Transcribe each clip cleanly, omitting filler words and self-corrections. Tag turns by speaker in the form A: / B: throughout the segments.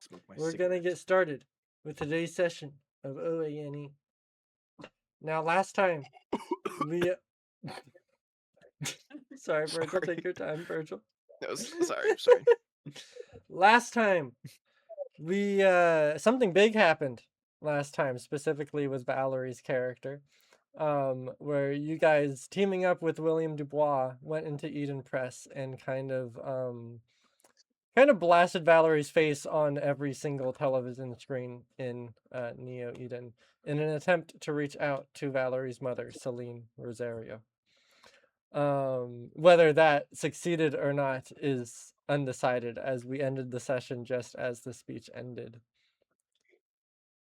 A: Smoke my
B: We're gonna get
A: cigarette.
B: started with today's session of OANE. Now, last time we sorry, Virgil,
A: Sorry.
B: take your time, Virgil.
A: No, sorry.
B: Last time we something big happened last time, specifically with Valerie's character. Where you guys teaming up with William Dubois went into Eden Press and kind of blasted Valerie's face on every single television screen in Neo Eden in an attempt to reach out to Valerie's mother, Celine Rosario. Whether that succeeded or not is undecided, as we ended the session just as the speech ended.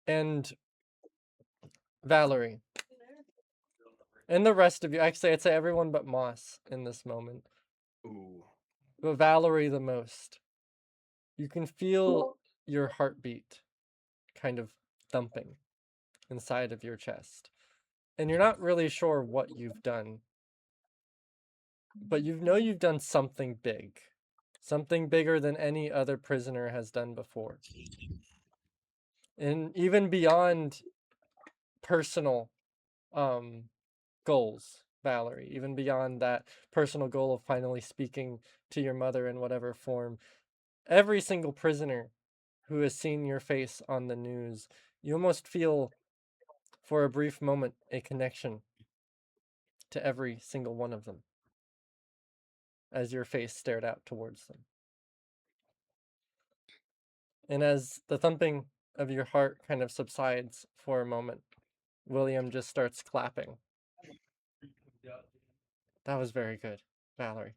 B: And Valerie, and the rest of you, actually, I'd say everyone but Moss in this moment,
A: Ooh.
B: but Valerie the most. You can feel your heartbeat kind of thumping inside of your chest. And you're not really sure what you've done, but you know you've done something big. Something bigger than any other prisoner has done before. And even beyond personal um goals, Valerie, even beyond that personal goal of finally speaking to your mother in whatever form, every single prisoner who has seen your face on the news, you almost feel for a brief moment a connection to every single one of them as your face stared out towards them. And as the thumping of your heart kind of subsides for a moment, William just starts clapping. That was very good, Valerie.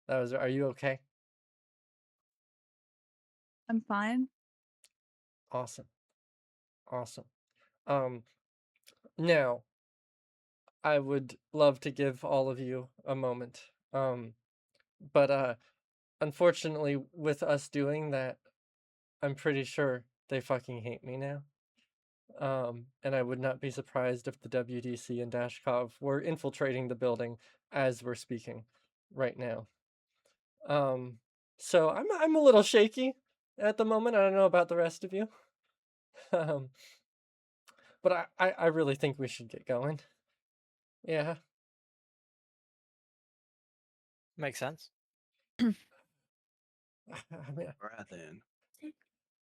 B: Are you okay?
C: I'm fine.
B: Awesome. Awesome. Um, Now, I would love to give all of you a moment. But unfortunately, with us doing that, I'm pretty sure they fucking hate me now. And I would not be surprised if the WDC and Dashkov were infiltrating the building as we're speaking right now. Um, so I'm a little shaky at the moment. I don't know about the rest of you. Um, but I really think we should get going. Yeah.
D: Makes sense.
B: I mean,
A: Alright then.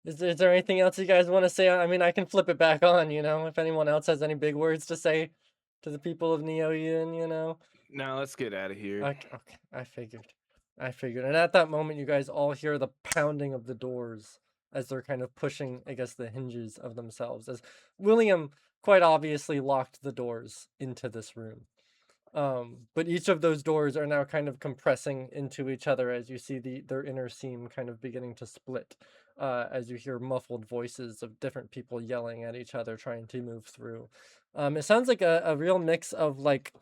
B: is there anything else you guys want to say? I mean, I can flip it back on, if anyone else has any big words to say to the people of Neo Eden.
A: Now let's get out of here.
B: Okay, I figured. And at that moment, you guys all hear the pounding of the doors as they're kind of pushing against the hinges of themselves, as William quite obviously locked the doors into this room. But each of those doors are now kind of compressing into each other as you see their inner seam kind of beginning to split, as you hear muffled voices of different people yelling at each other, trying to move through. It sounds like a real mix of like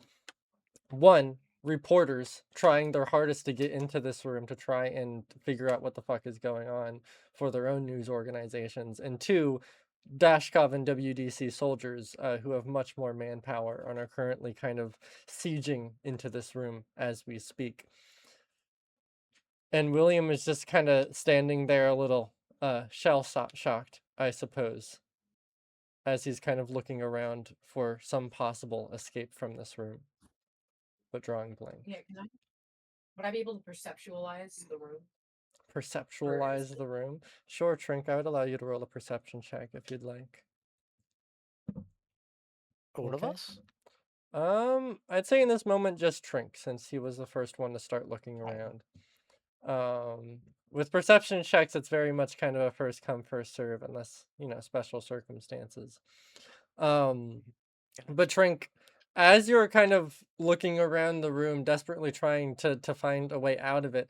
B: one, reporters trying their hardest to get into this room to try and figure out what the fuck is going on for their own news organizations, and two, Dashkov and WDC soldiers who have much more manpower and are currently kind of sieging into this room as we speak. And William is just kind of standing there a little shocked, I suppose, as he's kind of looking around for some possible escape from this room, but drawing blank.
E: Yeah, would I be able to perceptualize the room?
B: Perceptualize the room? Sure, Trink, I would allow you to roll a perception check if you'd like.
D: All of
B: Okay.
D: us?
B: I'd say in this moment just Trink, since he was the first one to start looking around. With perception checks, it's very much kind of a first come, first serve, unless, special circumstances. But Trink, as you're kind of looking around the room, desperately trying to find a way out of it,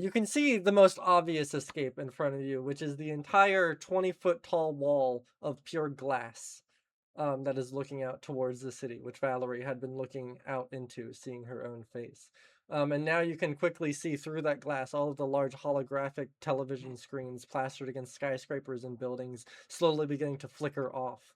B: you can see the most obvious escape in front of you, which is the entire 20-foot tall wall of pure glass that is looking out towards the city, which Valerie had been looking out into, seeing her own face. And now you can quickly see through that glass all of the large holographic television screens plastered against skyscrapers and buildings slowly beginning to flicker off,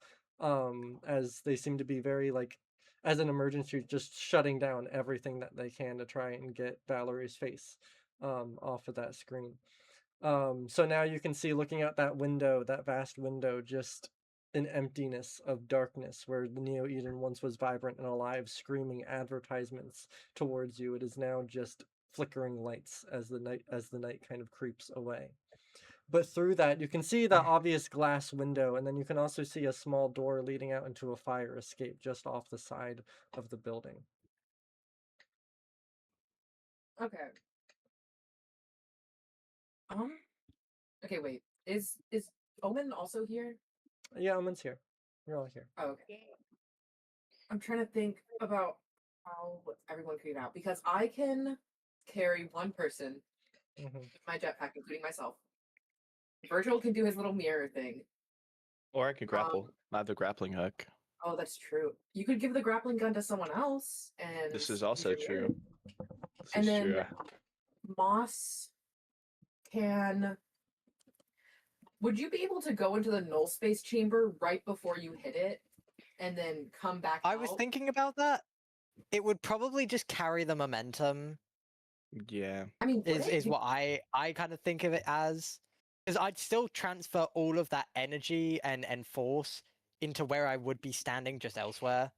B: as they seem to be very, like, as an emergency, just shutting down everything that they can to try and get Valerie's face off of that screen. So now you can see, looking out that window, that vast window, just an emptiness of darkness where the Neo Eden once was vibrant and alive, screaming advertisements towards you. It is now just flickering lights as the night kind of creeps away. But through that, you can see the obvious glass window, and then you can also see a small door leading out into a fire escape just off the side of the building.
E: Okay. Okay, wait. Is Omen also here?
B: Yeah, Omen's here. You're all here.
E: Oh, okay. I'm trying to think about how everyone can get out because I can carry one person
B: hmm
E: in my jetpack, including myself. Virgil can do his little mirror thing.
A: Or I could grapple. I have the grappling hook.
E: Oh, that's true. You could give the grappling gun to someone else, and
A: This is
E: use
A: also
E: your mirror.
A: true. This
E: And
A: is
E: then
A: true.
E: Moss can. Would you be able to go into the null space chamber right before you hit it, and then come back
D: I
E: out?
D: was thinking about that. It would probably just carry the momentum.
A: Yeah.
E: I mean, would it?
D: Is what I kind of think of it as, because I'd still transfer all of that energy and force into where I would be standing just elsewhere.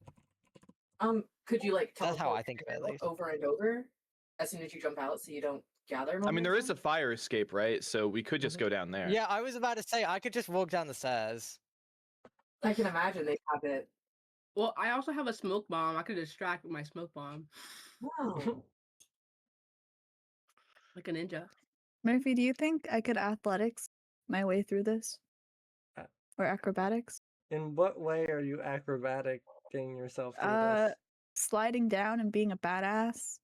E: Could you like
D: That's how
E: teleport
D: I think of it, at
E: yourself
D: least.
E: over and over as soon as you jump out, so you don't gather
A: I mean, there is
E: momentum?
A: a fire escape, right? So we could just go down there.
D: Yeah, I was about to say I could just walk down the stairs.
E: I can imagine they have it.
C: Well, I also have a smoke bomb. I could distract with my smoke bomb,
E: Wow.
C: like a ninja.
F: Murphy, do you think I could athletics my way through this?
B: Uh,
F: Or acrobatics?
B: In what way are you acrobaticing yourself through this?
F: Sliding down and being a badass.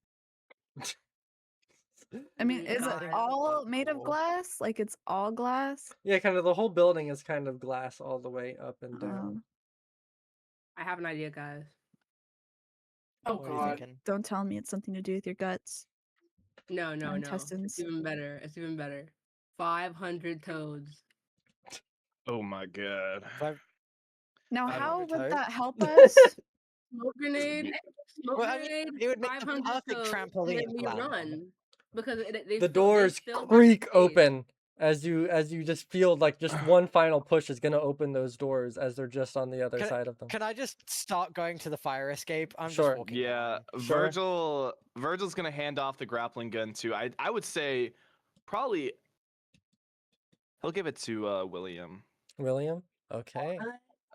F: I mean, is it
C: God.
F: all made of glass? Like it's all glass?
B: Yeah, kind of the whole building is kind of glass all the way up and down.
F: Um,
C: I have an idea, guys.
E: Oh
D: What are you
E: god.
D: thinking?
F: don't tell me it's something to do with your guts.
C: No, no, no.
F: intestines.
C: It's even better. It's even better. 500 toads.
A: Oh my god.
F: Now,
A: I don't
F: how
D: know,
F: would
D: Toad.
F: that help us?
C: Smoke grenade. Smoke
D: Well, I mean,
C: grenade.
D: it would make the
C: 500
D: perfect
C: toads,
D: trampoline
C: and then
D: to
C: we
D: land on.
C: run because they
B: The
C: fill- they
B: doors
C: fill up
B: creak
C: space.
B: open as you just feel like just one final push is gonna open those doors as they're just on the other side of them.
D: Can I just start going to the fire escape? I'm
B: Sure.
D: just walking
A: Yeah,
D: down.
B: Sure.
A: Virgil's gonna hand off the grappling gun to. I would say probably he'll give it to William.
B: William? Okay.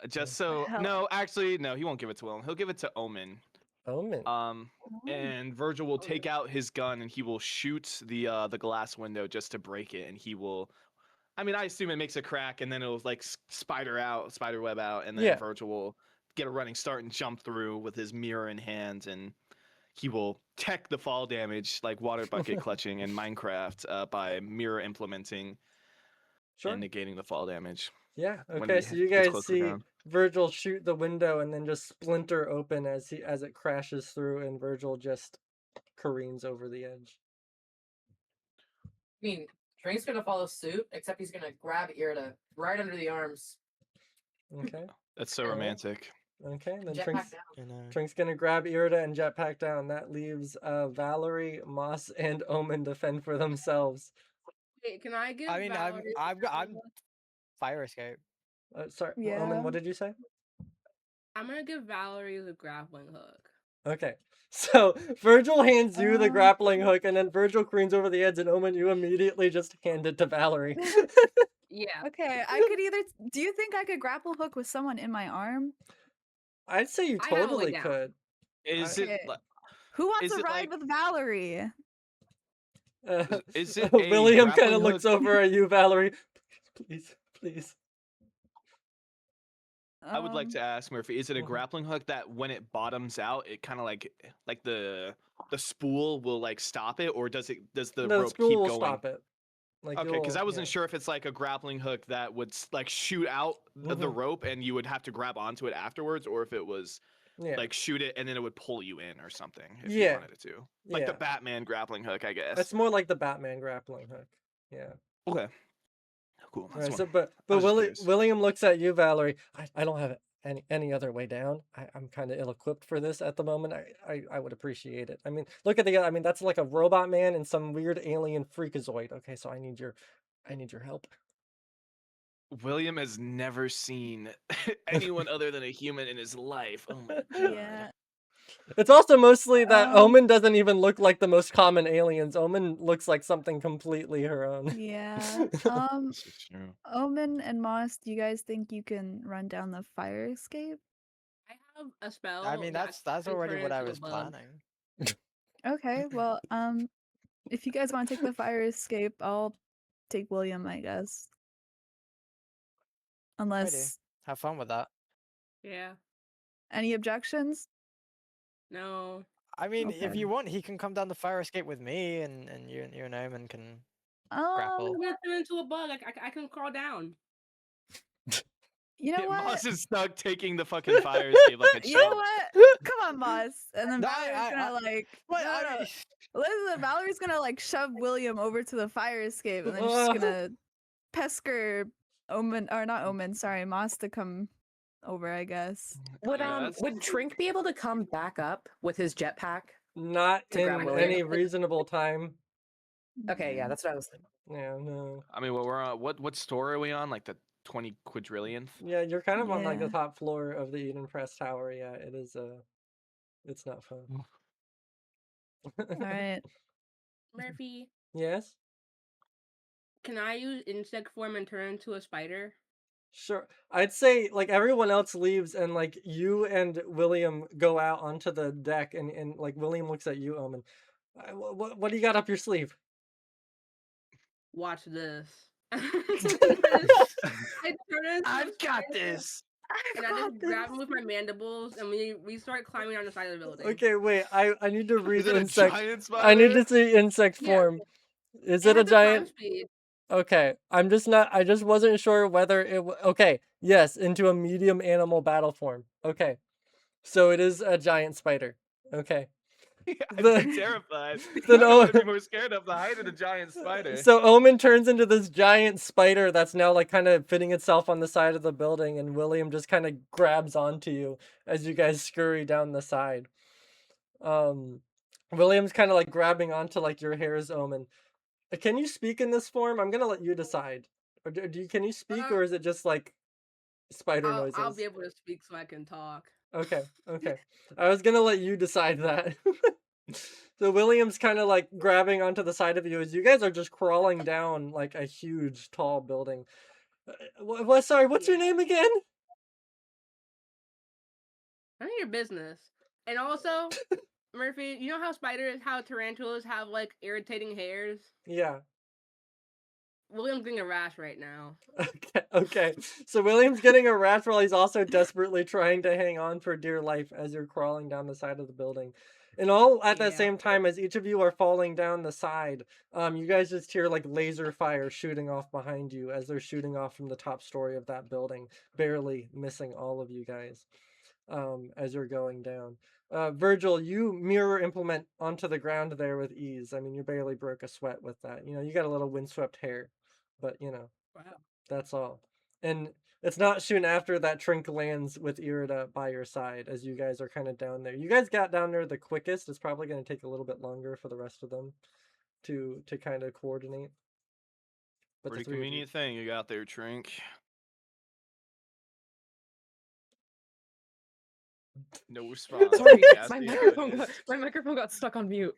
A: Just so
F: hell?
A: no, actually no, he won't give it to William. He'll give it to Omen.
B: Omen.
A: And Virgil will take out his gun and he will shoot the glass window just to break it, and he will. I mean, I assume it makes a crack, and then it'll like spider web out, and then
B: Yeah.
A: Virgil will get a running start and jump through with his mirror in hand, and he will tech the fall damage like water bucket clutching in Minecraft by mirror implementing
B: Sure.
A: and negating the fall damage.
B: Yeah.
A: when
B: Okay.
A: he
B: So you
A: gets
B: guys
A: close to
B: see
A: ground.
B: Virgil shoot the window and then just splinter open as it crashes through, and Virgil just careens over the edge.
E: I mean, Drake's gonna follow suit, except he's gonna grab Irida right under the arms.
B: Okay.
A: That's so
E: Alright.
A: romantic.
B: Okay. Then
E: Jetpack down.
B: Trink's gonna grab Irida and jetpack down. That leaves Valerie, Moss, and Omen to fend for themselves.
C: Wait, can I give?
D: I mean,
C: Valerie
D: I'm
C: grappling hook?
D: fire escape.
B: Sorry,
F: Yeah.
B: Omen. What did you say?
C: I'm gonna give Valerie the grappling hook.
B: Okay. So Virgil hands you the
F: Um.
B: grappling hook, and then Virgil careens over the edge, and Omen, you immediately just hand it to Valerie.
C: Yeah.
F: Okay, I could either. Do you think I could grapple hook with someone in my arm?
B: I'd say you
C: I have a way
B: totally
C: down.
B: could.
A: Is
F: Okay.
A: it?
F: Who wants
A: Is
F: to
A: it
F: ride
A: like-
F: with Valerie?
A: Is it a
B: William kind
A: grappling
B: of looks
A: hook?
B: over at you, Valerie. Please, please.
A: I would like to ask Murphy, is it a
B: Mhm.
A: grappling hook that when it bottoms out, it kind of like the spool will like stop it, or does the
B: No,
A: rope
B: school
A: keep
B: will
A: going?
B: stop it. Like
A: Okay, because I
B: you'll-
A: wasn't sure if it's like a grappling hook that would like shoot out the
B: Mhm.
A: rope and you would have to grab onto it afterwards, or if it was
B: Yeah.
A: like shoot it and then it would pull you in or something if you
B: Yeah.
A: wanted it to. Like the
B: Yeah.
A: Batman grappling hook, I guess.
B: That's more like the Batman grappling hook. Yeah.
A: Okay. Cool.
B: All right,
A: That's
B: so
A: one.
B: but
A: I was just
B: Willi-
A: curious.
B: William looks at you, Valerie. I don't have any other way down. I'm kind of ill-equipped for this at the moment. I would appreciate it. I mean, look at I mean, that's like a robot man and some weird alien freakazoid. Okay, so I need your I need your help.
A: William has never seen anyone other than a human in his life. Oh my god.
F: Yeah.
B: It's also mostly that
F: Um,
B: Omen doesn't even look like the most common aliens. Omen looks like something completely her own.
F: Yeah.
A: This is true.
F: Omen and Moss, do you guys think you can run down the fire escape?
C: I have a spell.
D: I mean, that's
C: can
D: already
C: turn
D: what I
C: into a
D: was
C: bug.
D: planning.
F: Okay, well, if you guys want to take the fire escape, I'll take William, I guess.
D: Righty.
F: Unless
D: Have fun with that.
C: Yeah.
F: any objections?
C: No.
D: I mean, if
F: Okay.
D: you want, he can come down the fire escape with me, and you and Omen can
C: I'm
D: grapple.
C: gonna turn into a bug. I can crawl down.
F: You know
A: Yeah,
F: what?
A: Moss is stuck taking the fucking fire escape like a
F: You know
A: chump.
F: what? Come on, Moss. And then
D: No,
F: Valerie's gonna like
D: What?
F: no,
D: I
F: no.
D: mean,
F: Listen, Valerie's gonna like shove William over to the fire escape, and then she's gonna pester Omen or not Omen, sorry, Moss to come over, I guess.
E: Would
A: Yes.
E: would Trink be able to come back up with his jetpack?
B: Not
E: To grab
B: in
E: William.
B: any reasonable time.
E: Okay, yeah, that's what I was thinking.
B: Yeah, no.
A: I mean, what we're on? What store are we on? Like the 20 quadrillionth?
B: Yeah, you're kind of on like the
F: Yeah.
B: top floor of the Eden Press Tower. Yeah, it is. It's not fun.
F: Alright.
C: Murphy,
B: Yes.
C: can I use insect form and turn into a spider?
B: Sure. I'd say like everyone else leaves and like you and William go out onto the deck and like William looks at you, Omen. What do you got up your sleeve?
C: Watch this. I turn into a
D: I've got
C: spider,
D: this.
C: and I just grab him with my mandibles, and we start climbing on the side of the building.
B: Okay, wait. I need to read
A: Is it a
B: insect.
A: giant spider?
B: I need to see insect
C: Yeah.
B: form. Is
C: It
B: it a
C: has the climb
B: giant?
C: speed.
B: Okay, I'm just not. I just wasn't sure whether it. Okay, yes, into a medium animal battle form. Okay, so it is a giant spider. Okay.
A: I'd
B: The-
A: be terrified.
B: Then
A: I would
B: O-
A: be more scared of the height of the giant spider.
B: So Omen turns into this giant spider that's now like kind of fitting itself on the side of the building, and William just kind of grabs onto you as you guys scurry down the side. William's kind of like grabbing onto like your hairs, Omen. Can you speak in this form? I'm gonna let you decide. Or can you speak, or is it just like spider noises?
C: I'll be able to speak so I can talk.
B: Okay, okay. I was gonna let you decide that. So William's kind of like grabbing onto the side of you as you guys are just crawling down like a huge, tall building. Sorry, what's your name again?
C: None of your business. And also, Murphy, you know how tarantulas have like irritating hairs?
B: Yeah.
C: William's getting a rash right now.
B: Okay. So William's getting a rash while he's also desperately trying to hang on for dear life as you're crawling down the side of the building. And all at that
C: Yeah.
B: same time as each of you are falling down the side, you guys just hear like laser fire shooting off behind you as they're shooting off from the top story of that building, barely missing all of you guys as you're going down. Virgil, you mirror implement onto the ground there with ease. I mean, you barely broke a sweat with that. You know, you got a little windswept hair, but you know,
C: Wow.
B: that's all. And it's not soon after that Trink lands with Irida by your side as you guys are kind of down there. You guys got down there the quickest. It's probably going to take a little bit longer for the rest of them to kind of coordinate. But the
A: Pretty
B: three of you-
A: convenient thing you got there, Trink. No response.
E: Sorry,
A: Yes,
E: my
A: yeah,
E: microphone got stuck on mute.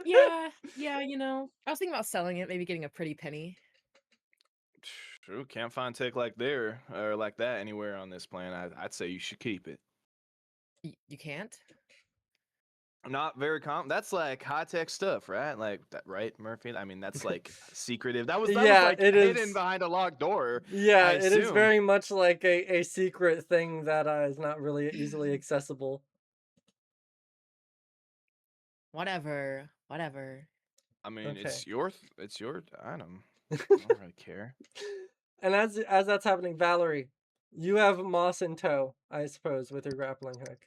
E: Yeah, you know. I was thinking about selling it, maybe getting a pretty penny.
A: True, can't find tech like there or like that anywhere on this planet. I'd say you should keep it.
E: You can't?
A: Not very That's like high tech stuff, right? Like that, right, Murphy? I mean, that's like secretive. That was
B: Yeah,
A: like
B: it
A: hidden
B: is.
A: behind a locked door.
B: Yeah,
A: I
B: it is
A: assume.
B: very much like a secret thing that is not really easily accessible.
E: Whatever.
A: I mean,
B: Okay.
A: it's your item. I don't really care.
B: And as that's happening, Valerie, you have Moss in tow, I suppose, with your grappling hook.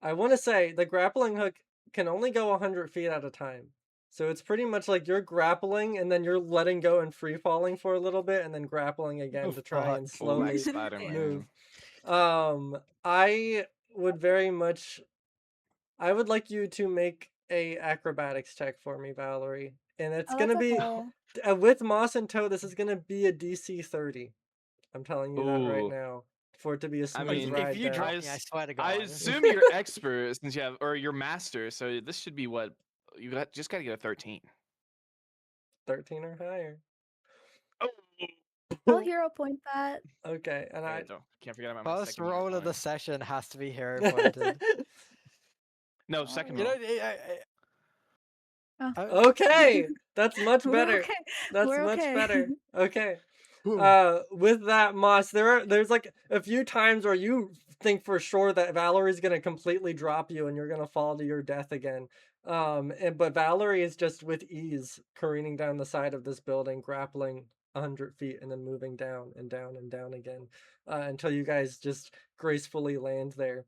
B: I want to say the grappling hook can only go 100 feet at a time. So it's pretty much like you're grappling and then you're letting go and free falling for a little bit and then grappling again to try and
A: Oh, like
B: slowly
A: Spider-Man.
B: move. I would very much I would like you to make a acrobatics check for me, Valerie. and it's
F: Oh,
B: gonna
F: that's
B: be
F: okay.
B: with Moss in tow. This is gonna be a DC 30. I'm telling you that right
A: Ooh.
B: now. For it to be a
A: I
B: smooth
A: mean,
B: ride
D: If you
B: there.
D: drop
A: I
D: me, I
A: s-
D: swear to
A: I
D: God.
A: assume you're expert since you have, or you're master. So this should be what you got. Just gotta get a 13.
B: 13 or higher.
A: Oh,
F: I'll hero point that.
B: Okay, and
A: hey,
B: I.
A: don't can't forget about my
D: First
A: second hero
D: roll of the
A: point.
D: session has to be hero pointed.
A: No, second
D: You
A: roll.
D: know,
B: Okay, that's much
F: We're
B: better.
F: okay.
B: That's
F: We're
B: much
F: okay.
B: better. Okay.
A: Whew.
B: With that, Moss, there's like a few times where you think for sure that Valerie's gonna completely drop you and you're gonna fall to your death again. But Valerie is just with ease careening down the side of this building, grappling 100 feet and then moving down and down and down again, until you guys just gracefully land there.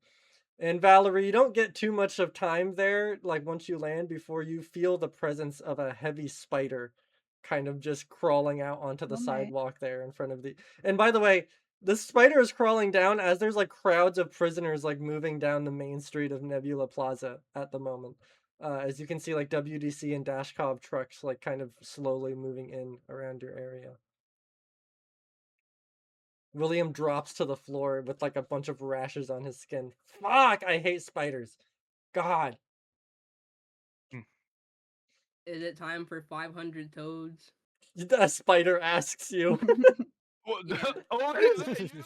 B: And Valerie, you don't get too much of time there, like once you land, before you feel the presence of a heavy spider kind of just crawling out onto the
F: Oh my.
B: sidewalk there in front of the. And by the way, the spider is crawling down as there's like crowds of prisoners like moving down the main street of Nebula Plaza at the moment. As you can see, like WDC and Dashkov trucks like kind of slowly moving in around your area. William drops to the floor with like a bunch of rashes on his skin. Fuck, I hate spiders. God.
C: Is it time for 500 toads?
B: A spider asks you.
A: What,
C: Yeah.
A: oh, is that you?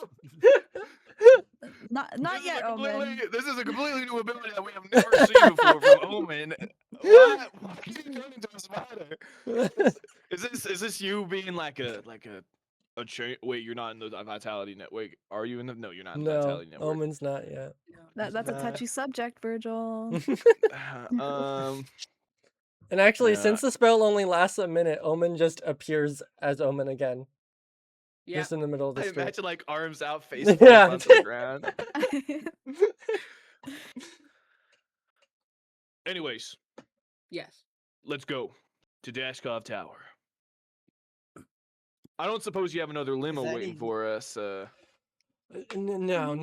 F: Not
A: This is
F: yet,
A: a completely,
F: Omen.
A: this is a completely new ability that we have never seen before from Omen. What? Why did you turn into a spider? Is this you being like a wait, you're not in the Vitality Net. Wait, are you in the? No, you're not in the
B: No,
A: Vitality Network.
B: Omen's not yet.
C: No.
F: That's a
B: Nah.
F: touchy subject, Virgil.
B: And actually,
A: Yeah.
B: since the spell only lasts a minute, Omen just appears as Omen again.
C: Yeah.
B: Just in the middle of the
A: I
B: street.
A: imagine like arms out, face
B: Yeah.
A: planted onto the ground. Anyways,
C: Yes.
A: let's go to Dashkov Tower. I don't suppose you have another limo
D: there
A: waiting
D: any-
A: for us.
B: No,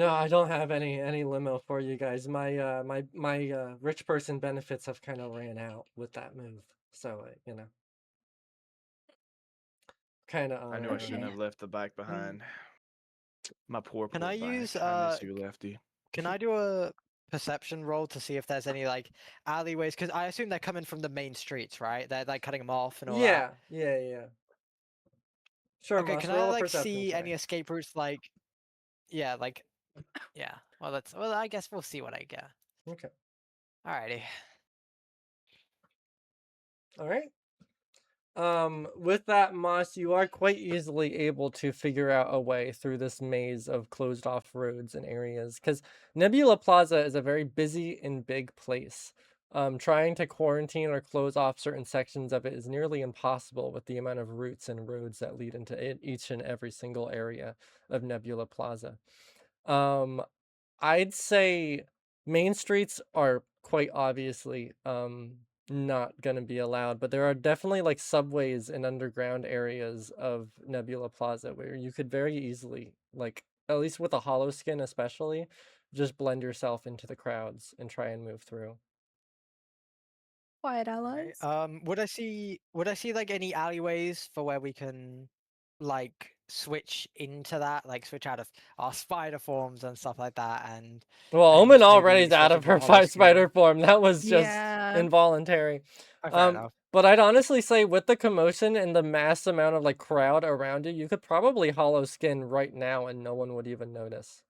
B: I don't have any limo for you guys. My rich person benefits have kind of ran out with that move, so you know, kind of.
A: I knew I shouldn't
F: Okay.
A: have left the bike behind. My poor
D: Can I
A: bike.
D: use,
A: I miss you, Lefty.
D: Can I do a perception roll to see if there's any like alleyways? Because I assume they're coming from the main streets, right? They're like cutting them off and all that.
B: Yeah. Sure,
D: Okay,
B: Moss,
D: can I
B: roll a
D: like
B: perception
D: see any
B: check.
D: escape routes? Like, yeah, like, yeah. Well, I guess we'll see what I get.
B: Okay.
D: Alrighty.
B: All right. With that, Moss, you are quite easily able to figure out a way through this maze of closed off roads and areas, because Nebula Plaza is a very busy and big place. Trying to quarantine or close off certain sections of it is nearly impossible with the amount of routes and roads that lead into each and every single area of Nebula Plaza. I'd say main streets are quite obviously not going to be allowed, but there are definitely like subways and underground areas of Nebula Plaza where you could very easily, like at least with a hollow skin especially, just blend yourself into the crowds and try and move through.
F: Quiet
D: Alright,
F: allies.
D: would I see like any alleyways for where we can like switch into that, like switch out of our spider forms and stuff like that, and
B: Well,
D: and
B: Omen
D: maybe
B: already is
D: switch
B: out of
D: into a
B: her
D: hollow skin?
B: spider form. That was just
F: Yeah.
B: involuntary.
D: Oh, fair enough.
B: But I'd honestly say with the commotion and the mass amount of like crowd around you, you could probably hollow skin right now and no one would even notice.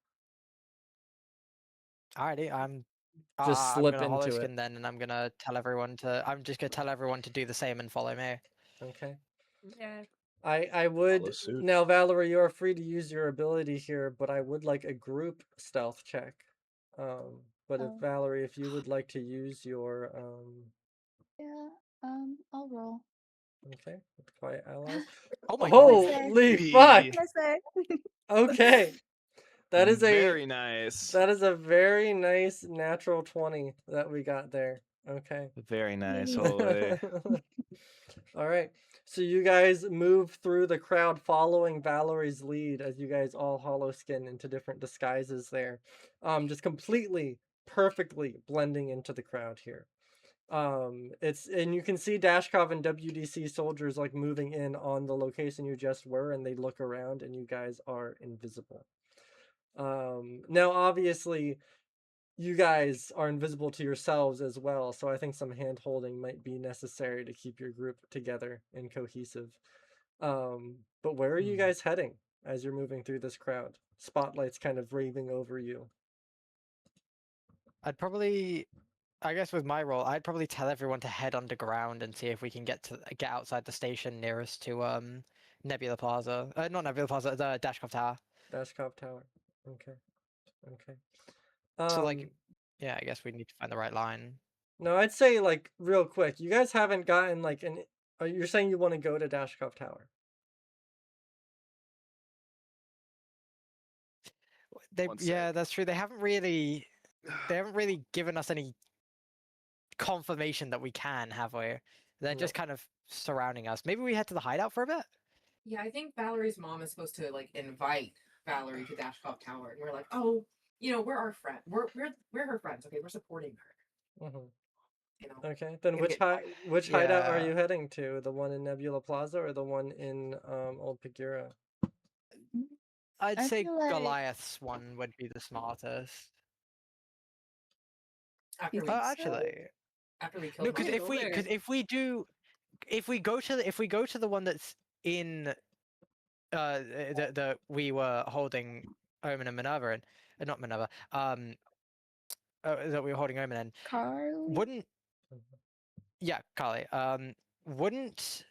D: Alrighty, I'm
B: Just
D: I'm
B: slip
D: gonna hollow
B: into it.
D: skin then, and I'm just gonna tell everyone to do the same and follow me.
B: Okay.
C: Yeah.
B: I would
A: Follow suit.
B: now, Valerie, you are free to use your ability here, but I would like a group stealth check. But if
F: Oh.
B: Valerie, if you would like to use your
F: Yeah. I'll roll.
B: okay, with quiet allies.
D: Oh my god!
F: say?
B: Holy fuck!
A: Hey,
F: What can I say?
B: Okay. That is
A: very nice.
B: a very nice natural 20 that we got there. Okay.
A: Very nice.
F: Yay.
A: Holy.
B: All right. So you guys move through the crowd following Valerie's lead as you guys all hollow skin into different disguises there. Just completely, perfectly blending into the crowd here. And you can see Dashkov and WDC soldiers like moving in on the location you just were, and they look around, and you guys are invisible. Now obviously, you guys are invisible to yourselves as well, so I think some hand holding might be necessary to keep your group together and cohesive. But where are you guys heading as you're moving through this crowd? Spotlights kind of raving over you.
D: I'd probably, I guess with my role, I'd probably tell everyone to head underground and see if we can get outside the station nearest to Nebula Plaza. Not Nebula Plaza, the Dashkov Tower.
B: Dashkov Tower. Okay. Okay.
D: So like, yeah, I guess we need to find the right line.
B: No, I'd say like real quick. You guys haven't gotten like an. You're saying you want to go to Dashkov Tower?
A: One
D: Yeah,
A: sec.
D: that's true. They haven't really given us any confirmation that we can, have we? They're
B: No.
D: just kind of surrounding us. Maybe we head to the hideout for a bit.
E: Yeah, I think Valerie's mom is supposed to like invite Valerie to Dashkov Tower, and we're like, oh, we're our friend. We're her friends. Okay, we're supporting her.
B: Mhm.
E: You know.
B: Okay. Then
E: Gonna get
B: which hideout are
D: Yeah.
B: you heading to? The one in Nebula Plaza or the one in Old Pagura?
D: I'd
F: I
D: say
F: feel like-
D: Goliath's one would be the smartest.
E: After we,
F: think so?
D: Actually,
E: after we killed
D: no, because
E: Mom.
D: if we go to the one that's in that we were holding Omen and Minerva in, not Minerva, that we were holding Omen in,
F: Carly?
D: wouldn't Carly, wouldn't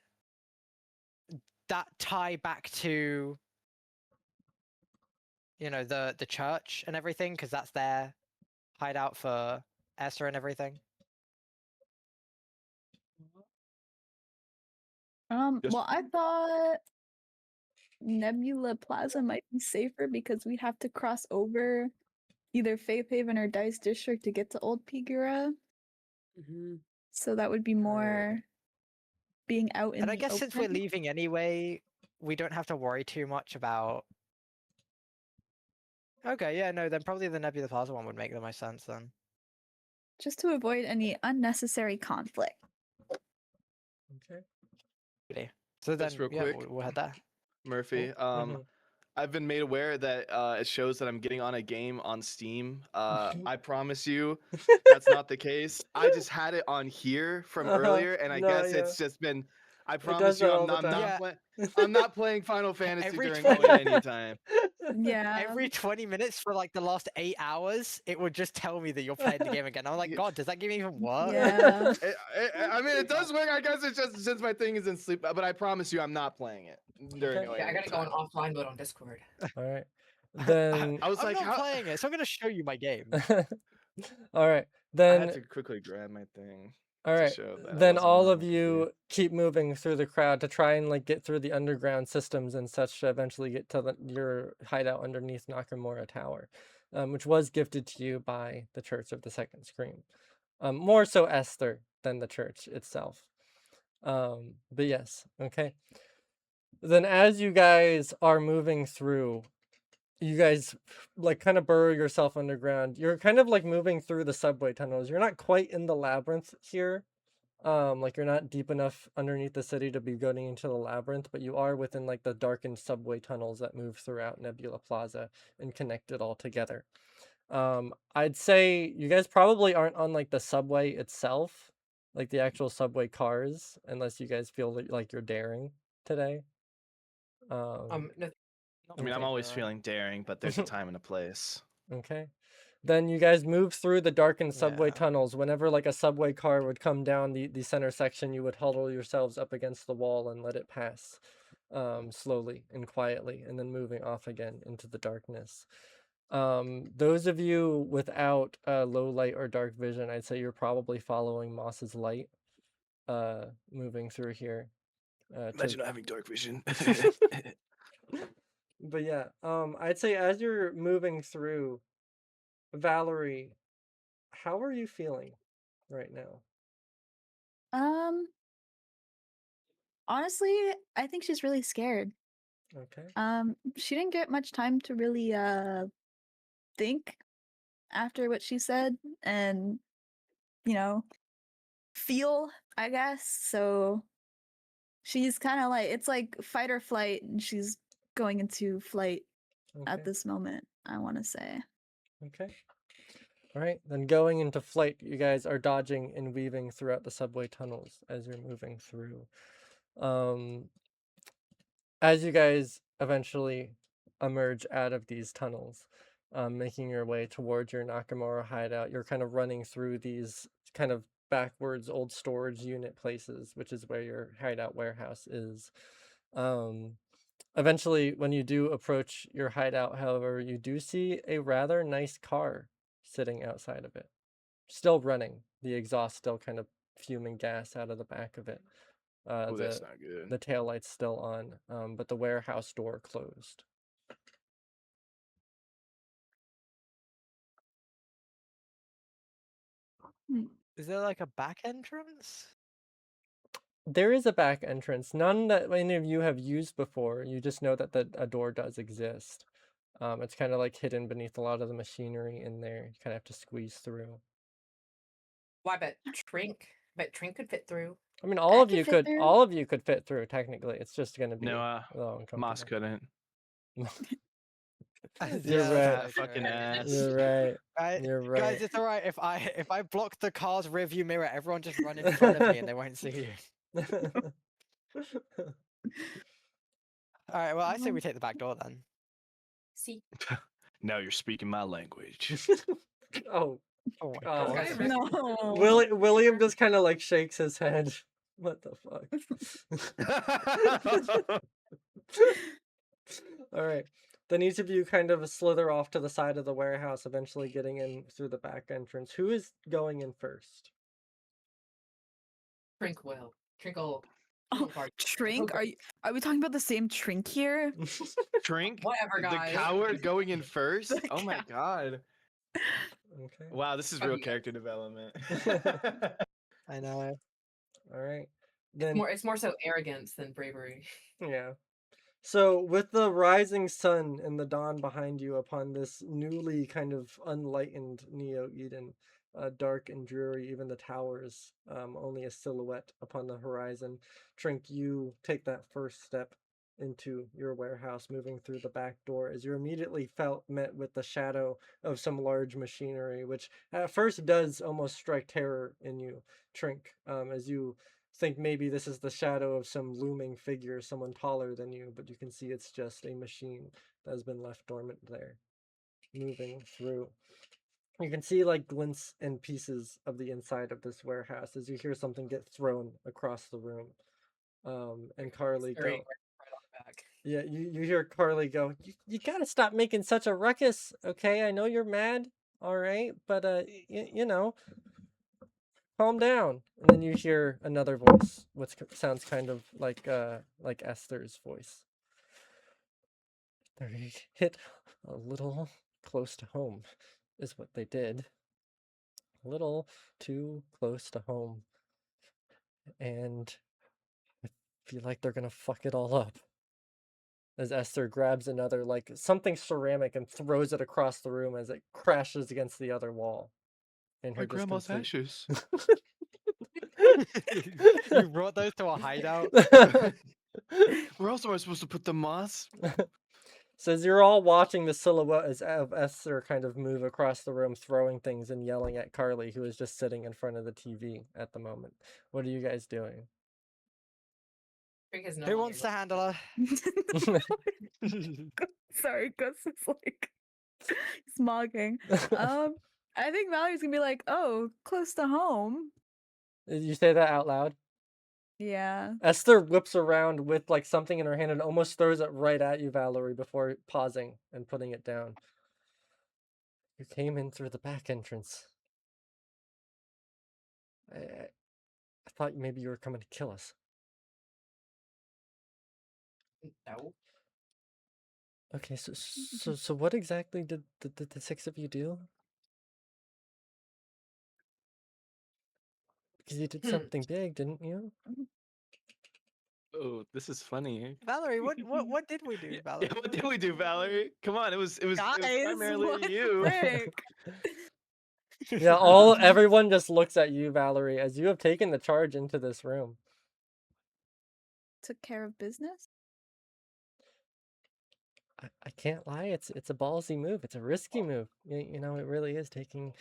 D: that tie back to the church and everything, because that's their hideout for Esther and everything?
A: Just-
F: Well, I thought Nebula Plaza might be safer because we have to cross over either Faith Haven or Dice District to get to Old Pigura. So that would be more being out in
D: And I
F: the
D: guess since we're
F: open.
D: leaving anyway, we don't have to worry too much about. Okay, yeah, no, then probably the Nebula Plaza one would make the most sense then.
F: Just to avoid any unnecessary conflict.
B: Okay.
D: So then,
A: Just real
D: yeah,
A: quick.
D: we'll head there.
A: Murphy,
B: Mhm.
A: I've been made aware that it shows that I'm getting on a game on Steam. I promise you, that's not the case. I just had it on here from earlier, and I
B: No,
A: guess
B: yeah.
A: it's just been. I
B: does
A: promise you,
B: that all
A: I'm
B: the
A: not. I'm
B: time.
A: not,
D: Yeah.
A: I'm not playing Final Fantasy
D: Every
A: during
D: 20
A: anytime.
F: Yeah.
D: Every 20 minutes for like the last 8 hours, it would just tell me that you're playing the game again. I'm like,
A: Yeah.
D: God, does that game even work?
F: Yeah.
A: I mean, it does work. I guess it's just since my thing is in sleep. But I promise you, I'm not playing it during.
B: Okay.
E: Yeah, I gotta go on offline mode on Discord.
B: All right. Then
A: I was
D: I'm
A: like,
D: not
A: how?
D: playing it, so I'm gonna show you my game.
B: all right.
A: I
B: Then
A: had to quickly grab my thing.
B: all
A: to
B: right.
A: show that I
B: Then
A: wasn't
B: all
A: on
B: of
A: the
B: you keep moving through the crowd to try and like get through the underground systems and such to eventually get to your hideout underneath Nakamura Tower, which was gifted to you by the Church of the Second Scream. More so Esther than the church itself. But yes, okay. Then as you guys are moving through, you guys like kind of burrow yourself underground. You're kind of like moving through the subway tunnels. You're not quite in the labyrinth here. Like you're not deep enough underneath the city to be going into the labyrinth, but you are within like the darkened subway tunnels that move throughout Nebula Plaza and connect it all together. I'd say you guys probably aren't on like the subway itself, like the actual subway cars, unless you guys feel like you're daring today.
E: No,
A: I mean, I'm
B: Okay.
A: always feeling daring, but there's a time and a place.
B: Okay. Then you guys move through the darkened subway
A: Yeah.
B: tunnels. Whenever like a subway car would come down the center section, you would huddle yourselves up against the wall and let it pass slowly and quietly, and then moving off again into the darkness. Those of you without low light or dark vision, I'd say you're probably following Moss's light moving through here.
A: Imagine not having dark vision.
B: But yeah, I'd say as you're moving through, Valerie, how are you feeling right now?
F: Honestly, I think she's really scared.
B: Okay.
F: She didn't get much time to really think after what she said, and you know, feel, I guess. So she's kind of like, it's like fight or flight, and she's going into flight at
B: Okay.
F: this moment, I want to say.
B: Okay. All right. Then going into flight, you guys are dodging and weaving throughout the subway tunnels as you're moving through. As you guys eventually emerge out of these tunnels, making your way towards your Nakamura hideout, you're kind of running through these kind of backwards old storage unit places, which is where your hideout warehouse is. Eventually, when you do approach your hideout, however, you do see a rather nice car sitting outside of it, still running. The exhaust still kind of fuming gas out of the back of it.
A: Oh, that's
B: The
A: not good.
B: the taillight's still on, but the warehouse door closed.
D: Is there like a back entrance?
B: There is a back entrance, none that any of you have used before. You just know that a door does exist. It's kind of like hidden beneath a lot of the machinery in there. You kind of have to squeeze through.
E: Well, I bet Trink could fit through.
B: I mean,
F: I
B: all of
F: could
B: you
F: fit
B: could,
F: through.
B: all of you could fit through technically. It's just gonna be
A: No,
B: a little
A: Moss
B: uncomfortable.
A: couldn't.
B: You're
D: Yeah,
B: right.
A: Fat fucking
E: true.
A: ass.
B: You're right.
D: Right,
B: You're right.
D: guys, it's alright if I block the car's rearview mirror. Everyone just run in front of me and they won't see you. All right, well, I say we take the back door then.
E: See,
A: Now you're speaking my language.
B: Oh,
D: Oh my
B: God.
E: guys are
F: No.
B: William just kind of like shakes his head. What the fuck? All right. Then each of you kind of slither off to the side of the warehouse, eventually getting in through the back entrance. Who is going in first?
E: Trink will. Trinkle.
F: Oh, Trink? Are we talking about the same Trink here?
A: Trink,
E: Whatever,
A: the
E: guys.
A: coward going in first.
F: The
A: Oh my god!
B: Okay.
A: Wow, this is
E: Oh,
A: real
E: yeah.
A: character development.
D: I know.
B: All right. Then
E: It's more so arrogance than bravery.
B: yeah. So, with the rising sun and the dawn behind you upon this newly kind of unlightened Neo Eden, dark and dreary, even the towers, only a silhouette upon the horizon, Trink, you take that first step into your warehouse, moving through the back door, as you're immediately met with the shadow of some large machinery, which at first does almost strike terror in you, Trink, as you think maybe this is the shadow of some looming figure, someone taller than you, but you can see it's just a machine that has been left dormant there, moving through. You can see like glints and pieces of the inside of this warehouse as you hear something get thrown across the room. And Carly go,
E: Right on the back.
B: yeah, you hear Carly go, you gotta stop making such a ruckus, okay? I know you're mad, all right, but you know, calm down. And then you hear another voice, which sounds kind of like Esther's voice. They hit a little close to home, is what they did. A little too close to home. And I feel like they're gonna fuck it all up. As Esther grabs another, like, something ceramic and throws it across the room as it crashes against the other wall. In her
A: My grandma's
B: discomfort.
A: ashes.
D: You brought those to a hideout?
A: Where else am I supposed to put the moss?
B: So as you're all watching the silhouette of Esther kind of move across the room, throwing things and yelling at Carly, who is just sitting in front of the TV at the moment. What are you guys doing?
E: Trink is no
D: Who
E: longer
D: wants to handle her?
F: Sorry, Gus is like smogging. I think Valerie's gonna be like, oh, close to home.
B: Did you say that out loud?
F: Yeah.
B: Esther whips around with like something in her hand and almost throws it right at you, Valerie, before pausing and putting it down. You came in through the back entrance. I thought maybe you were coming to kill us.
E: No.
B: Okay, so what exactly did the six of you do? Because you did something big, didn't you?
A: Oh, this is funny.
D: Valerie, what did we do,
A: Yeah,
D: Valerie?
A: what did we do, Valerie? Come on, it was
F: Guys,
A: primarily
F: what the
A: you.
F: frick?
B: Yeah, everyone just looks at you, Valerie, as you have taken the charge into this room.
F: Took care of business.
B: I can't lie, it's a ballsy move. It's a risky move. You know, it really is taking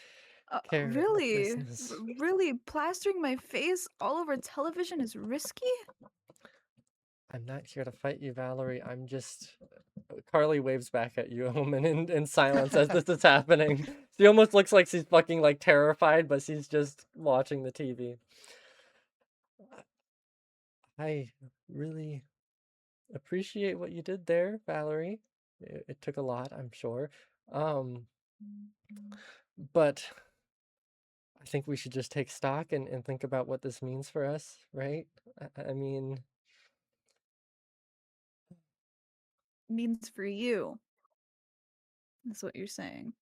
B: care of
F: Really?
B: business.
F: Really? Plastering my face all over television is risky?
B: I'm not here to fight you, Valerie. I'm just. Carly waves back at you, Omen, in silence as this is happening. She almost looks like she's fucking like terrified, but she's just watching the TV. I really appreciate what you did there, Valerie. It took a lot, I'm sure. But I think we should just take stock and think about what this means for us, right? I mean,
F: Means for you. That's what you're saying.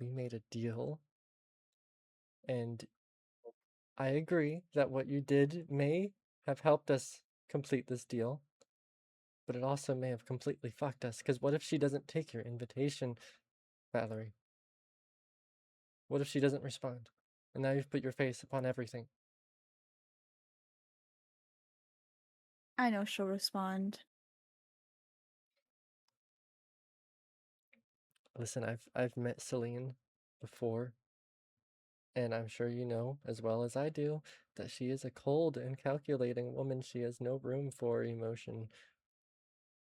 B: we made a deal, and I agree that what you did may have helped us complete this deal, but it also may have completely fucked us. Because what if she doesn't take your invitation, Valerie? What if she doesn't respond? And now you've put your face upon everything.
F: I know she'll respond.
B: Listen, I've met Celine before, and I'm sure you know as well as I do that she is a cold and calculating woman. She has no room for emotion,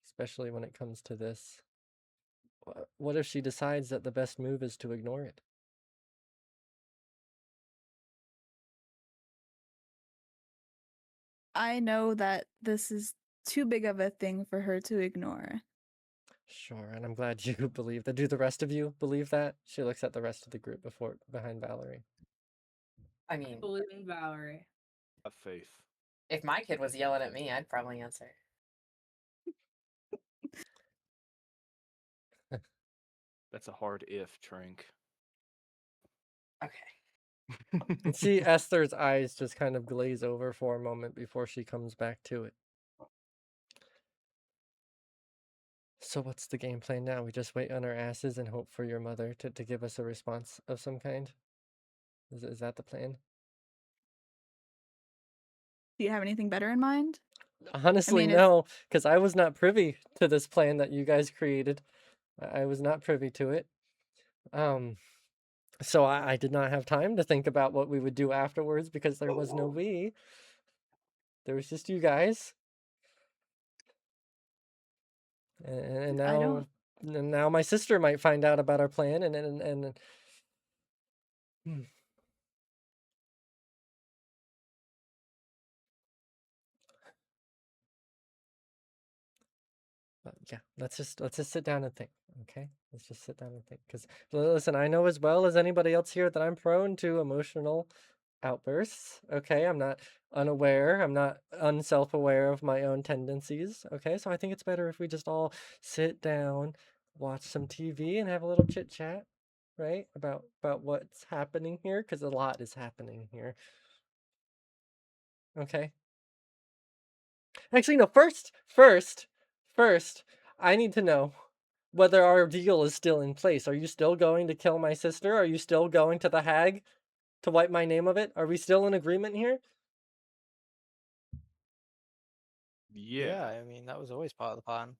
B: especially when it comes to this. What if she decides that the best move is to ignore it?
F: I know that this is too big of a thing for her to ignore.
B: Sure, and I'm glad you believe that. Do the rest of you believe that? She looks at the rest of the group behind Valerie.
E: I mean,
C: Believe in Valerie.
A: Have faith.
E: if my kid was yelling at me, I'd probably answer.
A: That's a hard if, Trank.
E: Okay.
B: And see Esther's eyes just kind of glaze over for a moment before she comes back to it. So what's the game plan now? We just wait on our asses and hope for your mother to give us a response of some kind? Is that the plan?
F: Do you have anything better in mind?
B: Honestly,
F: mean, if-
B: no, because I was not privy to this plan that you guys created. I was not privy to it. So I did not have time to think about what we would do afterwards because there was no we. There was just you guys. And
F: I don't.
B: now my sister might find out about our plan and hmm. Yeah, let's just sit down and think, okay? Let's just sit down and think. Because listen, I know as well as anybody else here that I'm prone to emotional outbursts. Okay, I'm not unaware. I'm not unself-aware of my own tendencies. Okay, so I think it's better if we just all sit down, watch some TV, and have a little chit chat, right? About what's happening here, because a lot is happening here. Okay. Actually, no. First, I need to know whether our deal is still in place. Are you still going to kill my sister? Are you still going to the hag to wipe my name of it? Are we still in agreement here?
A: Yeah.
D: I mean, that was always part of the plan.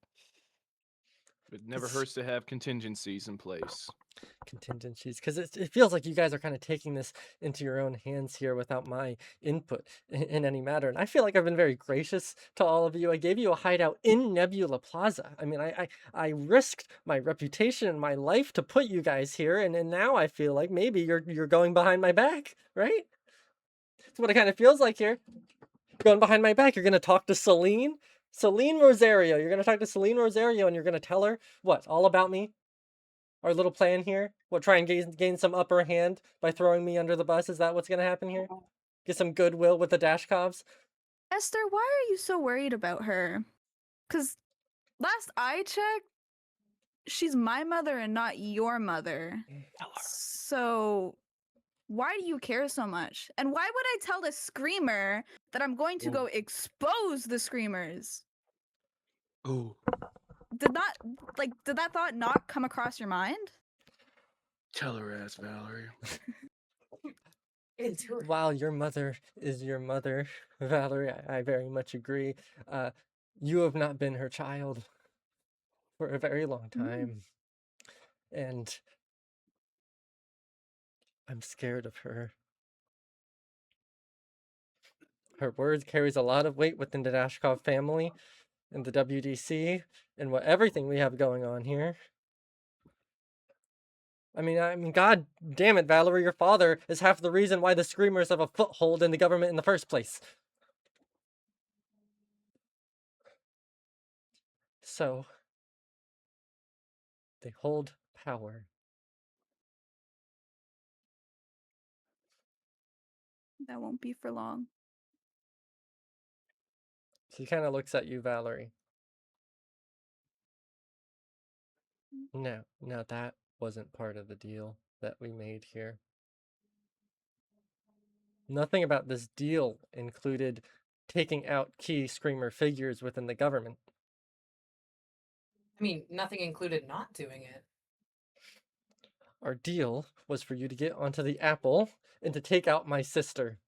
A: It never
B: It's-
A: hurts to have contingencies in place.
B: Contingencies, because it feels like you guys are kind of taking this into your own hands here without my input in any matter. And I feel like I've been very gracious to all of you. I gave you a hideout in Nebula Plaza. I mean, I risked my reputation and my life to put you guys here, and now I feel like maybe you're going behind my back, right? That's what it kind of feels like here. Going behind my back. You're gonna talk to Celine Rosario. You're gonna talk to Celine Rosario, and you're gonna tell her what all about me. Our little plan here? We'll try and gain some upper hand by throwing me under the bus? Is that what's going to happen here? Get some goodwill with the Dashkovs?
F: Esther, why are you so worried about her? Because last I checked, she's my mother and not your mother. So why do you care so much? And why would I tell the screamer that I'm going to go expose the screamers?
A: Ooh.
F: Did that thought not come across your mind?
A: Tell her ass, Valerie.
E: Into her.
B: While your mother is your mother, Valerie, I very much agree. You have not been her child for a very long time. And I'm scared of her. Her word carries a lot of weight within the Dashkov family and the WDC and what everything we have going on here. I mean, God damn it, Valerie, your father is half the reason why the Screamers have a foothold in the government in the first place. So, they hold power.
F: That won't be for long.
B: He kind of looks at you, Valerie. No, that wasn't part of the deal that we made here. Nothing about this deal included taking out key Screamer figures within the government.
E: I mean, nothing included not doing it.
B: Our deal was for you to get onto the apple and to take out my sister.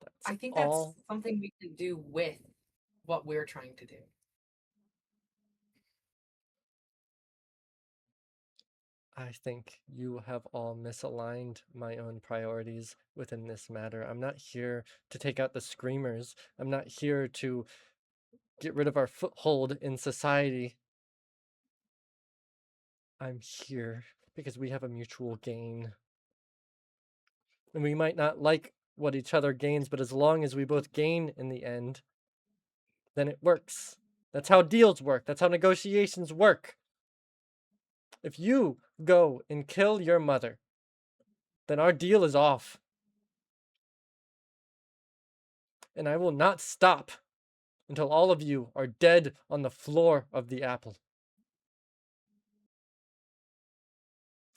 B: That's
E: I think
B: all.
E: that's something we can do with what we're trying to do.
B: I think you have all misaligned my own priorities within this matter. I'm not here to take out the Screamers. I'm not here to get rid of our foothold in society. I'm here because we have a mutual gain. And we might not like what each other gains, but as long as we both gain in the end, then it works. That's how deals work. That's how negotiations work. If you go and kill your mother, then our deal is off. And I will not stop until all of you are dead on the floor of the apple.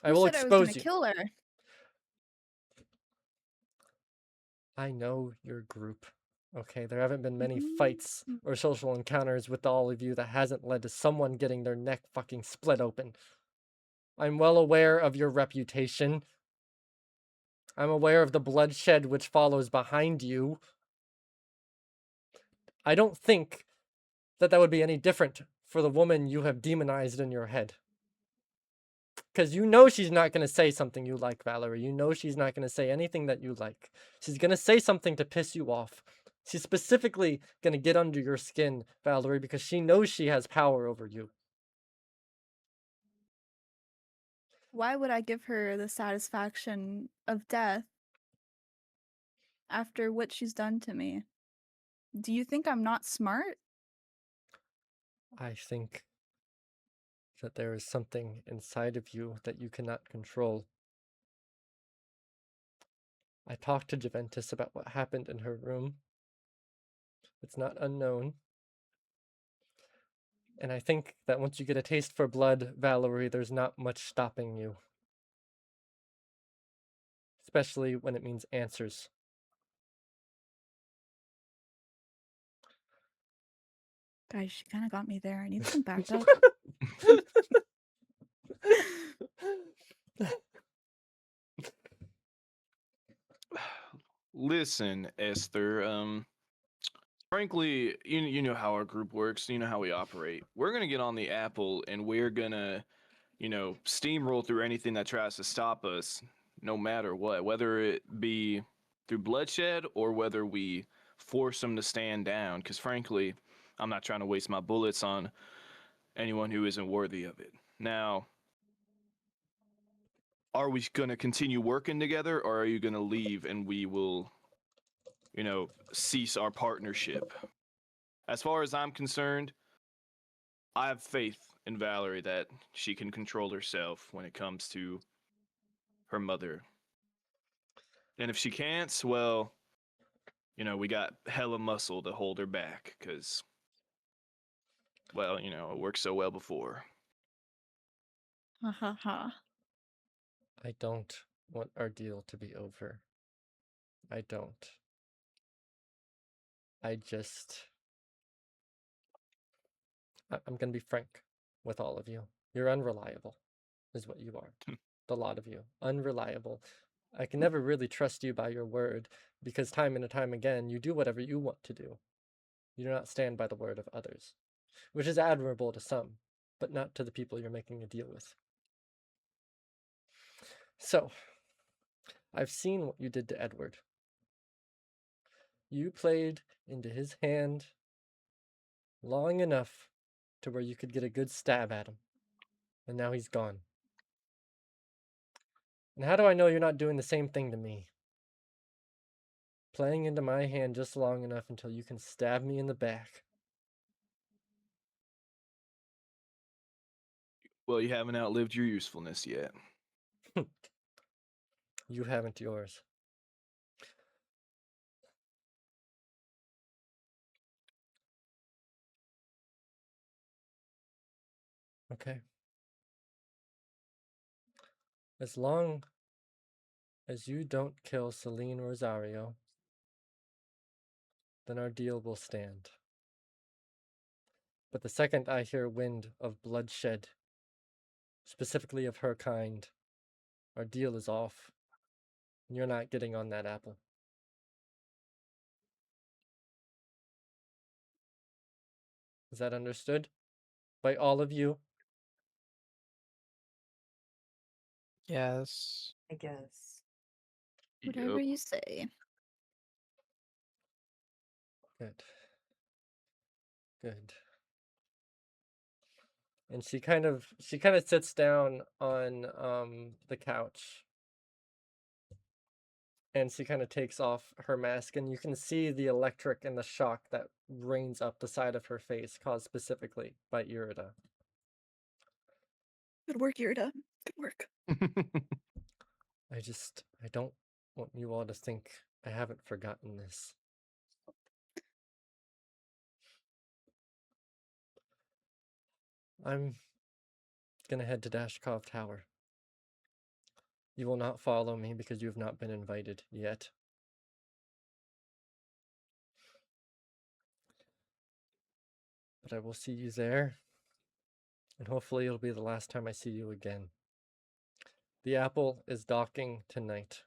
B: I
F: Who
B: will
F: said I was
B: expose
F: gonna
B: you.
F: kill her?
B: I know your group. Okay, there haven't been many
F: Mm.
B: fights or social encounters with all of you that hasn't led to someone getting their neck fucking split open. I'm well aware of your reputation. I'm aware of the bloodshed which follows behind you. I don't think that would be any different for the woman you have demonized in your head. Because you know she's not going to say something you like, Valerie. You know she's not going to say anything that you like. She's going to say something to piss you off. She's specifically going to get under your skin, Valerie, because she knows she has power over you.
F: Why would I give her the satisfaction of death after what she's done to me? Do you think I'm not smart?
B: I think that there is something inside of you that you cannot control. I talked to Juventus about what happened in her room. It's not unknown. And I think that once you get a taste for blood, Valerie, there's not much stopping you. Especially when it means answers.
F: Guys, she kind of got me there. I need some backup.
A: Listen, Esther, frankly, you know how our group works, you know how we operate. We're gonna get on the apple and we're gonna, steamroll through anything that tries to stop us, no matter what, whether it be through bloodshed or whether we force them to stand down. Because frankly, I'm not trying to waste my bullets on anyone who isn't worthy of it. Now, are we gonna continue working together, or are you gonna leave and we will, cease our partnership? As far as I'm concerned, I have faith in Valerie that she can control herself when it comes to her mother. And if she can't, well, we got hella muscle to hold her back because, well, it worked so well before.
F: Ha ha ha.
B: I don't want our deal to be over. I don't. I'm going to be frank with all of you. You're unreliable. is what you are. The lot of you. Unreliable. I can never really trust you by your word, because time and time again, you do whatever you want to do. You do not stand by the word of others, which is admirable to some, but not to the people you're making a deal with. So, I've seen what you did to Edward. You played into his hand long enough to where you could get a good stab at him, and now he's gone. And how do I know you're not doing the same thing to me? Playing into my hand just long enough until you can stab me in the back.
A: Well, you haven't outlived your usefulness yet.
B: You haven't yours. Okay. As long as you don't kill Celine Rosario, then our deal will stand. But the second I hear wind of bloodshed, specifically of her kind, our deal is off. And you're not getting on that apple. Is that understood? By all of you?
D: Yes.
E: I guess.
F: Whatever
A: Yup.
F: you say.
B: Good. Good. And she kind of sits down on the couch. And she kind of takes off her mask, and you can see the electric and the shock that rains up the side of her face, caused specifically by Irida.
F: Good work, Yurda. Good work.
B: I don't want you all to think I haven't forgotten this. I'm gonna head to Dashkov Tower. You will not follow me because you have not been invited yet. But I will see you there, and hopefully it'll be the last time I see you again. The apple is docking tonight.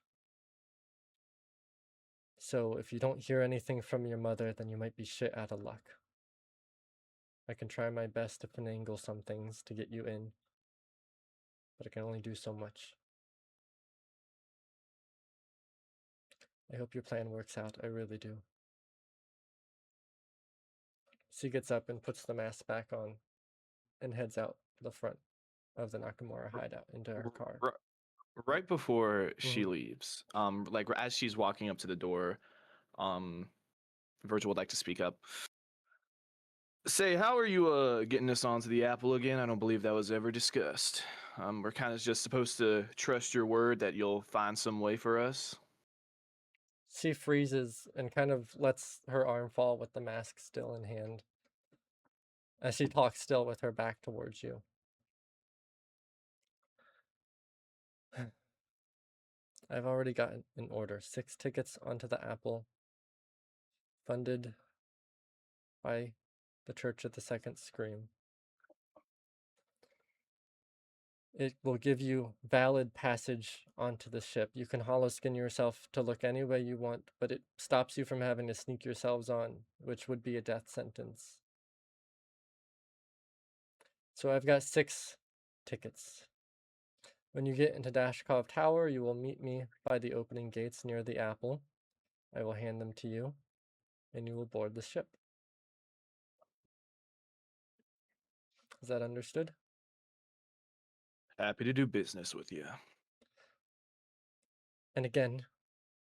B: So if you don't hear anything from your mother, then you might be shit out of luck. I can try my best to finagle some things to get you in, but I can only do so much. I hope your plan works out, I really do. She gets up and puts the mask back on and heads out the front of the Nakamura hideout into her car.
A: Right before she leaves, like as she's walking up to the door, Virgil would like to speak up. Say, how are you getting us onto the apple again? I don't believe that was ever discussed. We're kind of just supposed to trust your word that you'll find some way for us.
B: She freezes and kind of lets her arm fall with the mask still in hand, as she talks still with her back towards you. I've already gotten an order. 6 tickets onto the apple, funded by the Church of the Second Scream. It will give you valid passage onto the ship. You can holoskin yourself to look any way you want, but it stops you from having to sneak yourselves on, which would be a death sentence. So I've got 6 tickets. When you get into Dashkov Tower, you will meet me by the opening gates near the apple. I will hand them to you, and you will board the ship. Is that understood?
A: Happy to do business with you.
B: And again,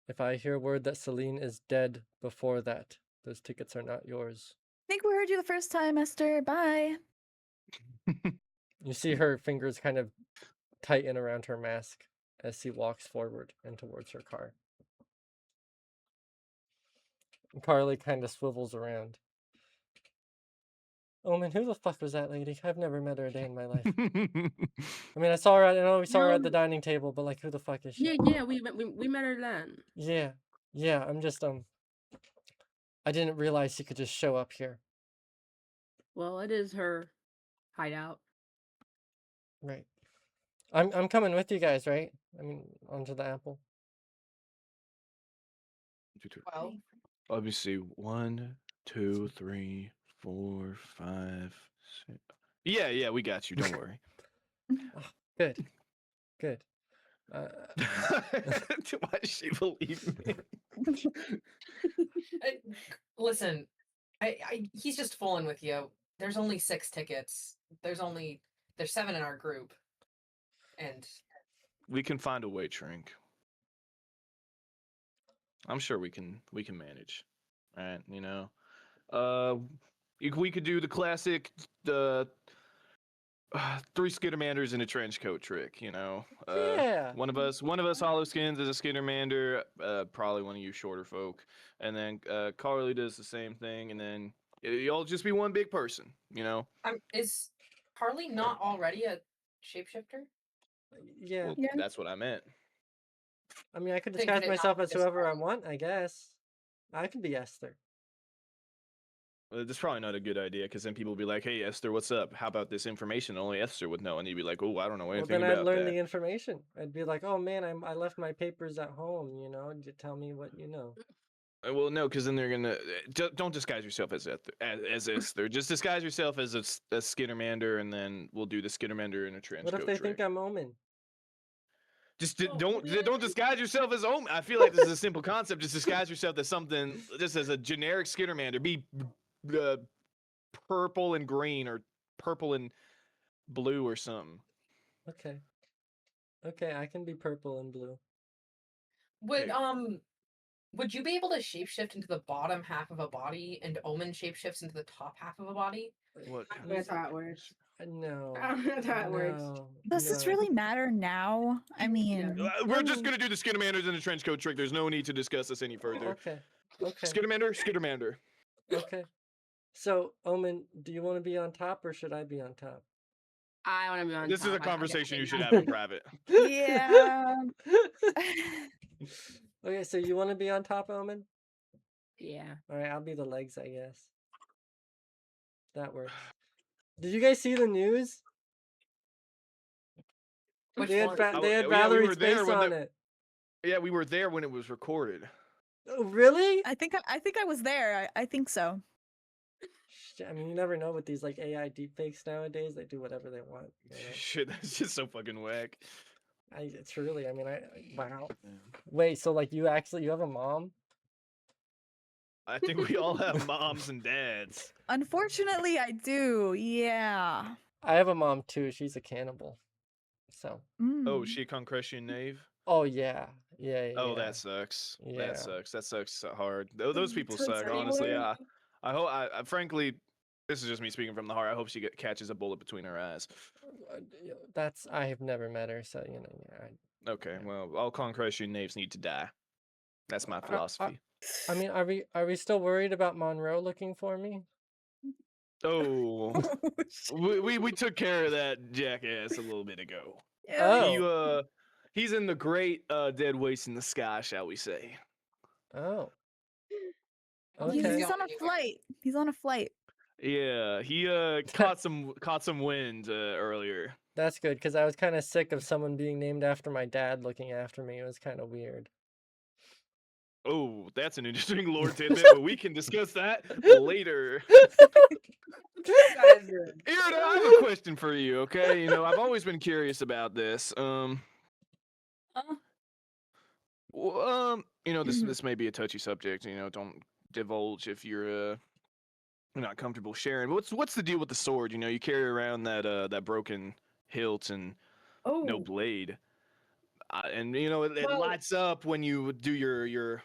B: if I hear word that Celine is dead before that, those tickets are not yours.
F: I think we heard you the first time, Esther. Bye.
B: You see her fingers kind of tighten around her mask as she walks forward and towards her car. And Carly kind of swivels around. Oh man, who the fuck was that lady? I've never met her a day in my life. I mean, I saw her. I know we saw her at the dining table, but like, who the fuck is she?
C: Yeah, we met her then.
B: Yeah. I'm just I didn't realize she could just show up here.
C: Well, it is her hideout.
B: Right. I'm coming with you guys, right? I mean, onto the apple.
E: Well,
A: Let me see. 1, 2, 3, 4, 5, 6. Yeah, we got you. Don't worry.
B: Oh, good, good.
A: Why does she believe me?
E: listen, he's just fooling with you. There's only 6 tickets. There's 7 in our group, and
A: We can find a way, Trink. I'm sure we can manage. All right, we could do the classic the 3 Skittermanders in a trench coat trick,
B: Yeah.
A: One of us hollow skins as a Skittermander, probably one of you shorter folk, and then Carly does the same thing, and then y'all just be one big person,
E: is Carly not already a shapeshifter?
B: Yeah.
A: Well,
F: Yeah.
A: that's what I meant.
B: I mean, I could
E: Then
B: disguise
E: could it not
B: myself
E: be
B: as whoever I
E: Carly?
B: want, I guess. I could be Esther.
A: That's probably not a good idea, because then people will be like, "Hey, Esther, what's up? How about this information only Esther would know?" And you'd be like, "Oh, I don't know
B: Well,
A: anything
B: then I'd
A: about
B: learn
A: that."
B: the information. I'd be like, oh man, I left my papers at home, you tell me what you know.
A: Well, no, because then they're gonna don't disguise yourself as Esther. Just disguise yourself as a Skittermander, and then we'll do the Skittermander in a trench
B: What if
A: coat
B: they
A: trick.
B: think I'm Omen?
A: Just
E: Oh,
A: don't disguise yourself as Omen. I feel like this is a simple concept. Just disguise yourself as something, just as a generic Skittermander. Be purple and green, or purple and blue, or something.
B: Okay. Okay, I can be purple and blue.
E: Would
A: Okay.
E: would you be able to shapeshift into the bottom half of a body, and Omen shapeshifts into the top half of a body?
A: What kind
C: That's
A: of
C: how it works.
B: No.
C: I don't know how it works.
B: No.
F: Does this
B: no.
F: really matter now? I mean,
A: We're just gonna do the Skittermanders in a trench coat trick. There's no need to discuss this any further.
B: Okay. Okay.
A: Skittermander.
B: Okay. So, Omen, do you want to be on top or should I be on top?
C: I want to be on
A: This
C: top.
A: is a
C: I
A: conversation you should
C: definitely
A: have in private.
F: yeah.
B: Okay, so you want to be on top, Omen?
C: Yeah.
B: All right, I'll be the legs, I guess. That works. Did you guys see the news?
E: Which
B: They had
E: one?
B: they had
A: Yeah, we
B: Valerie's
A: were there
B: face
A: when
B: on it.
A: Yeah, we were there when it was recorded.
B: Oh, really?
F: I think I was there. I think so.
B: Shit, I mean, you never know with these like AI deepfakes nowadays. They do whatever they want.
A: Shit, that's just so fucking whack.
B: It's really. I mean, wow. Wait, so like you have a mom?
A: I think we all have moms and dads.
F: Unfortunately, I do. Yeah.
B: I have a mom too. She's a cannibal. So.
A: Oh,
F: Mm.
A: she a Concretion knave?
B: Oh yeah. Yeah.
A: Oh, that sucks.
B: Yeah.
A: That sucks. That sucks so hard. Those people suck.
F: Totally.
A: Honestly, I hope. Frankly, this is just me speaking from the heart. I hope she catches a bullet between her eyes.
B: I have never met her, so yeah.
A: Okay, well, all Concretion knaves need to die. That's my philosophy.
B: I mean, are we still worried about Monroe looking for me?
A: Oh, we took care of that jackass a little bit ago.
B: Oh.
A: He's in the great dead waste in the sky, shall we say?
B: Oh.
E: He's
B: Okay.
F: He's
E: going
F: on a
E: anywhere.
F: flight. He's on a flight.
A: Yeah, he caught some wind earlier.
B: That's good because I was kind of sick of someone being named after my dad looking after me. It was kind of weird.
A: Oh, that's an interesting lore tidbit, but we can discuss that later. Aaron, I have a question for you. Okay, I've always been curious about this. This may be a touchy subject. Don't divulge if you're not comfortable sharing. But what's the deal with the sword? You carry around that broken hilt and no
C: Oh,
A: blade, and it
C: Well-
A: lights up when you do your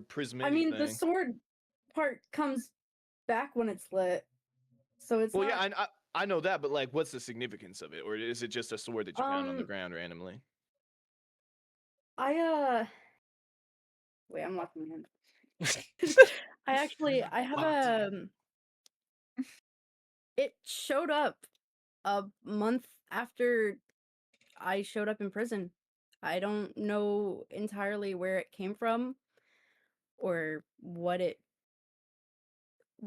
A: prismatic
C: I mean,
A: thing.
C: the sword part comes back when it's lit, so it's
A: Well,
C: not.
A: yeah, I know that, but like, what's the significance of it, or is it just a sword that you found on the
C: Um,
A: ground randomly?
C: Wait, I'm locking my hand. I have
E: Locked
C: It showed up a month after I showed up in prison. I don't know entirely where it came from or why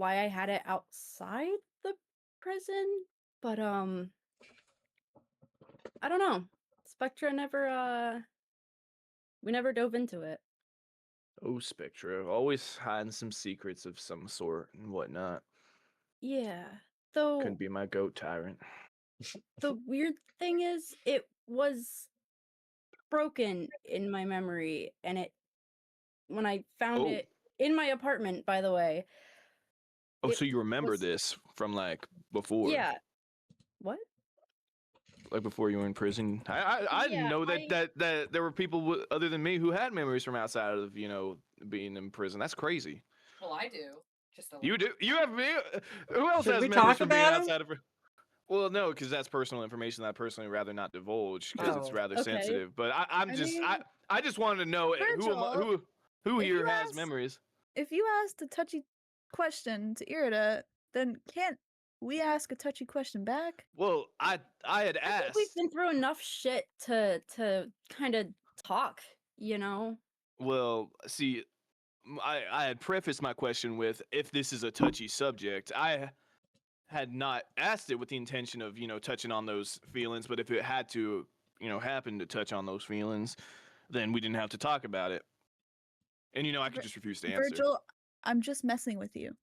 C: I had it outside the prison, but I don't know. Spectra never we never dove into it.
A: Oh, Spectra, always hiding some secrets of some sort and whatnot.
C: Yeah. Though
A: Couldn't be my goat tyrant.
C: the weird thing is it was broken in my memory, and it when I found
A: Oh.
C: it in my apartment, by the way.
A: Oh,
C: it
A: so you remember
C: was-
A: this from like before?
C: Yeah. What?
A: Like before you were in prison. I didn't
C: Yeah,
A: know that there were people other than me who had memories from outside of being in prison. That's crazy.
E: Well, I do. Just a
A: You
E: little.
A: do. You have me. Who else
B: Should
A: has
B: we
A: memories
B: talk
A: from being
B: about 'em?
A: outside of? Well, no, because that's personal information that I personally rather not divulge because it's
B: Oh.
A: rather
C: Okay.
A: sensitive. But I'm
F: I
A: just
F: mean,
A: I just wanted to know
F: Virgil,
A: who
F: if
A: here
F: you
A: has
F: ask-
A: memories.
F: If you asked a touchy question to Irida, then can't we ask a touchy question back?
A: Well, I had
C: I think we've
A: asked.
C: been through enough shit to kind of talk, you know?
A: Well, see, I had prefaced my question with if this is a touchy subject. I had not asked it with the intention of touching on those feelings, but if it had to happen to touch on those feelings, then we didn't have to talk about it. And I could
F: Vir-
A: just refuse to answer.
F: Virgil, I'm just messing with you.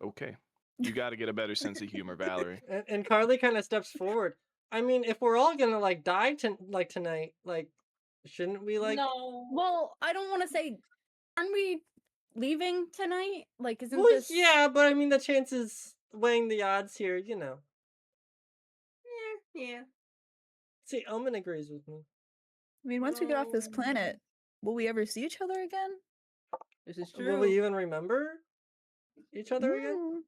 A: Okay, you got to get a better sense of humor, Valerie.
B: And Carly kind of steps forward. I mean, if we're all gonna like die tonight, like, shouldn't we like?
E: No.
C: Well, I don't want to say, aren't we leaving tonight? Like, isn't
B: Well,
C: this?
B: yeah, but I mean, the chances weighing the odds here,
C: Yeah.
B: See, Omen agrees with me.
F: I mean, once we get off this planet, will we ever see each other again?
C: This is
B: Will we even remember each other again?
F: Mm,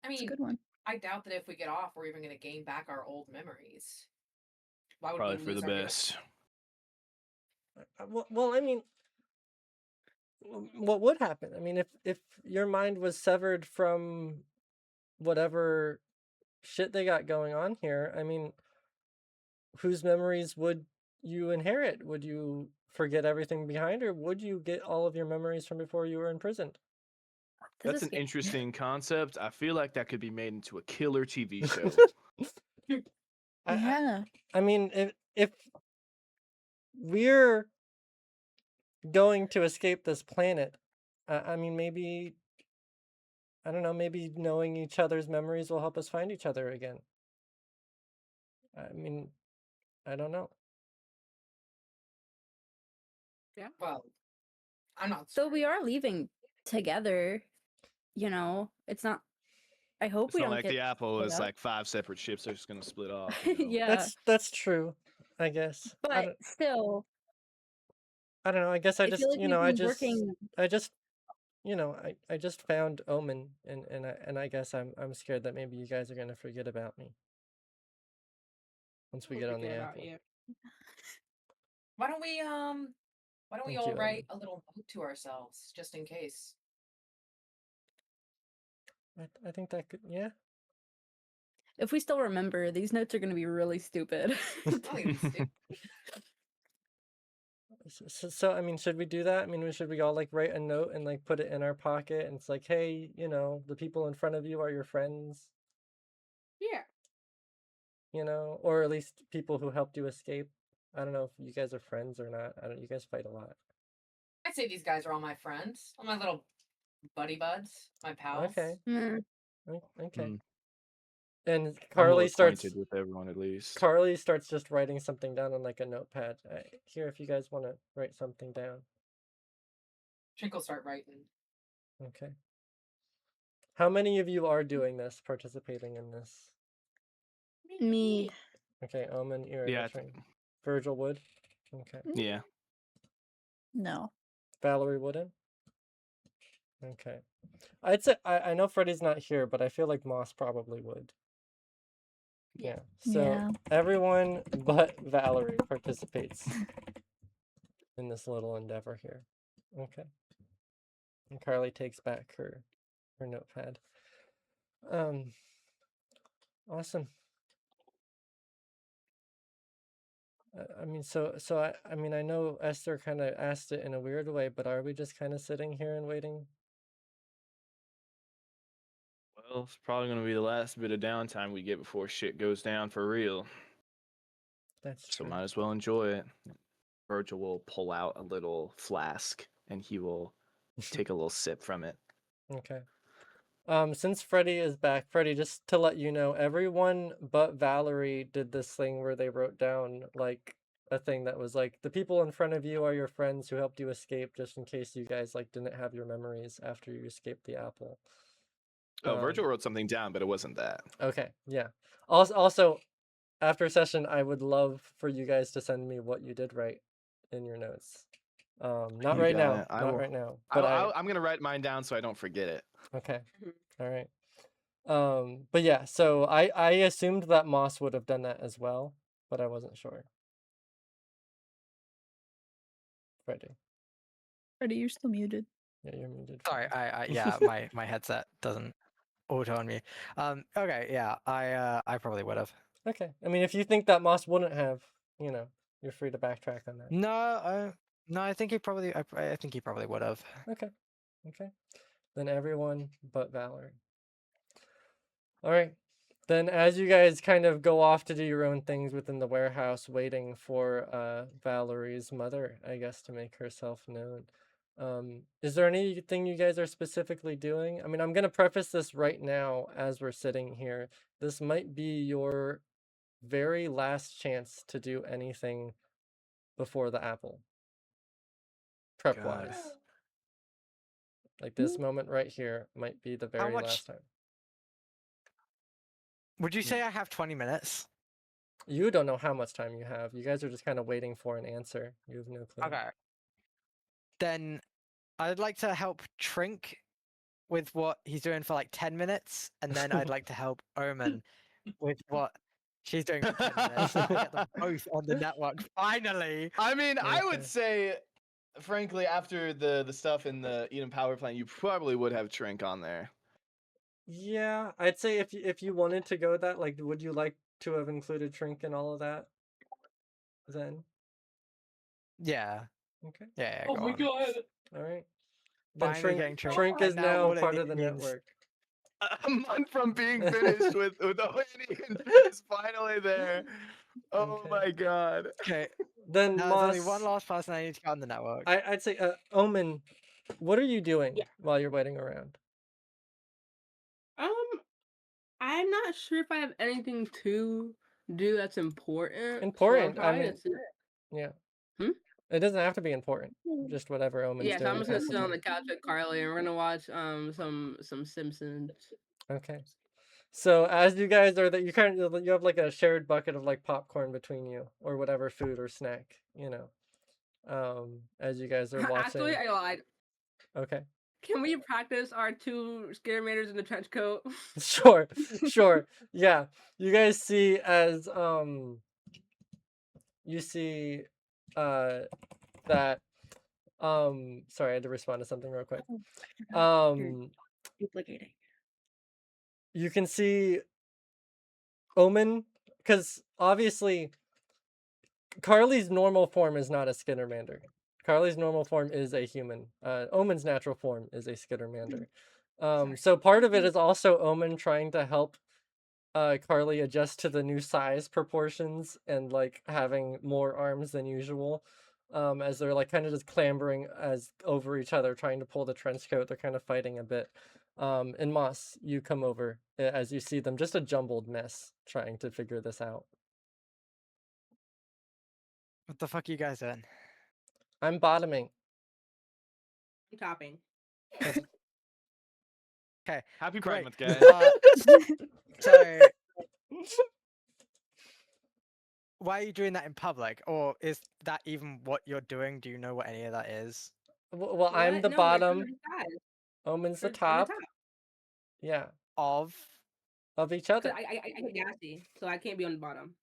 E: I
F: That's a
E: mean,
F: good one.
E: I doubt that if we get off, we're even going to gain back our old memories. Why would
A: Probably
E: we
A: for
E: lose
A: the
E: our new-
A: best.
B: Well, I mean, what would happen? I mean, if your mind was severed from whatever shit they got going on here, I mean, whose memories would you inherit? Would you forget everything behind, or would you get all of your memories from before you were imprisoned?
C: This
A: That's
C: is
A: an interesting concept. I feel like that could be made into a killer TV show.
F: Yeah.
B: I mean, if we're going to escape this planet, I mean, maybe, I don't know, maybe knowing each other's memories will help us find each other again. I mean, I don't know.
E: Well, I'm not.
C: So we are leaving together. It's not. I hope
A: It's
C: we
A: not
C: don't
A: like
C: get.
A: the Apple
C: split
A: is
C: up.
A: like 5 separate ships they're just gonna split off.
C: Yeah,
B: That's true, I guess.
C: but still,
B: I don't know. I guess I
C: I
B: just,
C: feel like we've been working.
B: I just, I just found Omen, and I guess I'm scared that maybe you guys are gonna forget about me once we get on the apple.
E: Why don't we
B: Thank
E: all
B: you,
E: write a little note to ourselves just in case?
B: I think that could, yeah.
C: If we still remember, these notes are going to be really stupid.
E: Not even stupid.
B: So I mean, should we do that? I mean, should we all like write a note and like put it in our pocket, and it's like, hey, the people in front of you are your friends,
E: Yeah.
B: or at least people who helped you escape. I don't know if you guys are friends or not. I don't. You guys fight a lot.
E: I'd say these guys are all my friends, all my little buddy buds, my pals.
B: Okay.
C: Mm.
B: Okay.
A: Hmm.
B: And
A: I'm well
B: Carly starts.
A: acquainted with everyone at least.
B: Carly starts just writing something down on like a notepad. Here, if you guys want to write something down.
E: Trinkle start writing.
B: Okay. How many of you are doing this, participating in this?
C: Me.
B: Okay, Omen, Ira,
A: Yeah,
B: Virgil would. Okay.
A: yeah.
F: No.
B: Valerie wouldn't. Okay. I'd say I know Freddie's not here, but I feel like Moss probably would. Yeah. So
F: Yeah.
B: everyone but Valerie participates in this little endeavor here. Okay. And Carly takes back her notepad. Awesome. I mean, I mean, I know Esther kind of asked it in a weird way, but are we just kind of sitting here and waiting?
A: Well, it's probably gonna be the last bit of downtime we get before shit goes down for real.
B: That's
A: So
B: true.
A: might as well enjoy it. Virgil will pull out a little flask and he will take a little sip from it.
B: Okay. Since Freddy is back, Freddy, just to let you know, everyone but Valerie did this thing where they wrote down like a thing that was like the people in front of you are your friends who helped you escape, just in case you guys like didn't have your memories after you escaped the apple.
A: Oh, Virgil wrote something down, but it wasn't that.
B: Okay, yeah. Also, after session, I would love for you guys to send me what you did write in your notes. Not
A: You
B: right
A: got
B: now,
A: it. I
B: not
A: will.
B: right now. But
A: I'm gonna write mine down so I don't forget it.
B: okay,
C: Mhm.
B: all right. But yeah, so I assumed that Moss would have done that as well, but I wasn't sure. Freddy,
F: Freddy, you're still muted.
B: yeah, you're muted.
D: Sorry,
B: Freddy.
D: yeah, my headset doesn't auto on me. Okay, yeah, I probably would have.
B: Okay, I mean, if you think that Moss wouldn't have, you know, you're free to backtrack on that.
D: No, I think he probably, I think he probably would have.
B: Okay, okay. Then everyone but Valerie. All right. Then as you guys kind of go off to do your own things within the warehouse, waiting for Valerie's mother, I guess, to make herself known. Is there anything you guys are specifically doing? I mean, I'm gonna preface this right now as we're sitting here. This might be your very last chance to do anything before the apple. Prep
A: God.
B: wise. Like this moment right here might be the
D: How
B: very
D: much-
B: last time.
D: Would you say I have 20 minutes?
B: You don't know how much time you have. You guys are just kind of waiting for an answer. You have no clue.
D: Okay. Then I'd like to help Trink with what he's doing for like 10 minutes, and then I'd like to help Omen with what she's doing for 10 minutes. So I get them both on the network, finally!
A: I mean, I would
B: Okay.
A: say, frankly, after the stuff in the Eden Power Plant, you probably would have Trink on there.
B: Yeah, I'd say if you wanted to go that, like, would you like to have included Trink and all of that? Then
D: Yeah,
B: okay,
D: yeah,
E: Oh
D: go
E: my
D: on.
E: god.
B: all right. Then
D: Finally getting Trink.
B: Trink
D: And
B: is
D: now
B: now
D: all it
B: part of the
D: means-
B: network.
A: A month from being finished with Owen is finally there. Oh
B: Okay.
A: my god.
D: Okay,
B: Then
D: now there's only
B: Moss,
D: one last person I need to get on the network.
B: I'd say Omen, what are you doing
C: Yeah.
B: while you're waiting around?
C: I'm not sure if I have anything to do that's important.
B: Important,
C: So
B: I
C: I'm probably
B: mean-
C: gonna sit.
B: Yeah.
C: Hmm?
B: It doesn't have to be important. Just whatever Omen's
C: Yeah, so
B: doing.
C: I'm
B: at
C: just gonna
B: that
C: sit on
B: point.
C: the couch with Carly, and we're gonna watch some Simpsons.
B: Okay. So as you guys are you have like a shared bucket of like popcorn between you or whatever food or snack, you know. As you guys are watching.
C: Actually, I lied.
B: Okay.
C: Can we practice our two scaremators in the trench coat?
B: Sure. Sure. Yeah. You guys see as you see that sorry, I had to respond to something real quick.
C: Duplicating.
B: You can see Omen, because obviously Carly's normal form is not a Skittermander. Carly's normal form is a human. Omen's natural form is a Skittermander. So part of it is also Omen trying to help Carly adjust to the new size proportions and like having more arms than usual. As they're like kind of just clambering over each other, trying to pull the trench coat. They're kind of fighting a bit. And Moss, you come over as you see them, just a jumbled mess trying to figure this out.
D: What the fuck are you guys doing?
B: I'm bottoming.
C: Topping.
D: Okay,
A: Happy
D: great.
A: Pride Month, guys.
D: So, why are you doing that in public? Or is that even what you're doing? Do you know what any of that is?
B: Well, I'm
C: What?
B: the
C: No, we're
B: bottom.
C: doing size.
B: Omen's the
C: We're on
B: top. Yeah,
D: Of?
B: of each
C: 'Cause
B: other.
C: I get gassy, so I can't be on the bottom.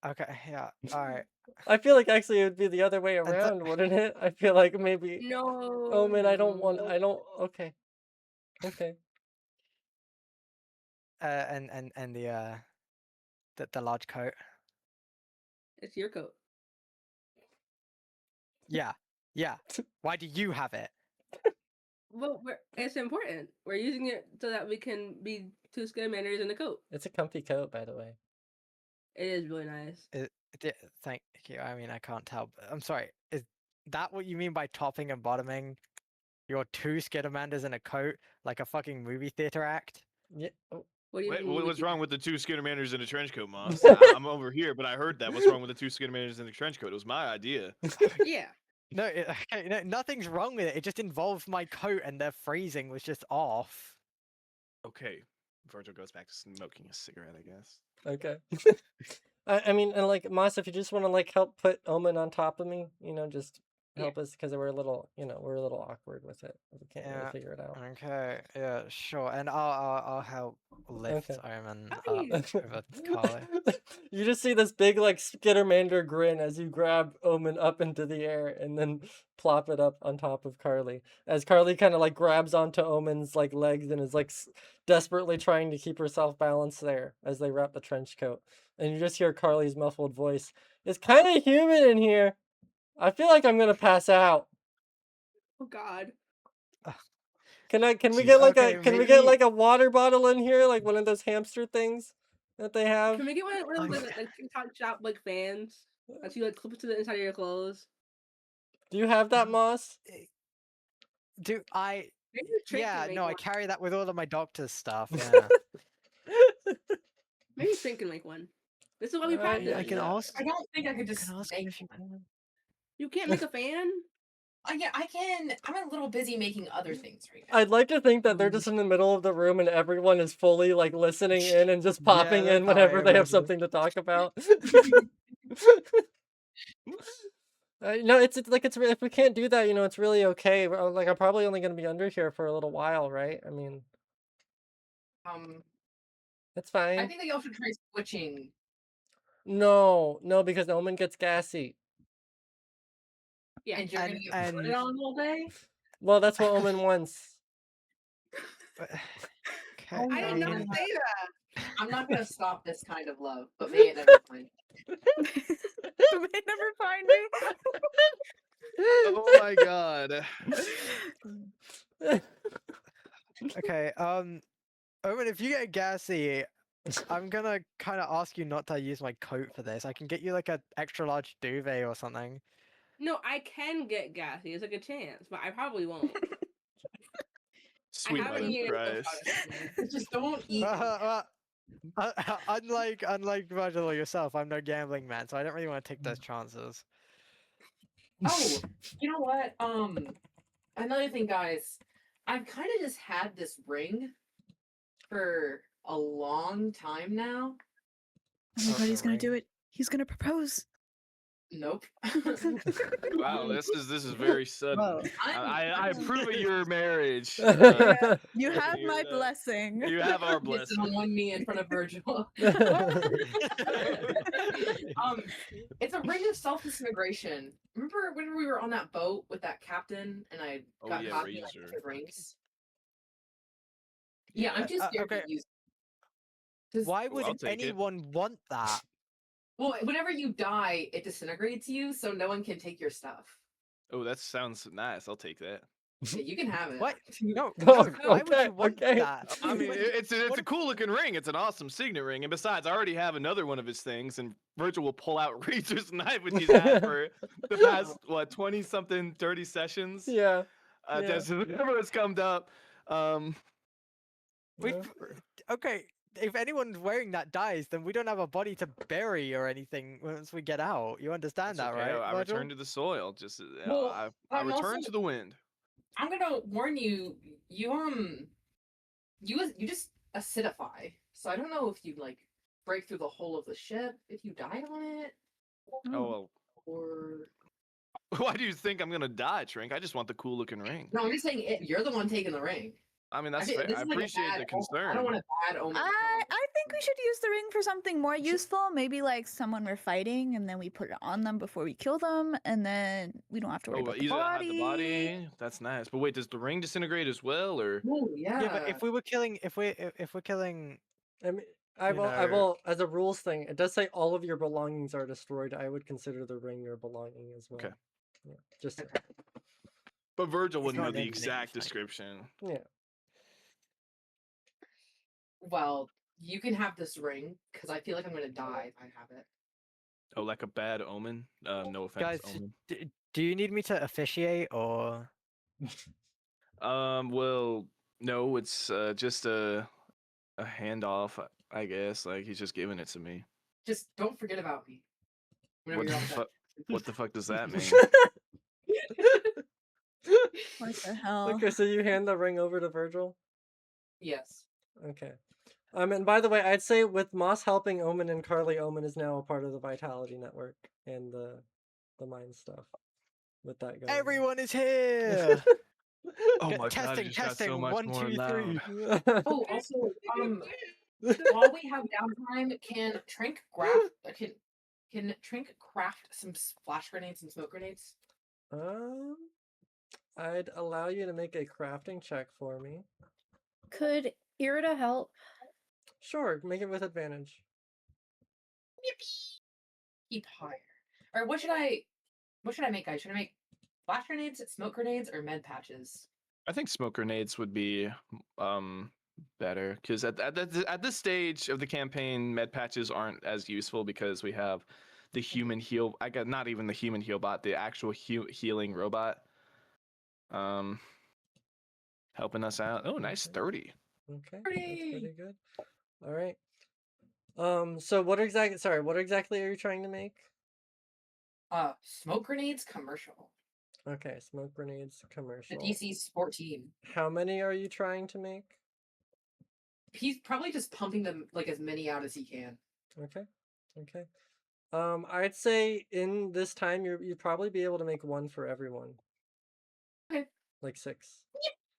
D: Okay, yeah, alright.
B: I feel like actually it would be the other way
D: thought-
B: around, wouldn't it? I feel like maybe
C: No.
B: Omen, I don't
C: no.
B: okay. Okay.
D: And the large coat.
C: It's your coat.
D: Yeah, yeah. Why do you have it?
C: Well, it's important. We're using it so that we can be two scaremators in the coat.
B: It's a comfy coat, by the way.
G: It is really nice.
D: Thank you. I mean, I can't tell. But I'm sorry. Is that what you mean by topping and bottoming your 2 Skittermanders in a coat like a fucking movie theater act?
B: Yeah. Oh.
G: What do you
A: Wait,
G: mean?
A: what's wrong with the 2 Skittermanders in a trench coat, Moss? I'm over here, but I heard that. What's wrong with the 2 Skittermanders in the trench coat? It was my idea.
G: Yeah.
D: No, no, nothing's wrong with it. It just involves my coat, and their phrasing was just off.
A: Okay. Virgil goes back to smoking a cigarette, I guess.
B: Okay. I mean, and like Moss, if you just want to like help put Omen on top of me, just help us because we're a little, we're a little awkward with it. We can't really
D: Yeah.
B: figure it out.
D: Okay, yeah, sure. And I'll help lift
B: Okay.
D: Omen
G: Nice.
D: up over Carly.
B: You just see this big like Skittermander grin as you grab Omen up into the air and then plop it up on top of Carly. As Carly kind of like grabs onto Omen's like legs and is like desperately trying to keep herself balanced there as they wrap the trench coat. And you just hear Carly's muffled voice. It's kind of humid in here. I feel like I'm gonna pass out.
G: Oh God.
B: Can we
D: Jeez,
B: get like
D: okay,
B: can we get
D: maybe-
B: like a water bottle in here, like one of those hamster things that they have?
G: Can we get one of those
D: Okay.
G: like TikTok shop like fans that you like clip to the inside of your clothes?
B: Do you have that, Moss?
D: Do I?
G: Maybe Trink can
D: Yeah,
G: make
D: no, I
G: one.
D: carry that with all of my doctor's stuff. Yeah.
G: Maybe Trink can make one. This is why we
B: Yeah,
G: practice.
D: I can
B: yeah.
D: ask.
E: I don't think I could
D: I
E: just
D: can ask
E: make
D: if you
E: one.
D: can.
G: You can't make a fan?
E: Yeah, I can. I'm a little busy making other things right now.
B: I'd like to think that they're just in the middle of the room and everyone is fully like listening in and just popping
D: that's
B: in
D: how I
B: whenever they have
D: imagine it.
B: something to talk about. No, it's like if we can't do that, it's really okay. Like I'm probably only gonna be under here for a little while, right? I mean, it's
E: I
B: fine.
E: think that y'all should try switching.
B: No, because Omen gets gassy.
G: Yeah.
E: And you're gonna get
D: and-
E: put it on all day.
B: Well, that's what Omen wants.
D: Okay.
G: I did not
E: Um,
G: say that.
E: I'm not gonna stop this kind of love, but may it never find.
F: You may never find me.
A: Oh my god.
D: Okay. Omen, if you get gassy, I'm gonna kind of ask you not to use my coat for this. I can get you like a extra large duvet or something.
G: No, I can get gassy. It's like a chance, but I probably won't.
A: Sweet
G: haven't
A: mother
G: eaten
A: Christ.
E: Just don't eat.
D: Unlike Virgil or yourself, I'm no gambling man, so I don't really want to take those chances.
E: Oh, you know what? Another thing, guys. I've kind of just had this ring for a long time now.
F: Oh my god, he's gonna
D: ring.
F: do it. He's gonna propose.
E: Nope.
A: Wow, this is very sudden.
F: Whoa.
A: I approve of your marriage.
F: You have
A: you're
F: my
A: the-
F: blessing.
A: You have our
E: Gets
A: blessing.
E: on one knee in front of Virgil. It's a ring of self-disintegration. Remember when we were on that boat with that captain and I
A: Oh,
E: got
A: yeah,
E: caught in like
A: Razor.
E: the rings? Yeah, I'm too scared
D: okay.
E: to use. 'Cause-
D: Why
A: I'll
D: would
A: take it.
D: anyone want that?
E: Well, whenever you die, it disintegrates you, so no one can take your stuff.
A: Oh, that sounds nice. I'll take that.
E: Yeah, you can have it.
D: What? No,
B: Oh,
D: why would
B: okay,
D: you want
B: okay.
D: that?
A: I mean, it's
D: What
A: a cool looking ring. It's an awesome signet ring. And besides, I already have another one of his things. And Virgil will pull out Razor's knife, which he's had for the past 20 something 30 sessions.
B: Yeah.
A: That's whenever it's come up.
D: We, okay, if anyone's wearing that dies, then we don't have a body to bury or anything once we get out. You understand
A: It's
D: that,
A: okay,
D: right?
A: I
D: Virgil?
A: return to the soil. Just
E: Well,
A: I
E: I'm
A: return
E: also-
A: to the wind.
E: I'm gonna warn you. You just acidify. So I don't know if you like break through the hull of the ship if you die on it,
A: Oh well.
E: or
A: Why do you think I'm gonna die, Trink? I just want the cool looking ring.
E: no. I'm just saying you're the one taking the ring.
A: I mean, that's
E: think
A: fair.
E: this
A: I
E: is like a
A: appreciate
E: bad
A: the
E: omen.
A: concern.
E: I don't want a bad omen.
F: I think we should use the ring for something more useful. Maybe like someone we're fighting, and then we put it on them before we kill them, and then we don't have to worry
A: Oh,
F: about the
A: either
F: body.
A: hide the body. That's nice. But wait, does the ring disintegrate as well, or?
E: Oh yeah.
D: Yeah, but if we're killing, if we're killing,
B: I mean, I
D: You
B: will,
D: know-
B: as a rules thing, it does say all of your belongings are destroyed. I would consider the ring your belonging as well.
A: Okay.
B: Yeah, just,
A: But Virgil
D: It's
A: wouldn't
D: not
A: know the
D: named
A: exact
D: names, like-
A: description.
B: yeah.
E: Well, You can have this ring because I feel like I'm gonna die if I have it.
A: Oh, like a bad omen. No offense,
D: Guys,
A: omen.
D: do you need me to officiate or?
A: Well, no, it's just a handoff, I guess. Like he's just giving it to me.
E: Just don't forget about me. Whenever
A: What
E: you're
A: the
E: all done.
A: fuck? What the fuck does that mean?
F: What the hell?
B: Okay, so you hand the ring over to Virgil?
E: Yes.
B: Okay. And by the way, I'd say with Moss helping Omen and Carly, Omen is now a part of the Vitality Network and the mind stuff. With that going.
D: Everyone is here.
A: Oh my god,
D: Testing,
A: it just got
D: testing.
A: so much
D: 1,
A: more
D: 2, 3.
A: loud.
E: Oh, also, while we have downtime, can Trink craft some flash grenades and smoke grenades?
B: I'd allow you to make a crafting check for me.
C: Could Irida help?
B: Sure, make it with advantage.
E: Keep higher. Or what should I make, guys? Should I make flash grenades, smoke grenades, or med patches?
A: I think smoke grenades would be better because at this stage of the campaign, med patches aren't as useful because we have the human heal. I got not even the human heal bot, the actual healing robot. Helping us out. Oh, nice 30.
B: Okay, that's pretty good. All right. So what exactly are you trying to make?
E: Smoke grenades commercial.
B: Okay, smoke grenades
E: The
B: commercial.
E: DC's 14.
B: How many are you trying to make?
E: He's probably just pumping them like as many out as he can.
B: Okay. Okay. I'd say in this time you'd probably be able to make one for everyone.
E: Okay.
B: Like 6.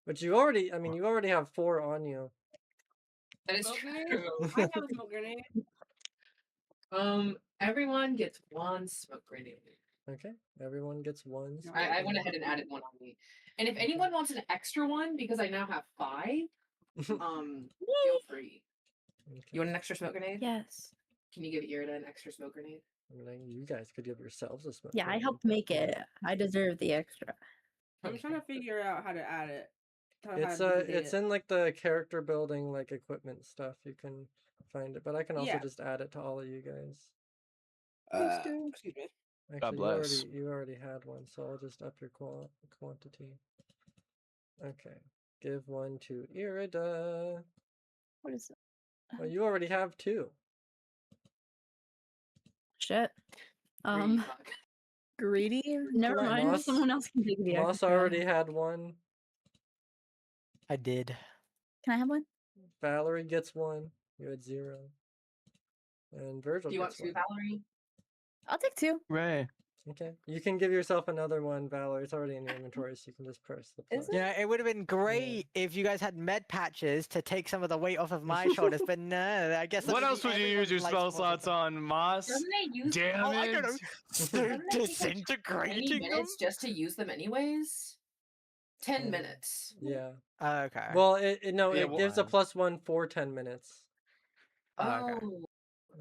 B: But you already have 4 on you.
E: That is
G: Smoke grenade?
E: true.
G: I have a smoke grenade.
E: Everyone gets one smoke grenade.
B: Okay. Everyone gets 1.
G: No,
E: I went ahead and added one on me. And if anyone wants an extra one, because I now have 5, feel free.
B: Okay.
E: You want an extra smoke grenade?
C: Yes.
E: Can you give Irida an extra smoke grenade?
B: I mean, you guys could give yourselves a smoke
C: Yeah, I
B: grenade.
C: helped make it. I deserve the extra.
G: I'm trying to figure out how to add it.
B: It's in like the character building like equipment stuff. You can find it, but I can also
G: Yeah.
B: just add it to all of you guys.
G: Excuse me.
B: Actually,
A: bless.
B: you already had one, so I'll just up your quantity. Okay, give one to Irida.
F: What is it?
B: Well, you already have 2.
C: Shit.
E: Greedy fuck.
F: Greedy?
C: Never
F: glutton?
C: mind.
B: Moss-
C: Someone else can take the
B: Moss
C: extra.
B: already had 1.
D: I did.
F: Can I have one?
B: Valerie gets 1. You had 0. And Virgil
E: Do you want
B: gets
E: 2,
B: 1.
E: Valerie?
F: I'll take 2.
A: Ray.
B: Okay, you can give yourself another one, Valerie. It's already in your inventory, so you can just press the plus.
F: Is it?
D: Yeah, it would have been great if you guys had med patches to take some of the weight off of my shoulders, but no, I guess.
A: What
D: that'd
A: else
D: be
A: would you use your
D: everyone's
A: spell
D: life
A: slots on, Moss?
E: Doesn't it use
A: Damn
D: I don't know.
A: it!
E: doesn't it take, like, 20
D: Disintegrating them?
E: minutes just to use them anyways? 10
B: Um,
E: minutes.
B: Yeah.
D: Okay.
B: Well, it
A: Yeah,
B: gives a
D: well-
B: +1 for 10 minutes.
D: okay.
E: Oh.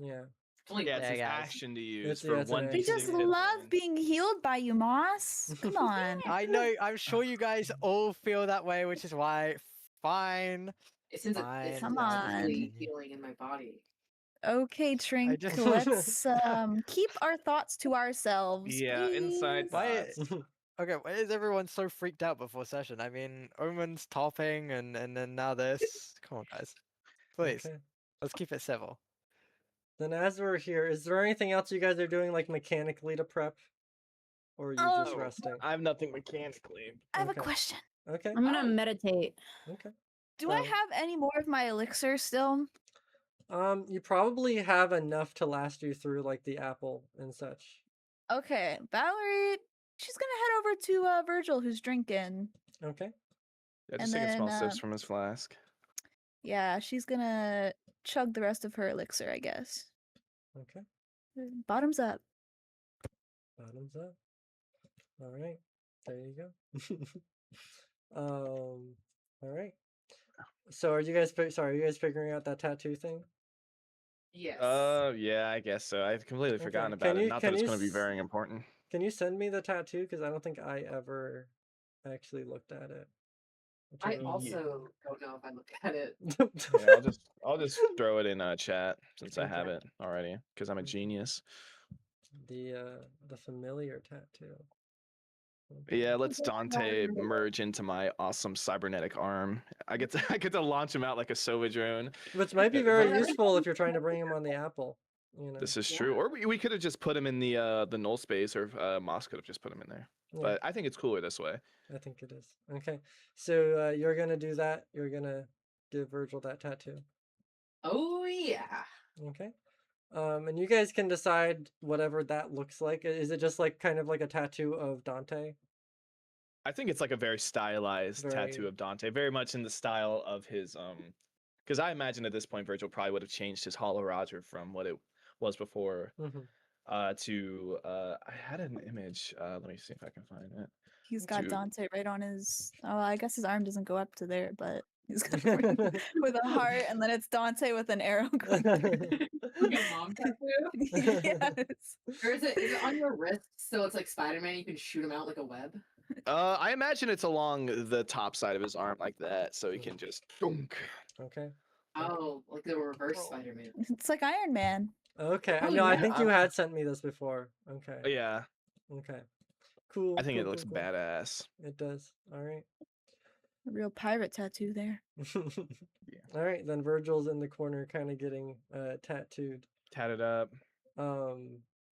B: Yeah.
E: Only
A: Yeah, it's
D: Yeah,
A: his
D: guys.
A: action to use
B: It's-
A: for
B: yeah, it's an
A: one.
F: They
B: action.
F: just
A: distinct hit
F: love
A: point.
F: being healed by you, Moss. Come on.
D: I know. I'm sure you guys all feel that way, which is why. Fine.
E: Since
D: Fine,
E: it's
F: Come
E: naturally
F: on.
E: healing in my body.
F: Okay, Trink,
D: just-
F: let's keep our thoughts to ourselves.
A: Yeah, inside
F: please.
D: Why-
A: thoughts.
D: Okay, why is everyone so freaked out before session? I mean, Omen's topping, and then now this. Come on, guys. Please,
B: Okay.
D: let's keep it civil.
B: Then as we're here, is there anything else you guys are doing like mechanically to prep? Or are you just
A: Oh,
B: resting?
A: I have nothing mechanically.
F: I have
B: Okay.
F: a question.
B: Okay.
C: I'm gonna meditate.
B: Okay.
F: Do I
B: Um,
F: have any more of my elixir still?
B: You probably have enough to last you through like the apple and such.
F: Okay, Valerie, she's gonna head over to Virgil, who's drinking.
B: Okay.
A: Yeah,
F: And
A: just taking small
F: then,
A: sips from his flask.
F: Yeah, she's gonna chug the rest of her elixir, I guess.
B: Okay.
F: Bottoms up.
B: Bottoms up. All right. There you go. All right. So are you guys figuring out that tattoo thing?
E: Yes.
A: Yeah, I guess so. I've completely
B: Okay,
A: forgotten
B: can
A: about
B: you-
A: it. Not
B: can
A: that it's
B: you
A: going to be
B: s-
A: very important.
B: Can you send me the tattoo? Because I don't think I ever actually looked at it.
E: I
B: Whichever one-
E: also don't know if I looked at it.
A: Yeah, I'll just throw it in chat since I have
B: Okay.
A: it already because I'm a
B: Okay.
A: genius.
B: The familiar tattoo.
A: Yeah, let's Dante merge into my awesome cybernetic arm. I get to launch him out like a Sova drone.
B: Which might be very useful if you're trying to bring him on the apple. You know.
A: This is true. Or we could have just put him in the null space, or Moss could have just put him in there.
B: Yeah.
A: But I think it's cooler this way.
B: I think it is. Okay. So you're gonna do that. You're gonna give Virgil that tattoo.
E: Oh yeah.
B: Okay. And you guys can decide whatever that looks like. Is it just like kind of like a tattoo of Dante?
A: I think it's like a very stylized tattoo
B: Very-
A: of Dante, very much in the style of his because I imagine at this point Virgil probably would have changed his Hollow Roger from what it was before
B: Mhm.
A: to I had an image. Let me see if I can find it.
F: He's got
A: to-
F: Dante right on his. Oh, I guess his arm doesn't go up to there, but he's got it with a heart, and then it's Dante with an arrow going through.
E: Like a mom tattoo.
F: Yes.
E: Or is it on your wrist? So it's like Spider-Man. You can shoot him out like a web.
A: I imagine it's along the top side of his arm like that, so he can just dunk.
B: Okay.
E: Oh, like the reverse Spider-Man.
F: It's like Iron Man.
B: Okay.
E: Oh,
B: No, I
E: yeah.
B: think you had sent me this before. Okay.
A: Yeah,
B: Okay. Cool.
A: I think
B: cool,
A: it looks
B: cool, cool.
A: badass.
B: It does. All right.
F: A real pirate tattoo there.
B: All right. Then Virgil's in the corner, kind of getting tattooed.
A: Tatted up.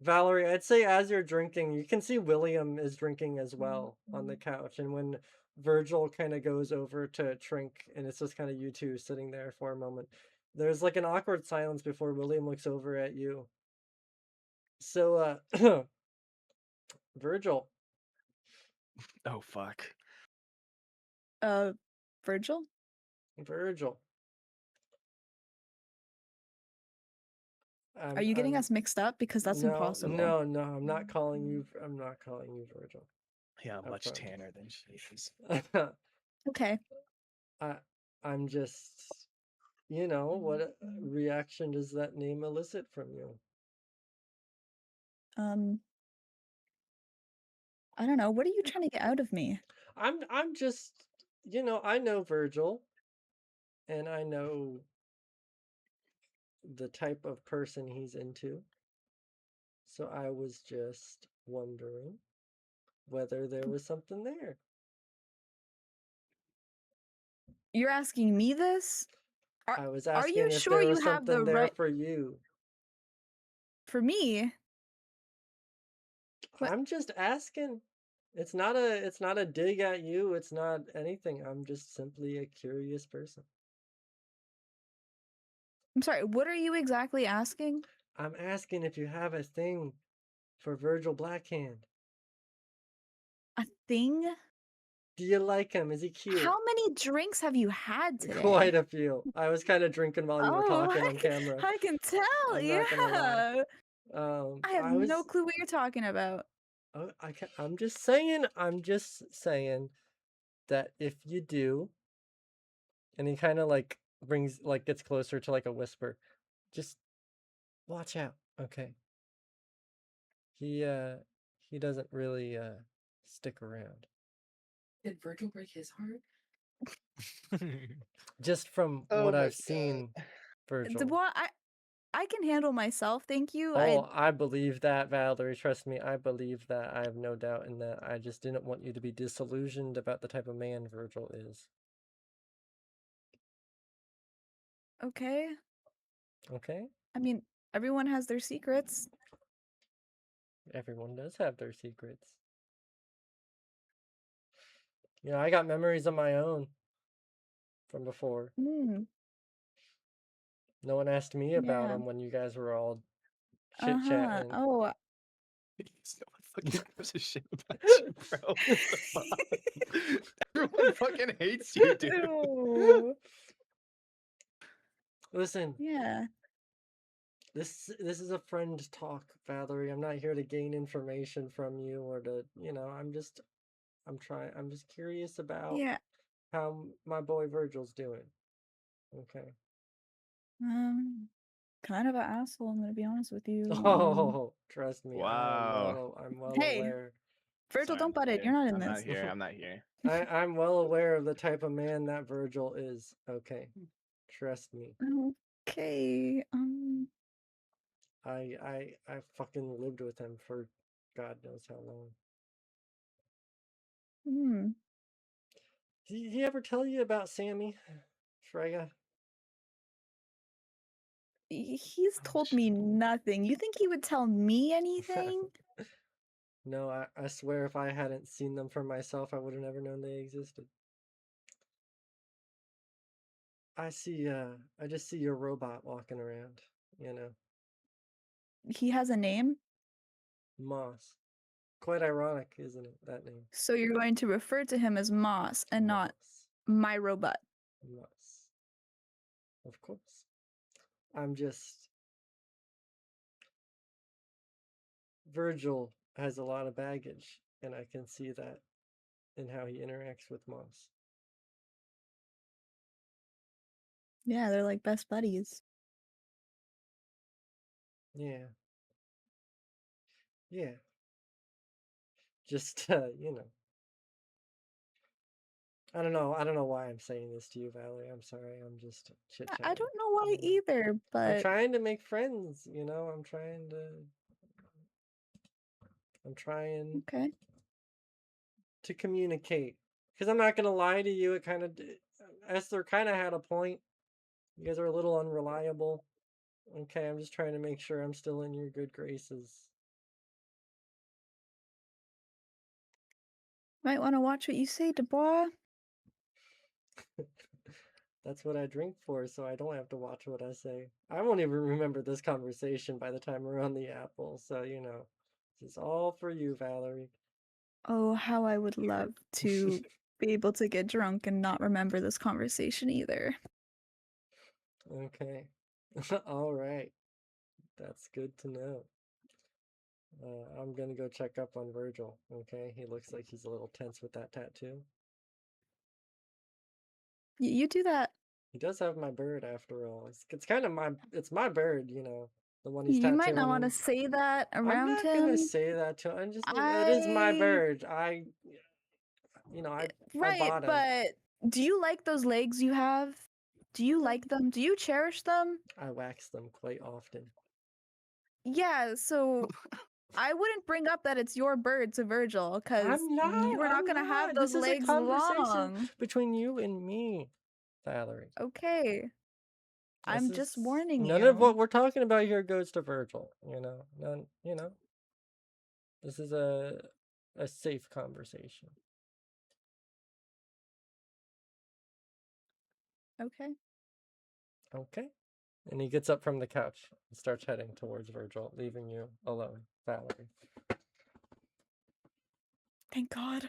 B: Valerie, I'd say as you're drinking, you can see William is drinking as well on the couch. And when Virgil kind of goes over to Trink, and it's just kind of you two sitting there for a moment, there's like an awkward silence before William looks over at you. So, Virgil,
A: Oh fuck.
F: Virgil?
B: Virgil.
F: Are you getting us mixed up? Because that's
B: no,
F: impossible.
B: No, I'm not calling you. I'm not calling you Virgil.
A: Yeah, much
B: Upfront.
A: tanner than she is.
F: Okay.
B: I'm just, what reaction does that name elicit from you?
F: I don't know. What are you trying to get out of me?
B: I'm just, I know Virgil, and I know the type of person he's into. So I was just wondering whether there was something there.
F: You're asking me this?
B: I was
F: are
B: asking
F: you
B: if
F: sure
B: there
F: you
B: was
F: have the
B: something there
F: right
B: for you.
F: for me? What?
B: I'm just asking. It's not a dig at you. It's not anything. I'm just simply a curious person.
F: I'm sorry. What are you exactly asking?
B: I'm asking if you have a thing for Virgil Blackhand.
F: A thing?
B: Do you like him? Is he cute?
F: How many drinks have you had today?
B: Quite a few. I was kind of drinking while you were talking on camera.
F: I can tell.
B: I'm not gonna lie.
F: Yeah. I have no clue what you're talking about.
B: Oh, I'm just saying that if you do, and he kind of like gets closer to like a whisper, just watch out, okay? He doesn't really stick around.
E: Did Virgil break his heart?
B: Just from what I've seen, Virgil.
F: Well, I can handle myself, thank you.
B: Oh, I believe that, Valerie. Trust me, I believe that. I have no doubt in that. I just didn't want you to be disillusioned about the type of man Virgil is.
F: Okay.
B: Okay?
F: I mean, everyone has their secrets.
B: Everyone does have their secrets. I got memories of my own from before.
F: Mm.
B: No one asked me about
F: Yeah.
B: them when you guys were all chit-chatting.
F: Oh,
A: No one fucking gives a shit about you, bro. What the fuck? Everyone fucking hates you, dude.
F: ew.
B: Listen,
F: Yeah.
B: this is a friend talk, Valerie. I'm not here to gain information from you or to, I'm just curious about
F: Yeah.
B: how my boy Virgil's doing. Okay.
F: Kind of an asshole, I'm gonna be honest with you.
B: Oh, trust me.
A: Wow.
B: I'm well
F: Hey,
B: aware.
F: Virgil,
A: Sorry,
F: don't
A: I'm
F: butt
A: not
F: in. You're not in
A: I'm
F: this.
A: not here. I'm not here.
B: I'm well aware of the type of man that Virgil is. Okay. Trust me.
F: Okay.
B: I fucking lived with him for God knows how long. Did he ever tell you about Sammy, Shreya?
F: He's
B: Oh,
F: told
B: shit.
F: me nothing. You think he would tell me anything?
B: No, I swear if I hadn't seen them for myself, I would have never known they existed. I just see your robot walking around, you know.
F: He has a name?
B: Moss. Quite ironic, isn't it, that name?
F: So you're going to refer to him as Moss and not
B: Moss.
F: my robot.
B: Moss. Of course. I'm just... Virgil has a lot of baggage, and I can see that in how he interacts with Moss.
F: Yeah, they're like best buddies.
B: Yeah. Yeah. Just, you know. I don't know why I'm saying this to you, Valerie. I'm sorry. I'm just chit-chatting.
F: I don't know why
B: you know?
F: either,
B: I'm
F: but
B: trying to make friends, you know? I'm trying
F: okay.
B: to communicate. Because I'm not going to lie to you, it kind of... Esther kind of had a point. You guys are a little unreliable. Okay, I'm just trying to make sure I'm still in your good graces.
F: Might want to watch what you say, Dubois.
B: That's what I drink for, so I don't have to watch what I say. I won't even remember this conversation by the time we're on the apple, so you know. This is all for you, Valerie.
F: Oh, how I would love to be able to get drunk and not remember this conversation either.
B: Okay. All right. That's good to know. I'm gonna go check up on Virgil, okay? He looks like he's a little tense with that tattoo.
F: You do that.
B: He does have my bird after all. It's kind of it's my bird, you know, the one he's
F: You
B: tattooing.
F: might not want to say that
B: I'm
F: around
B: not
F: him.
B: gonna say that to him. It is my bird. I
F: Right,
B: bought him.
F: but do you like those legs you have? Do you like them? Do you cherish them?
B: I wax them quite often.
F: Yeah, so I wouldn't bring up that it's your bird to Virgil because you were not going to have those
B: This is
F: legs
B: a conversation
F: long.
B: between you and me, Valerie.
F: Okay. I'm just warning
B: None
F: you.
B: of what we're talking about here goes to Virgil, you know. None, you know. This is a safe conversation.
F: Okay.
B: Okay. And he gets up from the couch and starts heading towards Virgil, leaving you alone, Valerie.
F: Thank God.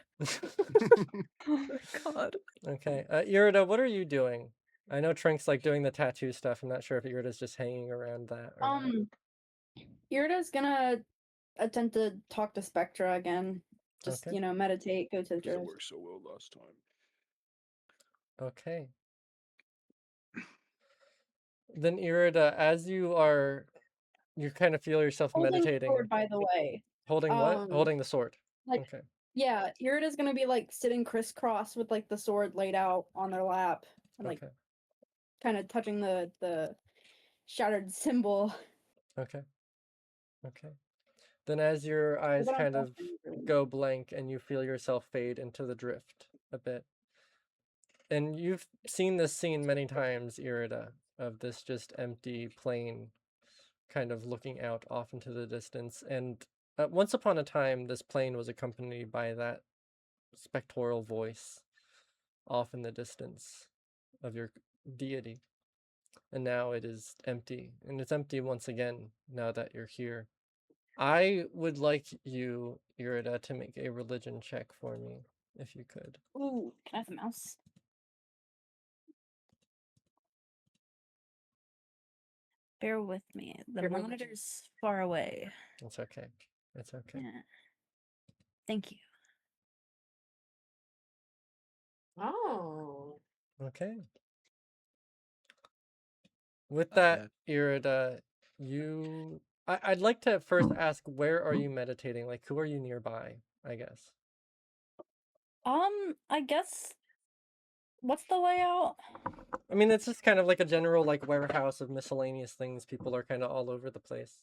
F: Oh my God.
B: Okay. Irida, what are you doing? I know Trink's like doing the tattoo stuff. I'm not sure if Irida's just hanging around that or not.
C: Irida's gonna attempt to talk to Spectra again. Just,
B: Okay.
C: Meditate, go to the
A: That
C: drift.
A: worked so well last time.
B: Okay. Then Irida, as you kind of feel yourself
C: Holding the
B: meditating.
C: sword, by the way.
B: Holding what? Holding the sword.
C: Like,
B: okay.
C: Yeah, Irida's gonna be like sitting crisscross with like the sword laid out on their lap and like
B: Okay.
C: kind of touching the shattered symbol.
B: Okay. Okay. Then as your eyes
C: But I'm
B: kind of
C: frustrated.
B: go blank and you feel yourself fade into the drift a bit. And you've seen this scene many times, Irida, of this just empty plane kind of looking out off into the distance. And once upon a time, this plane was accompanied by that spectral voice off in the distance of your deity. And now it is empty. And it's empty once again now that you're here. I would like you, Irida, to make a religion check for me, if you could.
C: Ooh, can I have the mouse? Bear with me. The
E: Bear with me.
C: monitor's far away.
B: It's okay. It's okay.
C: Yeah. Thank you.
E: Oh.
B: Okay. With
A: Not
B: that,
A: bad.
B: Irida, I'd like to first ask, where are you meditating? Like, who are you nearby, I guess?
C: I guess What's the layout?
B: I mean, it's just kind of like a general like warehouse of miscellaneous things. People are kind of all over the place.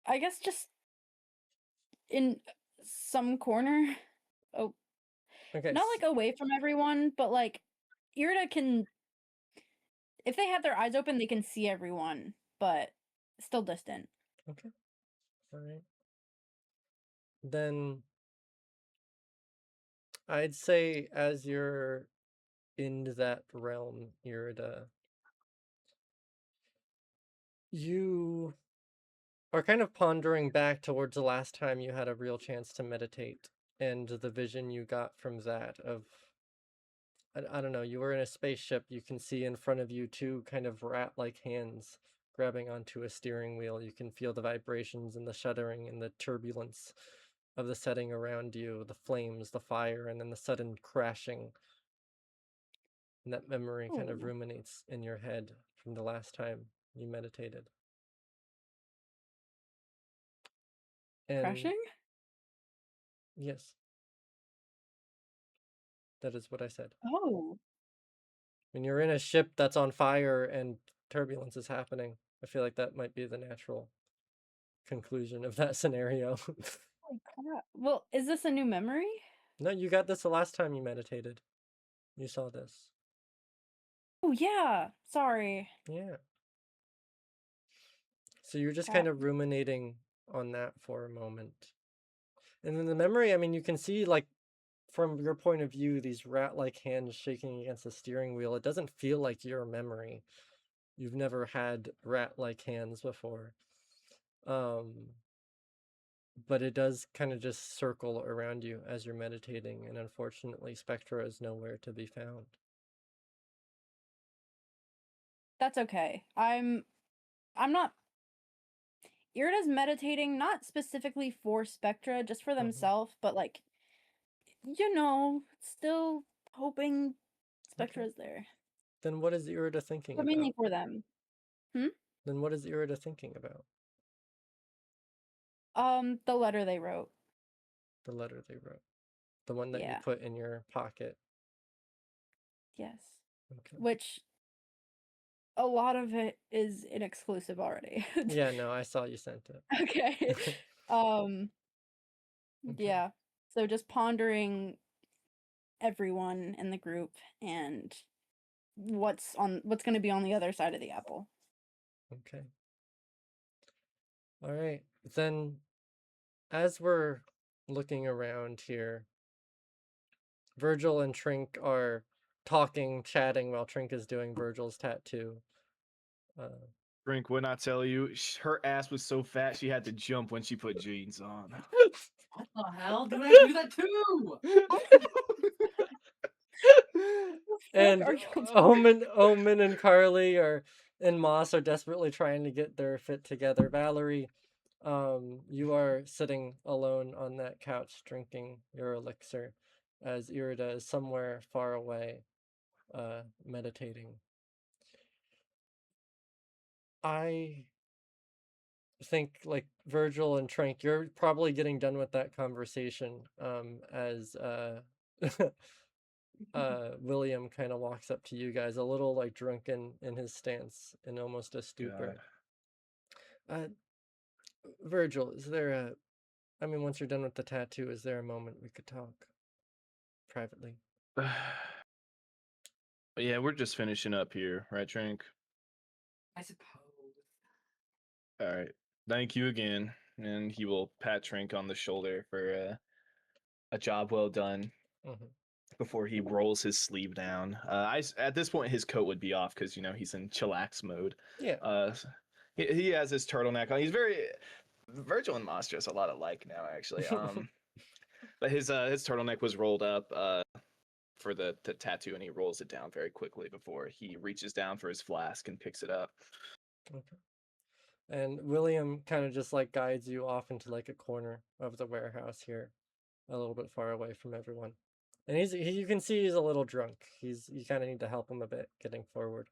C: I guess just in some corner. Oh,
B: Okay.
C: not like away from everyone, but like Irida can, if they have their eyes open, they can see everyone, but still distant.
B: Okay. All right. Then I'd say as you're in that realm, Irida, you are kind of pondering back towards the last time you had a real chance to meditate and the vision you got from that of I don't know, you were in a spaceship, you can see in front of you two kind of rat-like hands grabbing onto a steering wheel. You can feel the vibrations and the shuddering and the turbulence of the setting around you, the flames, the fire, and then the sudden crashing. And that memory kind of
C: Ooh.
B: ruminates in your head from the last time you meditated. And
C: Crashing?
B: yes, that is what I said.
C: Oh.
B: When you're in a ship that's on fire and turbulence is happening, I feel like that might be the natural conclusion of that scenario.
C: Holy crap. Well, is this a new memory?
B: No, you got this the last time you meditated. You saw this.
C: Oh, yeah. Sorry.
B: Yeah. So you're just
C: Crap.
B: kind of ruminating on that for a moment. And then the memory, I mean, you can see, like, from your point of view, these rat-like hands shaking against the steering wheel. It doesn't feel like your memory. You've never had rat-like hands before. But it does kind of just circle around you as you're meditating, and unfortunately, Spectra is nowhere to be found.
C: That's okay. I'm not. Irida's meditating not specifically for Spectra, just for themselves, but like, still hoping Spectra is there.
B: Then what is Irida thinking
C: But mainly
B: about?
C: for them.
B: Then what is Irida thinking about?
C: The letter they wrote.
B: The letter they wrote. The one that you
C: Yeah.
B: put in your pocket.
C: Yes.
B: Okay.
C: Which a lot of it is inexclusive already.
B: Yeah, no, I saw you sent it.
C: Okay. Um,
B: Okay.
C: yeah. So just pondering everyone in the group and what's going to be on the other side of the apple.
B: Okay. All right. Then, as we're looking around here, Virgil and Trink are talking, chatting while Trink is doing Virgil's tattoo.
A: Brink would not tell you. Her ass was so fat she had to jump when she put jeans on.
E: What the hell? Dude, I do that too!
B: And
C: are you
B: Omen and Carly and Moss are desperately trying to get their fit together. Valerie, you are sitting alone on that couch drinking your elixir as Irida is somewhere far away, meditating. I think like Virgil and Trank, you're probably getting done with that conversation as William kind of walks up to you guys, a little like drunken in his stance in almost a stupor. Virgil, is there I mean, once you're done with the tattoo, is there a moment we could talk privately?
A: Yeah, we're just finishing up here, right, Trink?
E: I suppose.
A: All right. Thank you again. And he will pat Trink on the shoulder for a job well done
B: Mm-hmm.
A: before he rolls his sleeve down. At this point his coat would be off because he's in chillax mode.
B: Yeah.
A: He has his turtleneck on. He's very Virgil and Moss dress a lot alike now, actually. But his turtleneck was rolled up for the tattoo, and he rolls it down very quickly before he reaches down for his flask and picks it up.
B: Okay. And William kind of just like guides you off into like a corner of the warehouse here, a little bit far away from everyone. And you can see he's a little drunk. You kind of need to help him a bit getting forward.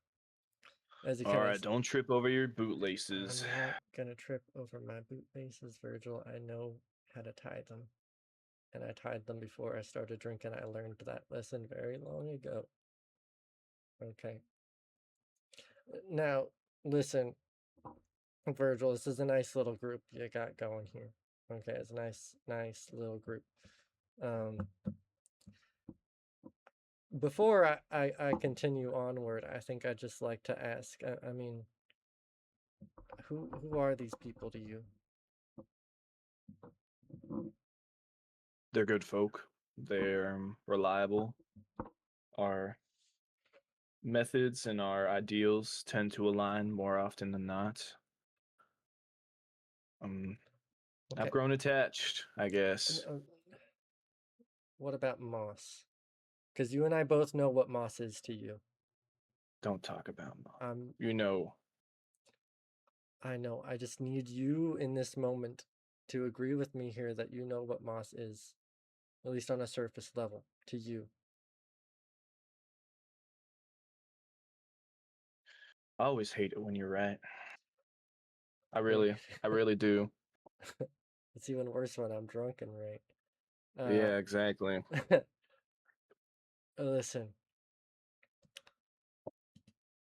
B: As he
A: All
B: kind
A: right,
B: of,
A: don't trip over your bootlaces.
B: I'm not gonna trip over my boot laces, Virgil. I know how to tie them. and I tied them before I started drinking. I learned that lesson very long ago. Okay. Now, listen, Virgil, this is a nice little group you got going here. Okay, it's a nice little group. Before I continue onward, I think I'd just like to ask, I mean, who are these people to you?
A: They're good folk. They're reliable. Our methods and our ideals tend to align more often than not.
B: Okay.
A: I've grown attached, I guess.
B: What about Moss? Because you and I both know what Moss is to you.
A: Don't talk about Mom. You know.
B: I know. I just need you in this moment to agree with me here that you know what Moss is, at least on a surface level, to you.
A: I always hate it when you're right. I really do.
B: It's even worse when I'm drunk and right.
A: Yeah, exactly.
B: Listen,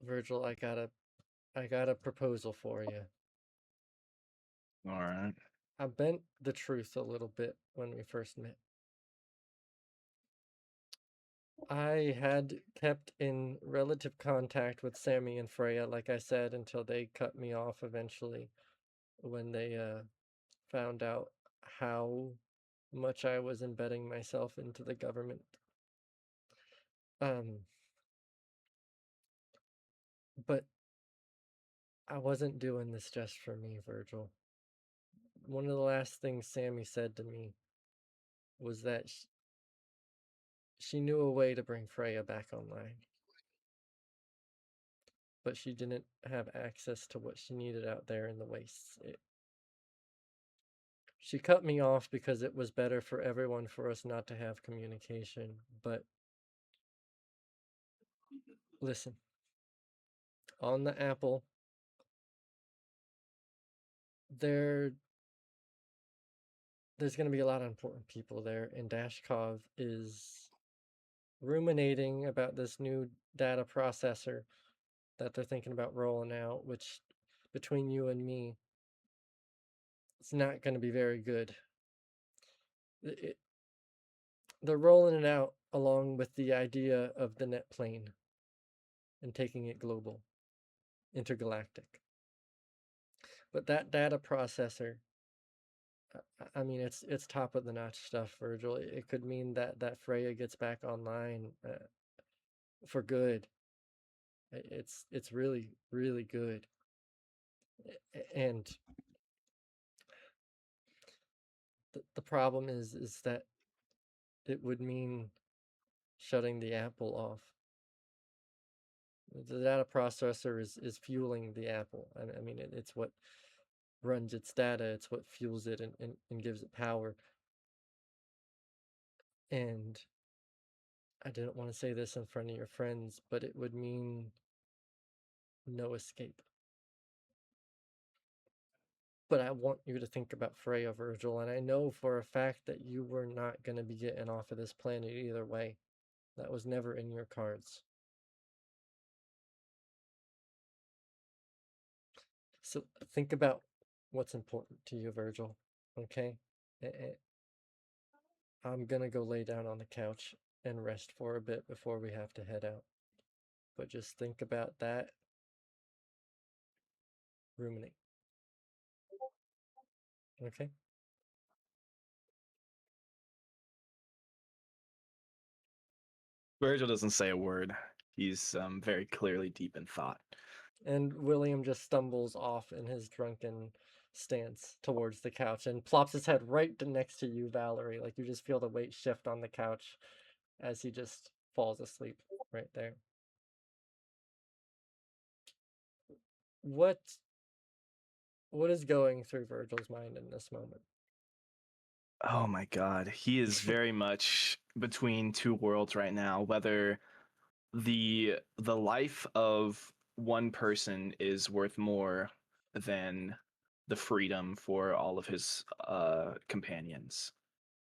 B: Virgil, I got a proposal for you.
A: All right.
B: I bent the truth a little bit when we first met. I had kept in relative contact with Sammy and Freya, like I said, until they cut me off eventually when they found out how much I was embedding myself into the government. But I wasn't doing this just for me, Virgil. One of the last things Sammy said to me was that she knew a way to bring Freya back online. But she didn't have access to what she needed out there in the wastes. She cut me off because it was better for everyone for us not to have communication. But listen, on the Apple, there's going to be a lot of important people there, and Dashkov is ruminating about this new data processor that they're thinking about rolling out, which between you and me, it's not going to be very good. They're rolling it out along with the idea of the net plane and taking it global, intergalactic. But that data processor, I mean, it's top of the notch stuff, Virgil. It could mean that Freya gets back online for good. It's really, really good. And the problem is that it would mean shutting the Apple off. The data processor is fueling the Apple. I mean, it's what runs its data. It's what fuels it and gives it power. And I didn't want to say this in front of your friends, but it would mean no escape. But I want you to think about Freya, Virgil, and I know for a fact that you were not going to be getting off of this planet either way. That was never in your cards. So think about what's important to you, Virgil, okay? I'm gonna go lay down on the couch and rest for a bit before we have to head out. But just think about that. Ruminate. Okay?
A: Virgil doesn't say a word. He's very clearly deep in thought.
B: And William just stumbles off in his drunken stance towards the couch and plops his head right next to you, Valerie. Like you just feel the weight shift on the couch as he just falls asleep right there. What is going through Virgil's mind in this moment?
A: Oh my God, he is very much between two worlds right now. Whether the life of one person is worth more than the freedom for all of his companions.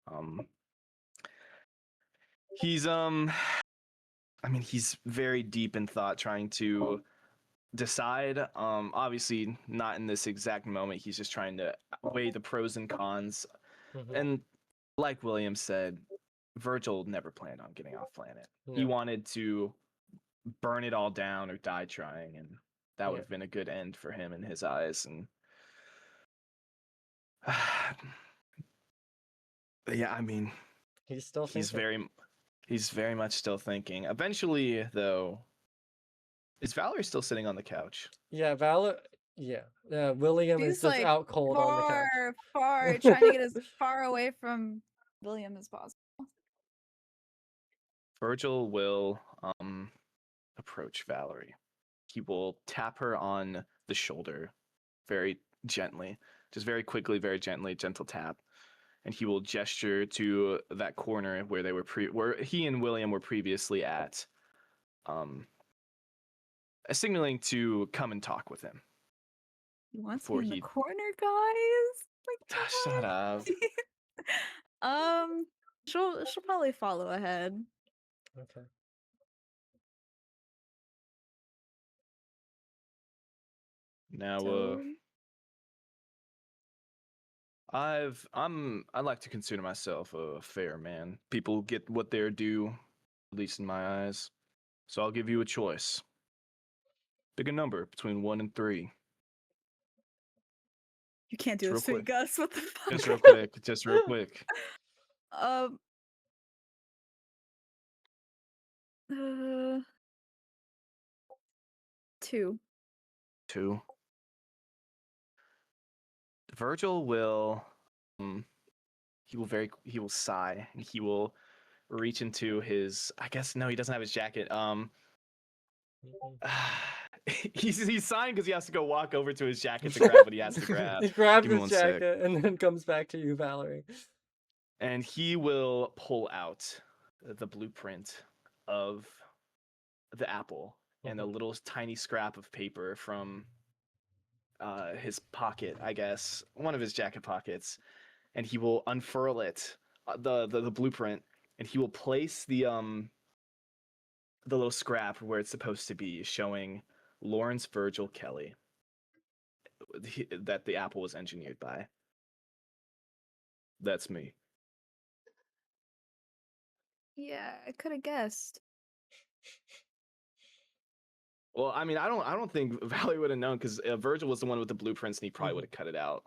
A: Um, he's he's very deep in thought, trying to decide. Obviously not in this exact moment. He's just trying to weigh the pros and cons.
B: Mhm.
A: And like William said, Virgil never planned on getting off planet. He
B: No.
A: wanted to burn it all down or die trying, and that would
B: Yeah.
A: have been a good end for him in his eyes. And yeah, I mean,
B: He's still
A: he's
B: thinking.
A: he's very much still thinking. Eventually, though, is Valerie still sitting on the couch?
B: Yeah, Yeah, William is
F: She's
B: just
F: like
B: out cold on the couch.
F: far, trying to get as far away from William as possible.
A: Virgil will approach Valerie. He will tap her on the shoulder very gently, just very quickly, very gently, gentle tap. And he will gesture to that corner where they were where he and William were previously at, signaling to come and talk with him.
F: He wants
A: Before
F: me in the
A: he-
F: corner, guys. My
A: Shut
F: God.
A: up.
F: She'll probably follow ahead.
B: Okay.
A: Now,
F: So
A: I like to consider myself a fair man. People get what they're due, at least in my eyes. So I'll give you a choice. Pick a number between 1 and 3.
F: you can't do
A: Just
F: this
A: real
F: to me,
A: quick.
F: Gus. What the fuck?
A: Just real quick. Just real quick.
F: Um. Uh, 2.
A: 2. Virgil will he will sigh, and he will reach into his, I guess no, he doesn't have his jacket.
B: Mhm.
A: He's sighing because he has to go walk over to his jacket to grab what he has to grab.
B: He grabs
A: Give me
B: his
A: one sec.
B: jacket and then comes back to you, Valerie.
A: And he will pull out the blueprint of the apple and a
B: Mhm.
A: little tiny scrap of paper from his pocket, I guess, one of his jacket pockets, and he will unfurl it, the blueprint, and he will place the little scrap where it's supposed to be, showing Lawrence Virgil Kelly, that the apple was engineered by. That's me.
F: Yeah, I could have guessed.
A: Well, I mean, I don't think Valerie would have known, because Virgil was the one with the blueprints, and he probably
B: Mhm.
A: would have cut it out.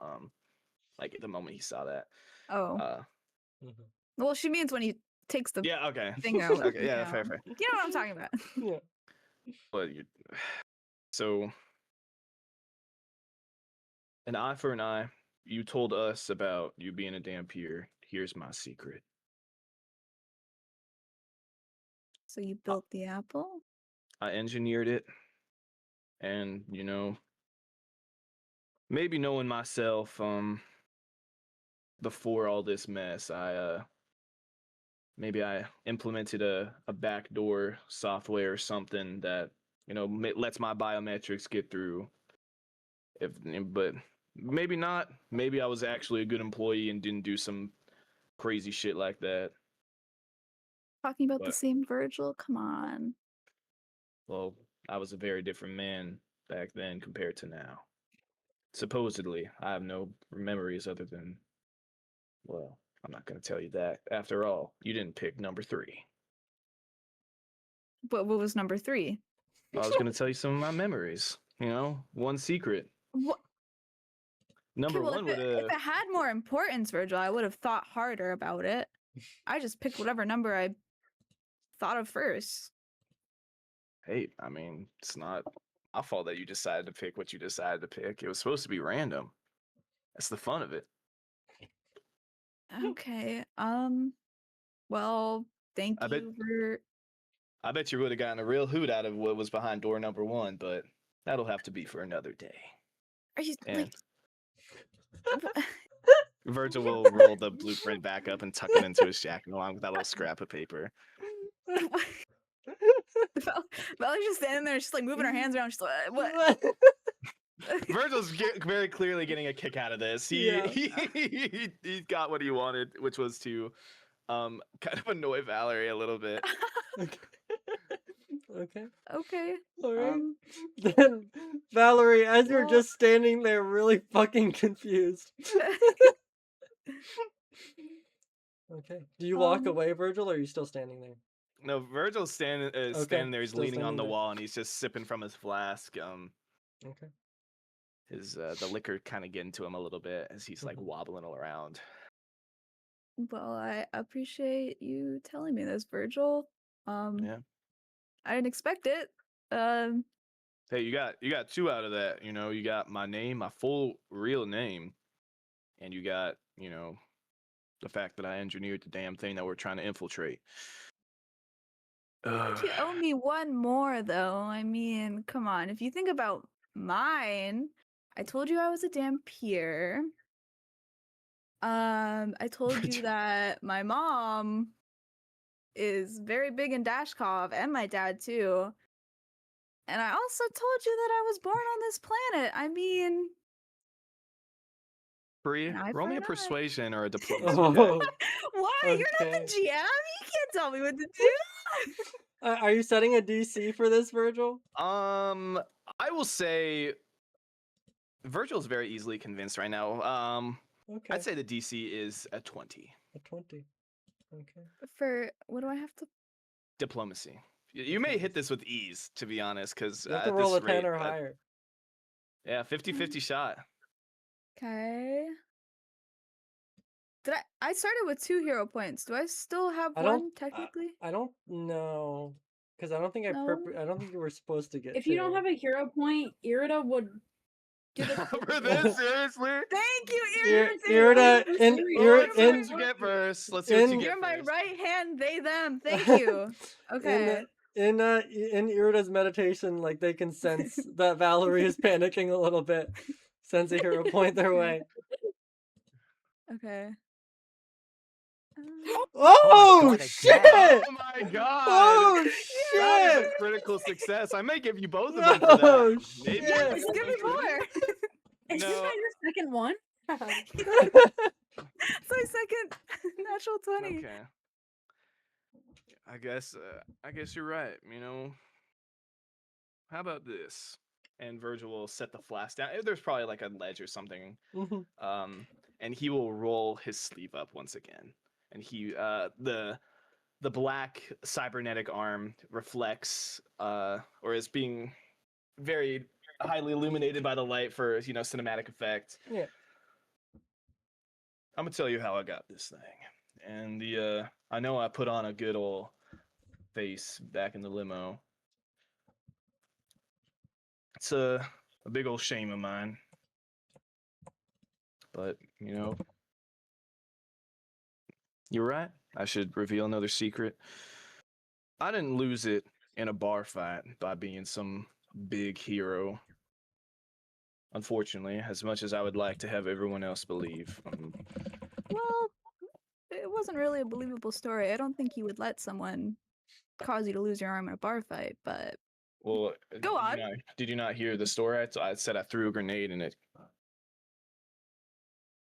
A: Like the moment he saw that.
F: Oh.
B: Mhm.
F: Well, she means when he takes the
A: Yeah. Okay.
F: thing out.
A: Okay. Yeah.
F: you
A: Fair.
F: know.
A: Fair.
F: You know what I'm talking about.
B: Yeah.
A: But so, an eye for an eye. You told us about you being a dampier. Here's my secret.
F: So you built the apple?
A: I engineered it, and maybe knowing myself, before all this mess, maybe I implemented a backdoor software or something that lets my biometrics get through. But maybe not. Maybe I was actually a good employee and didn't do some crazy shit like that.
F: Talking about the
A: But
F: same Virgil? Come on.
A: well, I was a very different man back then compared to now. Supposedly, I have no memories other than, well, I'm not going to tell you that. After all, you didn't pick number 3.
F: But what was number 3?
A: I was going to tell you some of my memories. One secret.
F: What?
A: Number
F: Okay, well,
A: 1
F: if
A: would
F: it
A: have.
F: had more importance, Virgil, I would have thought harder about it. I just picked whatever number I thought of first.
A: Hey, I mean, it's not my fault that you decided to pick what you decided to pick. It was supposed to be random. That's the fun of it.
F: Okay. Well, thank
A: I bet
F: you for.
A: I bet you would have gotten a real hoot out of what was behind door number 1, but that'll have to be for another day.
F: Are you
A: And
F: like?
A: Virgil will roll the blueprint back up and tuck it into his jacket along with that little scrap of paper.
F: Valerie's just standing there, she's like moving her hands around. She's like, what?
A: Virgil's very clearly getting a kick out of this.
B: Yeah.
A: He got what he wanted, which was to kind of annoy Valerie a little bit.
B: Okay. Okay.
F: Okay.
B: All right.
F: Um,
B: Then Valerie, as you're
F: well-
B: just standing there, really fucking confused. Okay. Do you walk
F: Um,
B: away, Virgil, or are you still standing there?
A: No, Virgil's standing
B: Okay,
A: standing there. He's
B: still
A: leaning on
B: standing
A: the
B: there.
A: wall and he's just sipping from his flask.
B: Okay.
A: His the liquor kind of getting to him a little bit as he's like
B: Mhm.
A: wobbling around.
F: well, I appreciate you telling me this, Virgil.
A: Yeah.
F: I didn't expect it. Um,
A: Hey, you got two out of that. You know, you got my name, my full real name, and you got the fact that I engineered the damn thing that we're trying to infiltrate.
F: but you owe me one more, though. I mean, come on. If you think about mine, I told you I was a Dampier. I told you that my mom is very big in Dashkov, and my dad too. And I also told you that I was born on this planet. I mean,
A: Bree,
F: an eye
A: roll
F: for
A: me a
F: an eye.
A: persuasion or a diplomacy check.
B: Oh,
F: Why? You're not the
B: Okay.
F: GM. You can't tell me what to do.
B: are you setting a DC for this, Virgil?
A: I will say Virgil's very easily convinced right now.
B: Okay.
A: I'd say the DC is a 20.
B: A 20. Okay.
F: For what do I have to?
A: Diplomacy. You may hit this with ease, to be honest, because
B: You have to
A: at
B: roll
A: this
B: a 10
A: rate,
B: or higher.
A: yeah, 50-50 shot.
F: Okay. Did I started with 2 hero points. Do I still have
B: I
F: one
B: don't-
F: technically?
B: I don't know. Because I don't think
F: No?
B: I don't think you were supposed to get
C: If you don't
B: two.
C: have a hero point, Irida would do the
A: For this, seriously?
F: Thank you,
B: Ir-
F: Ian.
B: Irida,
C: I'm
B: in,
C: serious.
B: Ir-
A: Let's see
B: in,
A: what you get first. Let's see what you
B: in-
A: get
F: You're my
A: first.
F: right hand, they them. Thank you. Okay.
B: in Irida's meditation, like they can sense that Valerie is panicking a little bit. Sends a hero point their way.
F: Okay.
B: Oh,
D: God,
B: shit!
D: again.
A: Oh my god!
B: Oh
A: That is
B: shit!
A: a critical success. I may give you both of them for that.
B: Oh
A: Maybe.
B: shit!
F: Just give me more.
C: Is this
A: No.
C: not your second one?
F: It's my second natural 20.
A: Okay. I guess you're right. How about this? And Virgil will set the flask down. There's probably like a ledge or something.
B: Mhm.
A: And he will roll his sleeve up once again. And he the black cybernetic arm reflects or is being very highly illuminated by the light for cinematic effect.
B: Yeah.
A: I'm gonna tell you how I got this thing. And I know I put on a good old face back in the limo. It's a big old shame of mine. But, you're right. I should reveal another secret. I didn't lose it in a bar fight by being some big hero. Unfortunately, as much as I would like to have everyone else believe.
F: Well, it wasn't really a believable story. I don't think you would let someone cause you to lose your arm in a bar fight, but
A: Well,
F: Go on.
A: Did you not hear the story? I said I threw a grenade and it.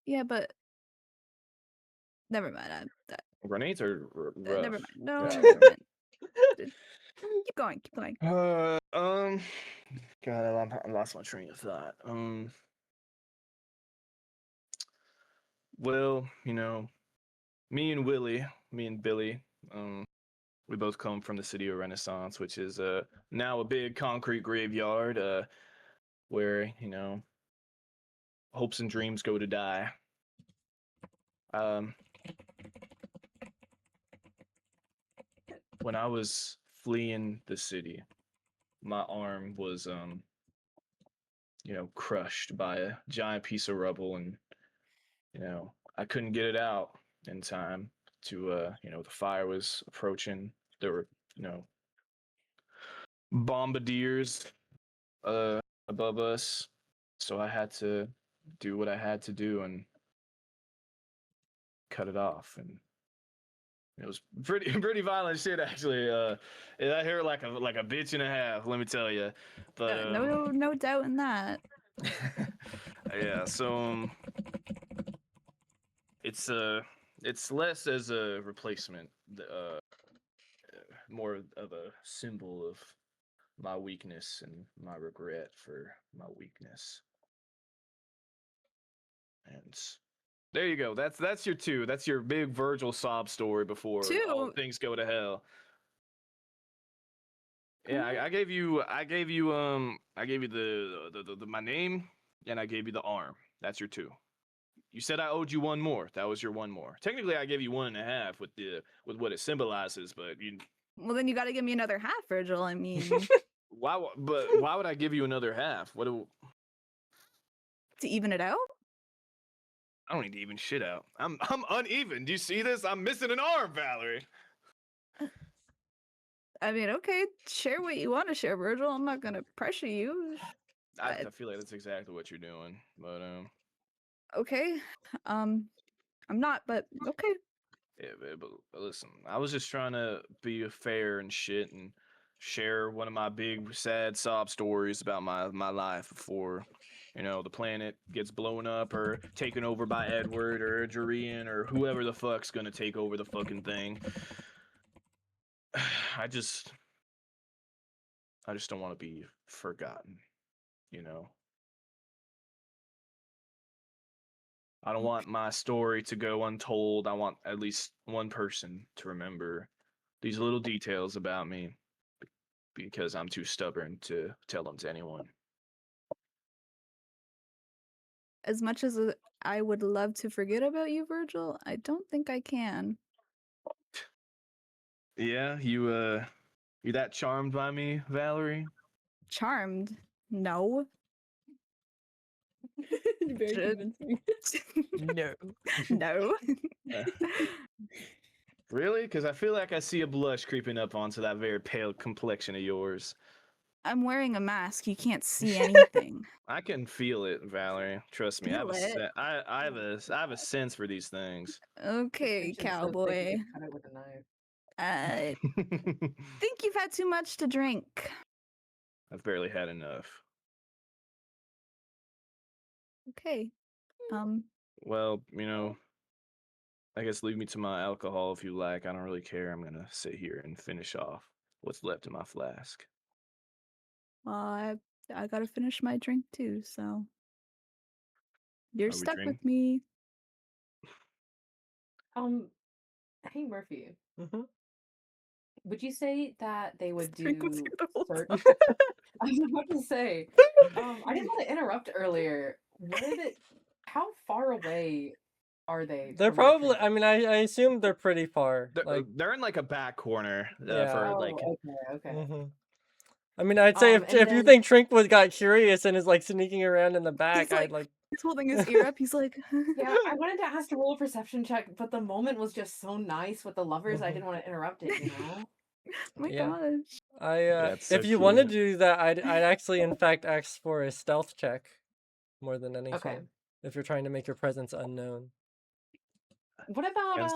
F: yeah, but never mind.
A: Grenades are rough.
F: Never mind. No,
A: Yeah.
F: never mind. Keep going. Keep going.
A: God, I lost my train of thought. Well, me and Billy, we both come from the city of Renaissance, which is now a big concrete graveyard, where hopes and dreams go to die. When I was fleeing the city, my arm was crushed by a giant piece of rubble, and I couldn't get it out in time to the fire was approaching. There were bombardiers above us, so I had to do what I had to do and cut it off. And it was pretty violent shit, actually. I hurt like a bitch and a half, let me tell you. But
F: No doubt in that.
A: Yeah, so it's less as a replacement, more of a symbol of my weakness and my regret for my weakness. And there you go. That's your two. That's your big Virgil sob story before all
F: Two?
A: things go to hell. Yeah, I gave you the my name, and I gave you the arm. That's your two. You said I owed you one more. That was your one more. Technically, I gave you 1.5 with what it symbolizes, but you
F: Well, then you got to give me another half, Virgil. I mean,
A: but why would I give you another half?
F: to even it out.
A: I don't need to even shit out. I'm uneven. Do you see this? I'm missing an arm, Valerie.
F: I mean, okay, share what you want to share, Virgil. I'm not gonna pressure you.
A: I feel like that's exactly what you're doing, but
F: Okay, I'm not, but okay.
A: yeah, but listen, I was just trying to be fair and shit and share one of my big sad sob stories about my life before, the planet gets blown up or taken over by Edward or Jurian or whoever the fuck's gonna take over the fucking thing. I just don't want to be forgotten, you know. I don't want my story to go untold. I want at least one person to remember these little details about me because I'm too stubborn to tell them to anyone.
F: As much as I would love to forget about you, Virgil, I don't think I can.
A: Yeah, you that charmed by me, Valerie?
F: Charmed? No.
C: Very
F: Should-
C: convincing.
D: No.
F: No.
A: Really? Because I feel like I see a blush creeping up onto that very pale complexion of yours.
F: I'm wearing a mask. You can't see anything.
A: I can feel it, Valerie. Trust me.
F: Feel it?
A: I have a sense for these things.
F: Okay,
E: Tension's so thick you
F: cowboy.
E: could cut it with a knife.
F: I think you've had too much to drink.
A: I've barely had enough.
F: Okay.
A: Well, I guess leave me to my alcohol if you like. I don't really care. I'm gonna sit here and finish off what's left in my flask.
F: Well, I gotta finish my drink too, so you're
A: Are we
F: stuck
A: drink?
F: with me.
E: Hey Murphy,
B: Mm-hmm.
E: would you say that they would
F: Drink with
E: do
F: you the whole
E: search? I was about to say, I didn't want to interrupt earlier. How far away are they?
B: They're
E: from where
B: probably.
E: Trink
B: I mean, I assume they're pretty far.
A: They're in like a back corner
B: Yeah.
A: for
E: Oh,
A: like.
E: okay.
B: Mm-hmm. I mean, I'd say
E: And
B: if you
E: then-
B: think Trinkwood got curious and is like sneaking around in the back,
F: like-
B: I'd like.
F: He's holding his ear up. He's like,
E: Yeah, I wanted to ask to roll a perception check, but the moment was just so nice with the lovers, I
B: Mhm.
E: didn't want to interrupt it,
F: my
B: Yeah.
F: gosh.
B: If
A: That's so
B: you want to
A: cute.
B: do that, I'd actually in fact ask for a stealth check more than anything.
E: Okay.
B: If you're trying to make your presence unknown.
E: What about
A: Against-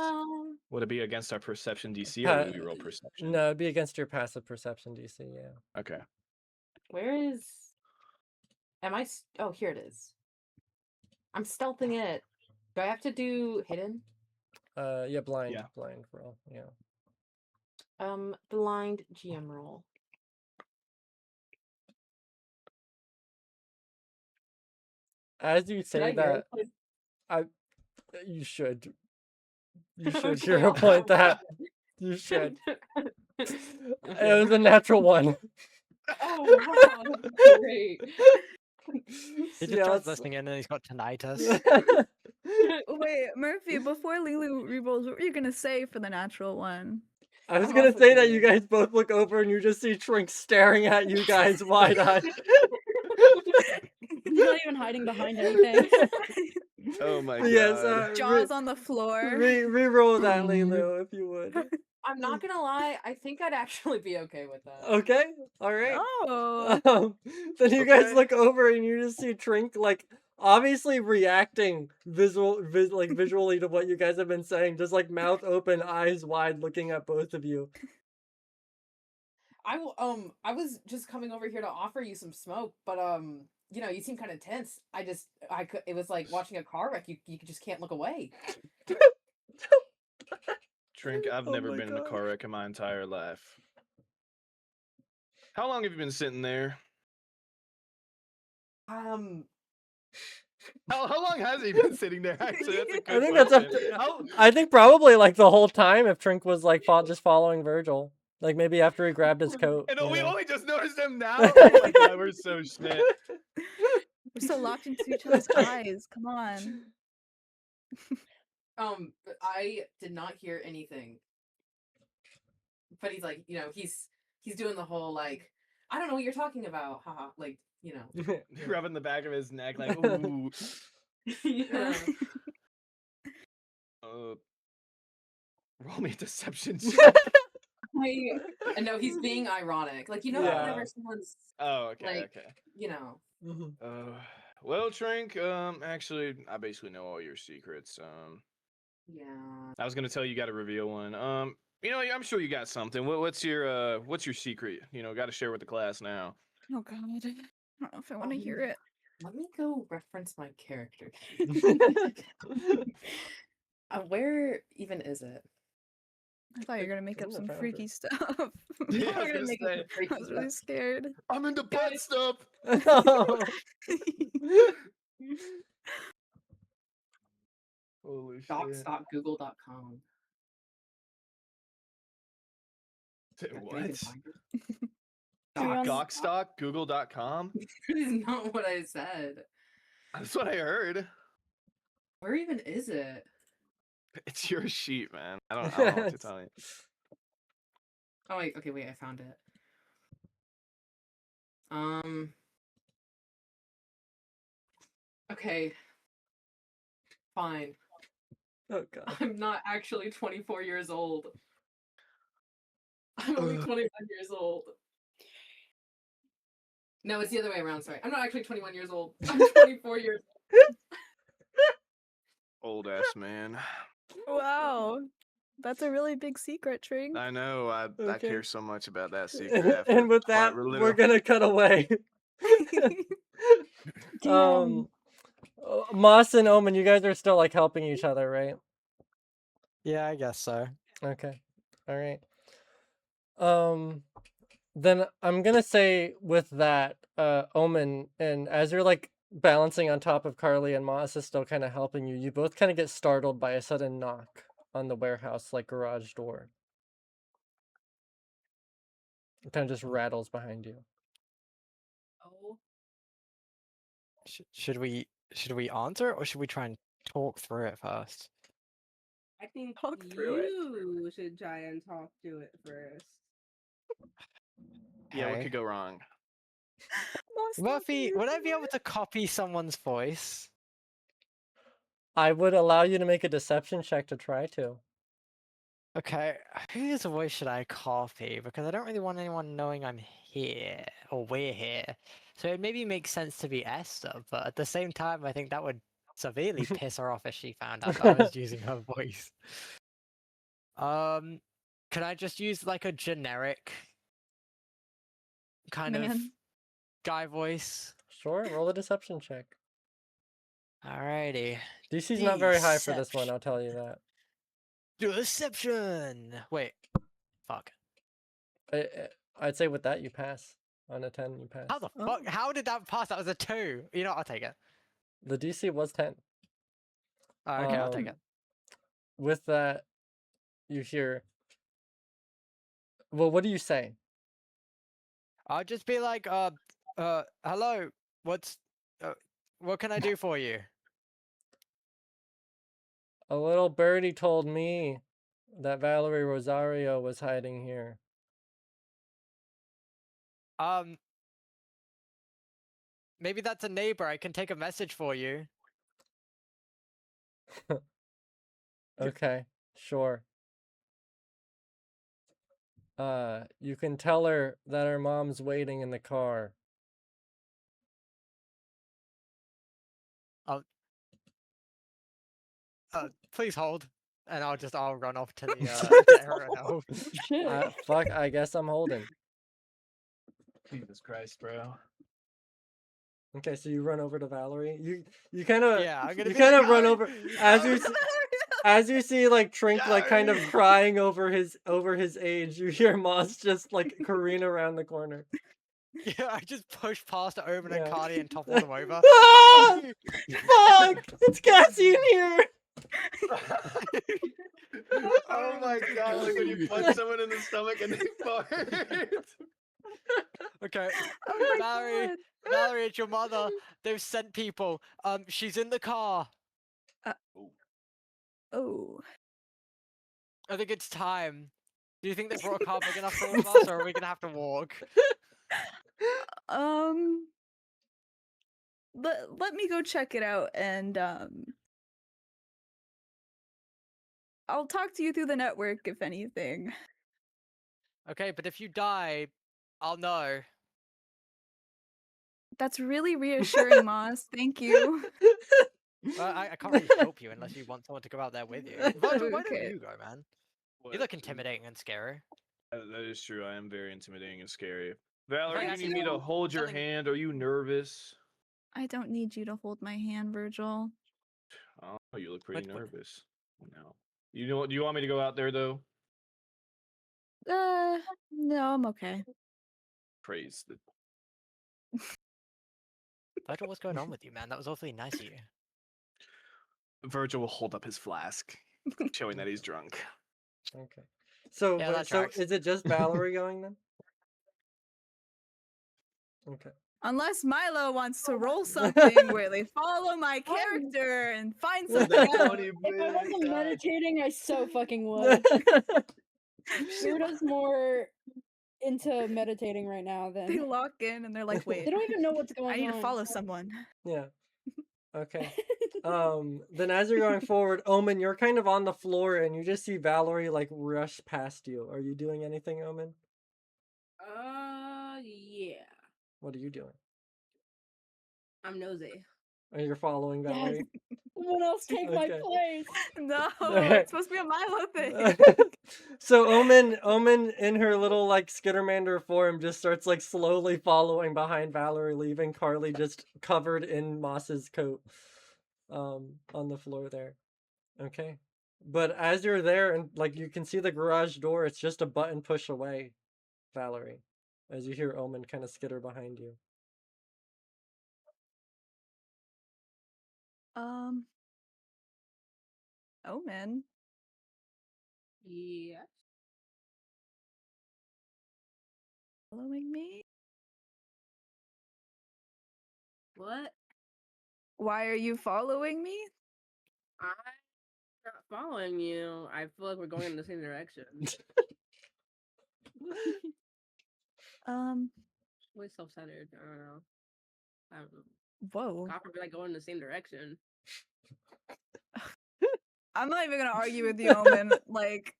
A: Would it be against our perception DC or would we roll perception?
B: No, it'd be against your passive perception DC. Yeah.
A: Okay.
E: where is oh, here it is. I'm stealthing it. Do I have to do hidden?
B: Yeah, blind
A: Yeah.
B: roll. Yeah.
E: Blind GM roll.
B: As you
E: Did
B: say
E: I
B: that,
E: hear it?
B: you should. You should
E: Okay,
B: hero
E: I'll
B: point
E: go.
B: that. You should. It was a natural one.
E: Oh, wow, that's great.
D: He just
B: Yeah,
D: tries
B: let's-
D: listening in and he's got tinnitus.
F: Wait, Murphy, before Lulu rerolls, what were you gonna say for the natural one?
B: I was
E: I'm
B: gonna
E: also
B: say that you
E: curious.
B: guys both look over and you just see Trink staring at you guys wide-eyed.
C: He's not even hiding behind anything.
A: Oh my god.
B: Yes,
F: Jaws on the floor.
B: re-roll that, Lulu, if you would.
E: I'm not gonna lie, I think I'd actually be okay with that.
B: Okay, all right.
F: Oh.
B: Then you guys
A: Okay.
B: look over and you just see Trink like obviously reacting visually to what you guys have been saying, just like mouth open, eyes wide, looking at both of you.
E: I was just coming over here to offer you some smoke, but you know, you seem kind of tense. I could. It was like watching a car wreck. You just can't look away.
A: Trink, I've
B: Oh
A: never
B: my
A: been in a
B: God.
A: car wreck in my entire life. How long have you been sitting there? How long has he been sitting there? Actually, that's a
B: I
A: good
B: think that's up
A: question.
B: to.
A: How-
B: I think probably like the whole time if Trink was like just following Virgil, like maybe after he grabbed his coat.
A: And
B: you
A: we
B: know?
A: only just noticed him now. Oh my god, we're so Schmidt.
F: We're so locked into each other's eyes. Come on.
E: I did not hear anything. But he's like, you know, he's doing the whole like, I don't know what you're talking about, haha, like, you know.
A: Rubbing the back of his neck, like, ooh.
E: Yeah.
A: Roll me a deception check.
E: And no, he's being ironic. Like, you know,
B: Yeah.
E: whenever someone's
A: Oh, okay,
E: like,
A: okay.
E: you know.
A: Well, Trink, actually, I basically know all your secrets.
E: Yeah.
A: I was gonna tell you, got to reveal one. You know, I'm sure you got something. What's your secret? You know, got to share with the class now.
F: Oh God. I don't know if I want to hear it.
E: Let me go reference my character. Where even is it?
F: I thought you were gonna make up
B: I'm
F: some
B: found
F: freaky
B: it.
F: stuff.
A: Yeah,
E: I'm
A: I was
E: gonna
A: gonna
E: make
A: say.
E: it freaky
F: I was really
E: stuff.
F: scared.
A: I'm into butt
E: Guys.
A: stuff. Holy shit.
E: Docs.google.com.
A: What?
C: Are we on-
A: Google.com?
E: That is not what I said.
A: That's what I heard.
E: Where even is it?
A: It's your sheet, man. I don't know what to tell you.
E: Oh wait, okay, wait, I found it. Okay. Fine.
B: Oh God.
E: I'm not actually 24 years old. I'm only 21 years old. No, it's the other way around, sorry. I'm not actually 21 years old. I'm 24 years
A: Old ass man.
F: Wow. That's a really big secret, Trink.
A: I know. I
B: Okay.
A: care so much about that secret. After
B: And with
A: quite
B: that,
A: a little.
B: we're gonna cut away.
F: Damn.
B: Moss and Omen, you guys are still like helping each other, right?
D: Yeah, I guess so.
B: Okay. All right. Then I'm gonna say with that, Omen, and as you're like balancing on top of Carly and Moss is still kind of helping you, you both kind of get startled by a sudden knock on the warehouse like garage door. It kind of just rattles behind you.
C: Oh.
D: Should we answer, or should we try and talk through it first?
G: I think
F: Talk through it.
G: you should try and talk to it first.
A: Yeah, what
D: Okay.
A: could go wrong?
F: Moss,
D: Murphy, would I
F: talking
D: be able to copy someone's voice?
B: I would allow you to make a deception check to try to.
D: Okay, whose voice should I copy? Because I don't really want anyone knowing I'm here, or we're here. So it maybe makes sense to be Esther, but at the same time, I think that would severely piss her off if she found out that I was using her voice. Can I just use like a generic kind of
F: Man.
D: guy voice?
B: Sure, roll a deception check.
D: Alrighty.
B: DC's not very high for this one, I'll tell you that.
D: Deception! Wait. Fuck.
B: I'd say with that you pass. On a 10, you pass.
D: How the fuck? How did that pass? That was a 2. You know what? I'll take it.
B: The DC was 10.
D: Okay, I'll take it.
B: With that, you hear. Well, what do you say?
D: I'll just be like, hello. What can I do for you?
B: A little birdie told me that Valerie Rosario was hiding here.
D: Maybe that's a neighbor. I can take a message for you.
B: Okay, sure. You can tell her that her mom's waiting in the car.
D: Please hold, and I'll run off to the let everyone know.
B: Fuck, I guess I'm holding.
A: Jesus Christ, bro.
B: Okay, so you run over to Valerie. You kind of
D: Yeah, I'm gonna
B: you
D: be like,
B: kind of run
D: "Valerie,
B: over as you
D: Valerie."
B: as you see like Trink like kind of
A: Valerie!
B: crying over his age. You hear Moss just like careen around the corner.
D: Yeah, I just push past Omen and
B: Yeah.
D: Cardi and topple them over.
B: Ah!
D: Valerie!
B: Fuck! It's Cassie in here.
A: Oh my god, like when you punch someone in the stomach and they fart.
D: Okay,
F: Oh my
D: Valerie,
F: god.
D: Valerie, it's your mother. They've sent people. She's in the car.
F: Oh.
D: I think it's time. Do you think they brought a car big enough for all of us, or are we gonna have to walk?
F: Um. Let me go check it out, and I'll talk to you through the network if anything.
D: Okay, but if you die, I'll know.
F: That's really reassuring, Moss. Thank you.
D: I can't really help you unless you want someone to go out there with you. Virgil, why don't
F: Okay.
D: you go, man? You
A: What?
D: look intimidating and scary.
A: That is true. I am very intimidating and scary. Valerie,
D: Fact,
A: you need me to
F: you
A: hold your
D: telling-
A: hand? Are you nervous?
F: I don't need you to hold my hand, Virgil.
A: Oh, you look pretty
D: What-
A: nervous. No. You know what? Do you want me to go out there though?
F: No, I'm okay.
A: Praise the.
D: Virgil, what's going on with you, man? That was awfully nice of you.
A: Virgil will hold up his flask, showing that he's drunk.
B: Okay. So,
D: Yeah, that
B: so
D: tracks.
B: is it just Valerie going then? Okay.
F: Unless Milo wants to roll something where they follow my character and find something
A: That's
F: out.
A: funny,
C: If I wasn't
A: God.
C: meditating, I so fucking would. Ruda's more into meditating right now
F: They
C: than
F: lock in and they're like,
C: they
F: wait,
C: don't even know what's going
F: I need
C: on.
F: to follow someone.
B: Yeah. Okay. Then as you're going forward, Omen, you're kind of on the floor and you just see Valerie like rush past you. Are you doing anything, Omen?
G: Yeah.
B: What are you doing?
G: I'm nosy.
B: Are you following
C: Yes.
B: Valerie?
C: Someone else take my
B: Okay.
C: place.
F: No,
B: Alright.
F: it's supposed to be a Milo thing.
B: So Omen in her little like Skittermander form just starts like slowly following behind Valerie, leaving Carly just covered in Moss's coat on the floor there. Okay. But as you're there and like you can see the garage door, it's just a button push away, Valerie, as you hear Omen kind of skitter behind you.
F: Omen.
G: Yes.
F: Following me?
G: What?
F: Why are you following me?
G: I'm not following you. I feel like we're going in the same direction. Really self-centered. I don't know. I don't know.
F: Whoa.
G: God forbid I go in the same direction.
F: I'm not even gonna argue with you, Omen. Like,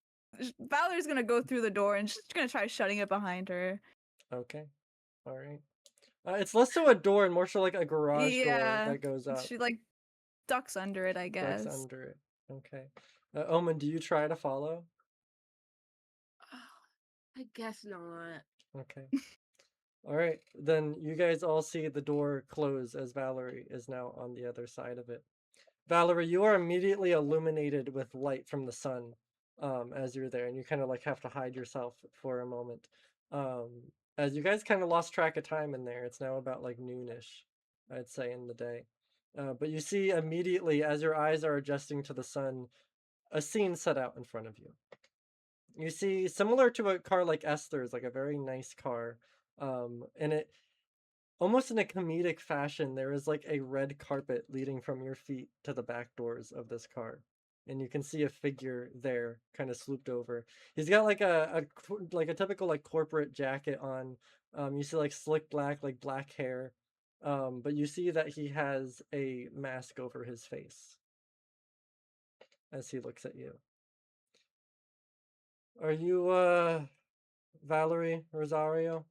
F: Valerie's gonna go through the door and she's gonna try shutting it behind her.
B: Okay. All right. It's less so a door and more so like a garage door
F: Yeah,
B: that goes up.
F: she like ducks under it, I guess.
B: Ducks under it. Okay. Omen, do you try to follow?
G: I guess not.
B: Okay. All right. Then you guys all see the door close as Valerie is now on the other side of it. Valerie, you are immediately illuminated with light from the sun as you're there, and you kind of like have to hide yourself for a moment. As you guys kind of lost track of time in there, it's now about like noonish, I'd say, in the day. But you see immediately as your eyes are adjusting to the sun, a scene set out in front of you. You see, similar to a car like Esther's, like a very nice car, and it almost in a comedic fashion, there is like a red carpet leading from your feet to the back doors of this car. And you can see a figure there, kind of swooped over. He's got like like a typical like corporate jacket on. You see like slick like black hair. But you see that he has a mask over his face as he looks at you. Are you Valerie Rosario?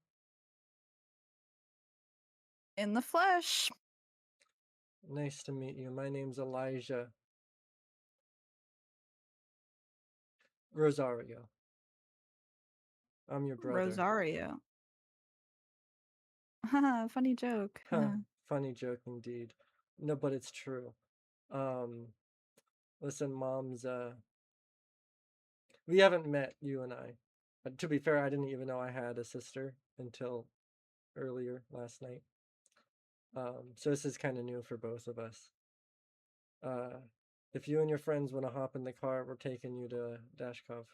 F: In the flesh.
B: Nice to meet you. My name's Elijah Rosario. I'm your brother.
F: Rosario. Haha, funny joke.
B: Huh, funny joke indeed. No, but it's true. Listen, moms, we haven't met, you and I. To be fair, I didn't even know I had a sister until earlier last night. So this is kind of new for both of us. If you and your friends want to hop in the car, we're taking you to Dashkov.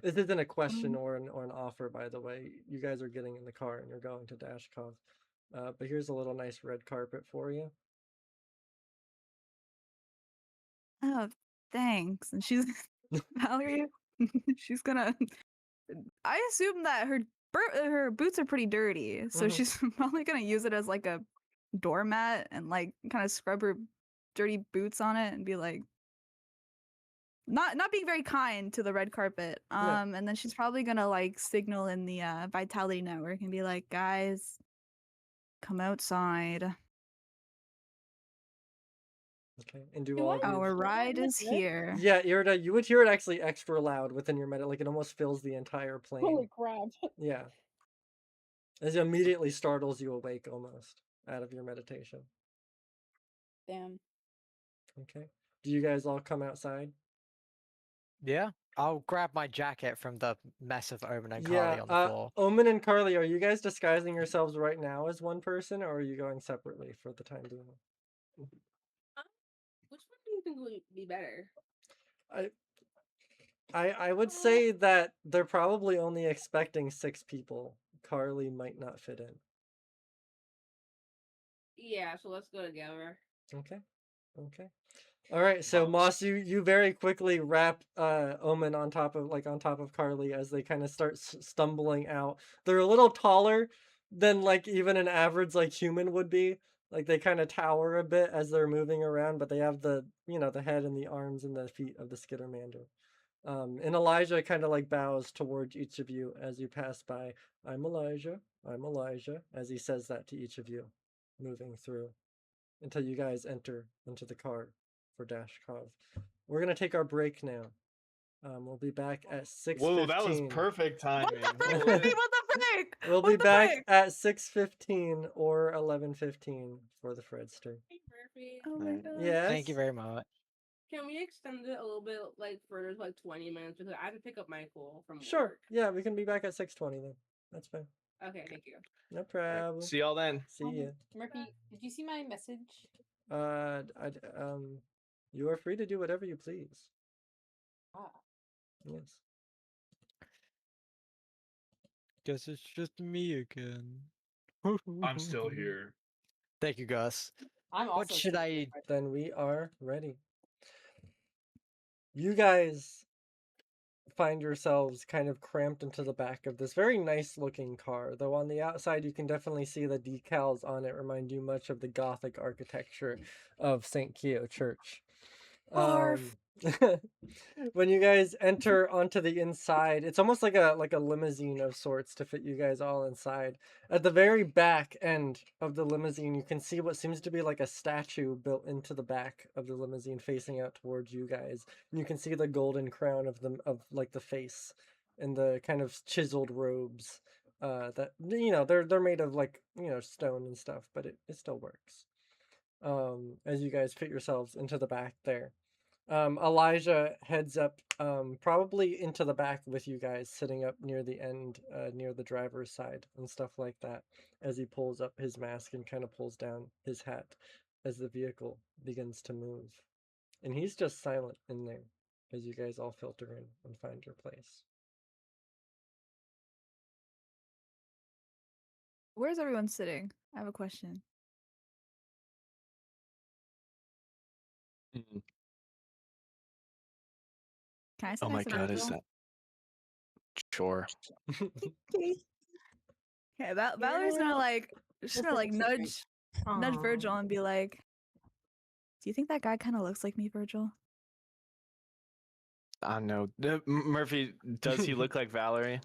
B: This isn't a question or an offer, by the way. You guys are getting in the car and you're going to Dashkov. But here's a little nice red carpet for you.
F: Oh, thanks. And she's Valerie. She's gonna. I assume that her boots are pretty dirty, so
B: Mhm.
F: she's probably gonna use it as like a doormat and like kind of scrub her dirty boots on it and be like, not being very kind to the red carpet.
B: Yeah.
F: And then she's probably gonna like signal in the Vitality Network and be like, guys, come outside.
B: Okay, and do
C: Do
B: all
C: I
B: of you?
F: Our ride
C: Red?
F: is here.
B: Yeah, Irida, you would hear it actually extra loud within your like it almost fills the entire plane.
C: Holy crap.
B: Yeah. As it immediately startles you awake almost out of your meditation.
C: Damn.
B: Okay. Do you guys all come outside?
D: Yeah. I'll grab my jacket from the mess of Omen and
B: Yeah,
D: Carly on the floor.
B: Omen and Carly, are you guys disguising yourselves right now as one person, or are you going separately for the time being?
G: Which one do you think would be better?
B: I would say that they're probably only expecting 6 people. Carly might not fit in.
G: Yeah, so let's go together.
B: Okay. Okay. All right, so Moss, you very quickly wrap Omen on top of Carly as they kind of start stumbling out. They're a little taller than like even an average like human would be. Like they kind of tower a bit as they're moving around, but they have the the head and the arms and the feet of the Skittermander. And Elijah kind of like bows towards each of you as you pass by. I'm Elijah. I'm Elijah. As he says that to each of you, moving through until you guys enter into the car for Dashkov. We're gonna take our break now. We'll be back at 6:15.
A: Whoa, that was perfect timing.
F: What the
A: Holy-
F: frick? What the frick?
B: We'll
F: What
B: be
F: the
B: back
F: frick?
B: at 6:15 or 11:15 for the Fredster.
G: Hey, Murphy.
F: Oh my
A: Right.
F: god.
B: Yes.
D: Thank you very much.
G: Can we extend it a little bit, like further, to, like 20 minutes? Because I have to pick up Michael from
B: Sure.
G: work.
B: Yeah, we can be back at 6:20 then. That's fine.
G: Okay, thank you.
B: No
A: All right,
B: problem.
A: see y'all then.
B: See ya.
C: Murphy, did you see my message?
B: You are free to do whatever you please.
C: Ah.
B: Yes.
D: Guess it's just me again.
A: I'm still here.
D: Thank you, Gus.
C: I'm
D: What
C: also
D: should
C: so
D: I-
C: terrified.
B: Then we are ready. You guys find yourselves kind of cramped into the back of this very nice looking car, though on the outside you can definitely see the decals on it remind you much of the Gothic architecture of St. Keo Church.
F: Barf.
B: When you guys enter onto the inside, it's almost like a limousine of sorts to fit you guys all inside. At the very back end of the limousine, you can see what seems to be like a statue built into the back of the limousine facing out towards you guys. And you can see the golden crown of the face and the kind of chiseled robes that they're made of like stone and stuff, but it still works. As you guys fit yourselves into the back there. Elijah heads up probably into the back with you guys, sitting up near the end, near the driver's side and stuff like that, as he pulls up his mask and kind of pulls down his hat as the vehicle begins to move. And he's just silent in there as you guys all filter in and find your place.
F: Where's everyone sitting? I have a question.
A: Mm.
F: Can I sit
A: Oh my
F: next to
A: god, is
F: Virgil?
A: that? Sure.
F: Okay. Okay, Valerie's gonna like, she's gonna like nudge Virgil and be like, "Do you think that guy kind of looks like me, Virgil?"
A: I don't know. Murphy, does he look like Valerie?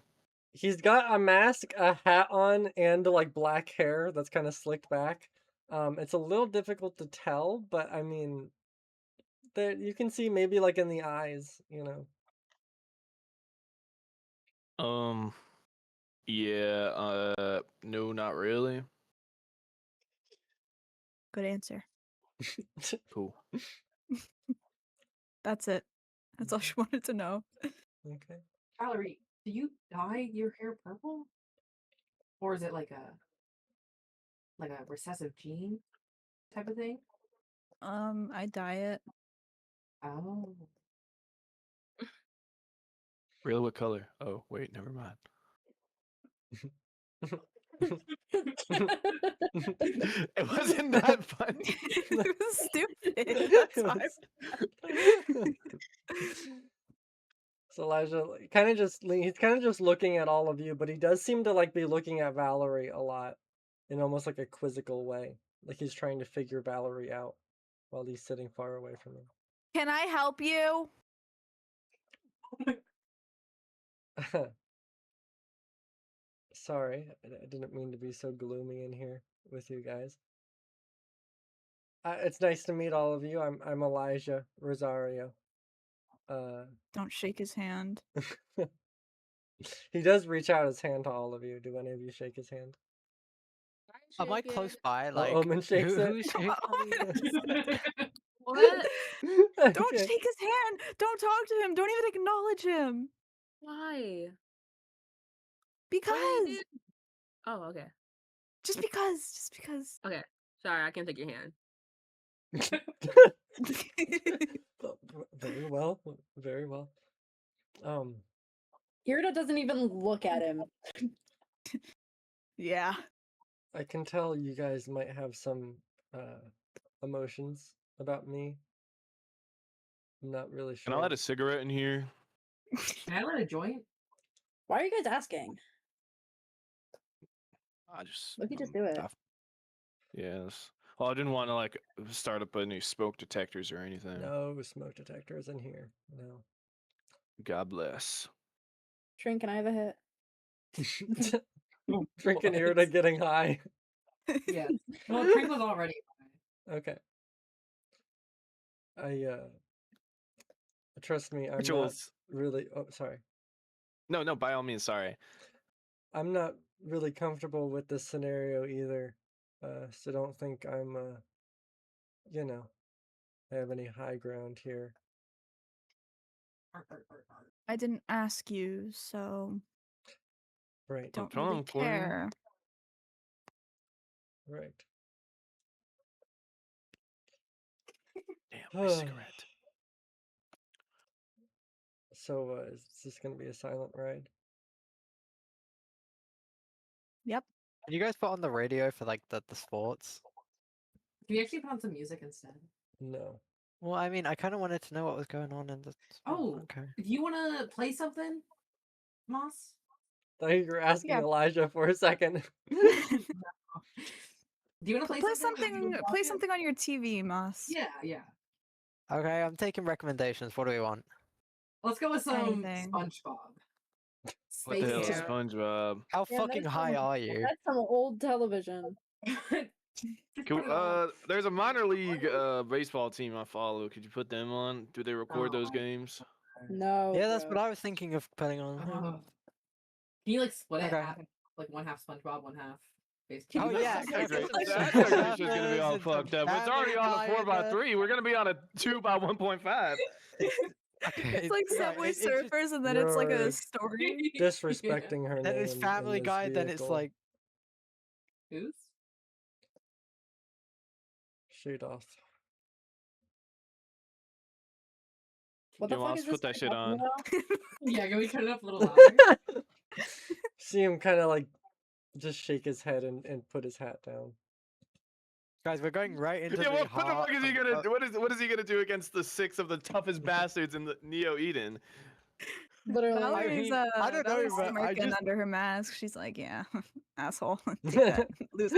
B: He's got a mask, a hat on, and like black hair that's kind of slicked back. It's a little difficult to tell, but I mean, there you can see maybe like in the eyes,
A: Yeah, no, not really.
F: Good answer.
A: Cool.
F: That's it. That's all she wanted to know.
B: Okay.
E: Valerie, do you dye your hair purple? Or is it like a recessive gene type of thing?
F: I dye it.
E: Oh.
A: Really, what color? Oh, wait, never mind. It wasn't that funny.
F: It was stupid.
B: It
F: That's why.
B: was- So Elijah kind of just he's kind of just looking at all of you, but he does seem to like be looking at Valerie a lot in almost like a quizzical way, like he's trying to figure Valerie out while he's sitting far away from
F: Can I help you?
B: him. Sorry, I didn't mean to be so gloomy in here with you guys. It's nice to meet all of you. I'm Elijah Rosario.
F: Don't shake his hand.
B: He does reach out his hand to all of you. Do any of you shake his hand?
D: Am I
G: Shake
D: close
G: it.
D: by?
B: Oh,
D: Like,
B: Omen shakes it.
D: who's
G: What?
F: Don't
B: Okay.
F: shake his hand. Don't talk to him. Don't even acknowledge him.
G: Why?
F: Because.
G: What did he do? Oh, okay.
F: Just because. Just because.
G: Okay. Sorry, I can't take your hand.
B: Very well. Very well.
C: Kirito doesn't even look at him.
F: Yeah.
B: I can tell you guys might have some emotions about me. I'm not really
A: Can I
B: sure.
A: light a cigarette in here?
E: Can I light a joint?
C: Why are you guys asking?
A: I just.
C: We could just do it.
A: Yes. Well, I didn't want to like start up any smoke detectors or anything.
B: No smoke detectors in here. No.
A: God bless.
C: Shrink, can I have a hit?
B: Drinking Irida getting high.
E: Yeah. Well, Trink was already high.
B: Okay. Trust me, I'm not
A: Rituals.
B: really. Oh, sorry.
A: No, by all means, sorry.
B: I'm not really comfortable with this scenario either. So don't think I'm, I have any high ground here.
F: I didn't ask you, so
B: Right.
F: don't
A: Turn on
F: really
A: recording.
F: care.
B: Right.
A: Damn, my cigarette.
B: So, is this gonna be a silent ride?
F: Yep.
D: Can you guys put on the radio for like the sports?
E: Can we actually put on some music instead?
B: No.
D: Well, I mean, I kind of wanted to know what was going on in the.
E: Oh,
D: okay.
E: do you want to play something, Moss?
B: Thought you were asking
F: Yeah.
B: Elijah for a second.
E: Do you want to play,
F: Play
E: something? Like,
F: something. Play something on your TV, Moss.
E: Yeah, yeah.
D: Okay, I'm taking recommendations. What do we want?
E: Let's go with some
F: Anything.
E: SpongeBob.
A: What the hell is
E: Space
C: Yeah.
A: SpongeBob?
D: How
C: Yeah,
D: fucking
C: that's
D: high
C: some-
D: are you?
C: That's some old television.
A: Can, there's a minor league baseball team I follow. Could you put them on? Do they record those
E: Oh.
A: games?
C: No.
D: Yeah, that's
C: bro.
D: what I was thinking of putting on. yeah.
E: Can you like split it
D: Okay.
E: half, like one half SpongeBob, one half
C: Can
E: baseball?
C: you
D: Oh,
C: put
D: yeah,
C: some-
D: can I get
A: That
D: some
A: segment's just gonna be
D: surfers
A: all
D: and some
A: fucked up. It's already
D: family
A: on a 4x3. We're gonna be on a 2x1.5.
D: Okay,
F: It's like
D: yeah,
F: Subway
D: it's just-
F: Surfers, and then it's like
B: You're
F: a story.
B: Disrespecting her
D: Then
B: name.
D: it's
B: in
D: Family
B: this
D: Guy. Then it's
B: vehicle.
D: like
E: Who's?
B: Shoot off.
C: What the
A: Yo,
C: fuck
A: Moss,
C: is this
A: put that
C: guy
A: shit
C: talking
A: on.
C: about?
E: Yeah, can we turn it up a little louder?
B: See him kind of like just shake his head and put his hat down.
D: guys, we're going right into
A: Yeah,
D: the
A: what the
D: heart
A: fuck is he
D: of-
A: gonna? What is he gonna do against the 6 of the toughest bastards in the Neo Eden?
C: Literally.
F: Valerie
D: I don't know,
F: Valerie's
D: but I
F: smirking
D: just-
F: under her mask. She's like, "Yeah, asshole, take that, loser."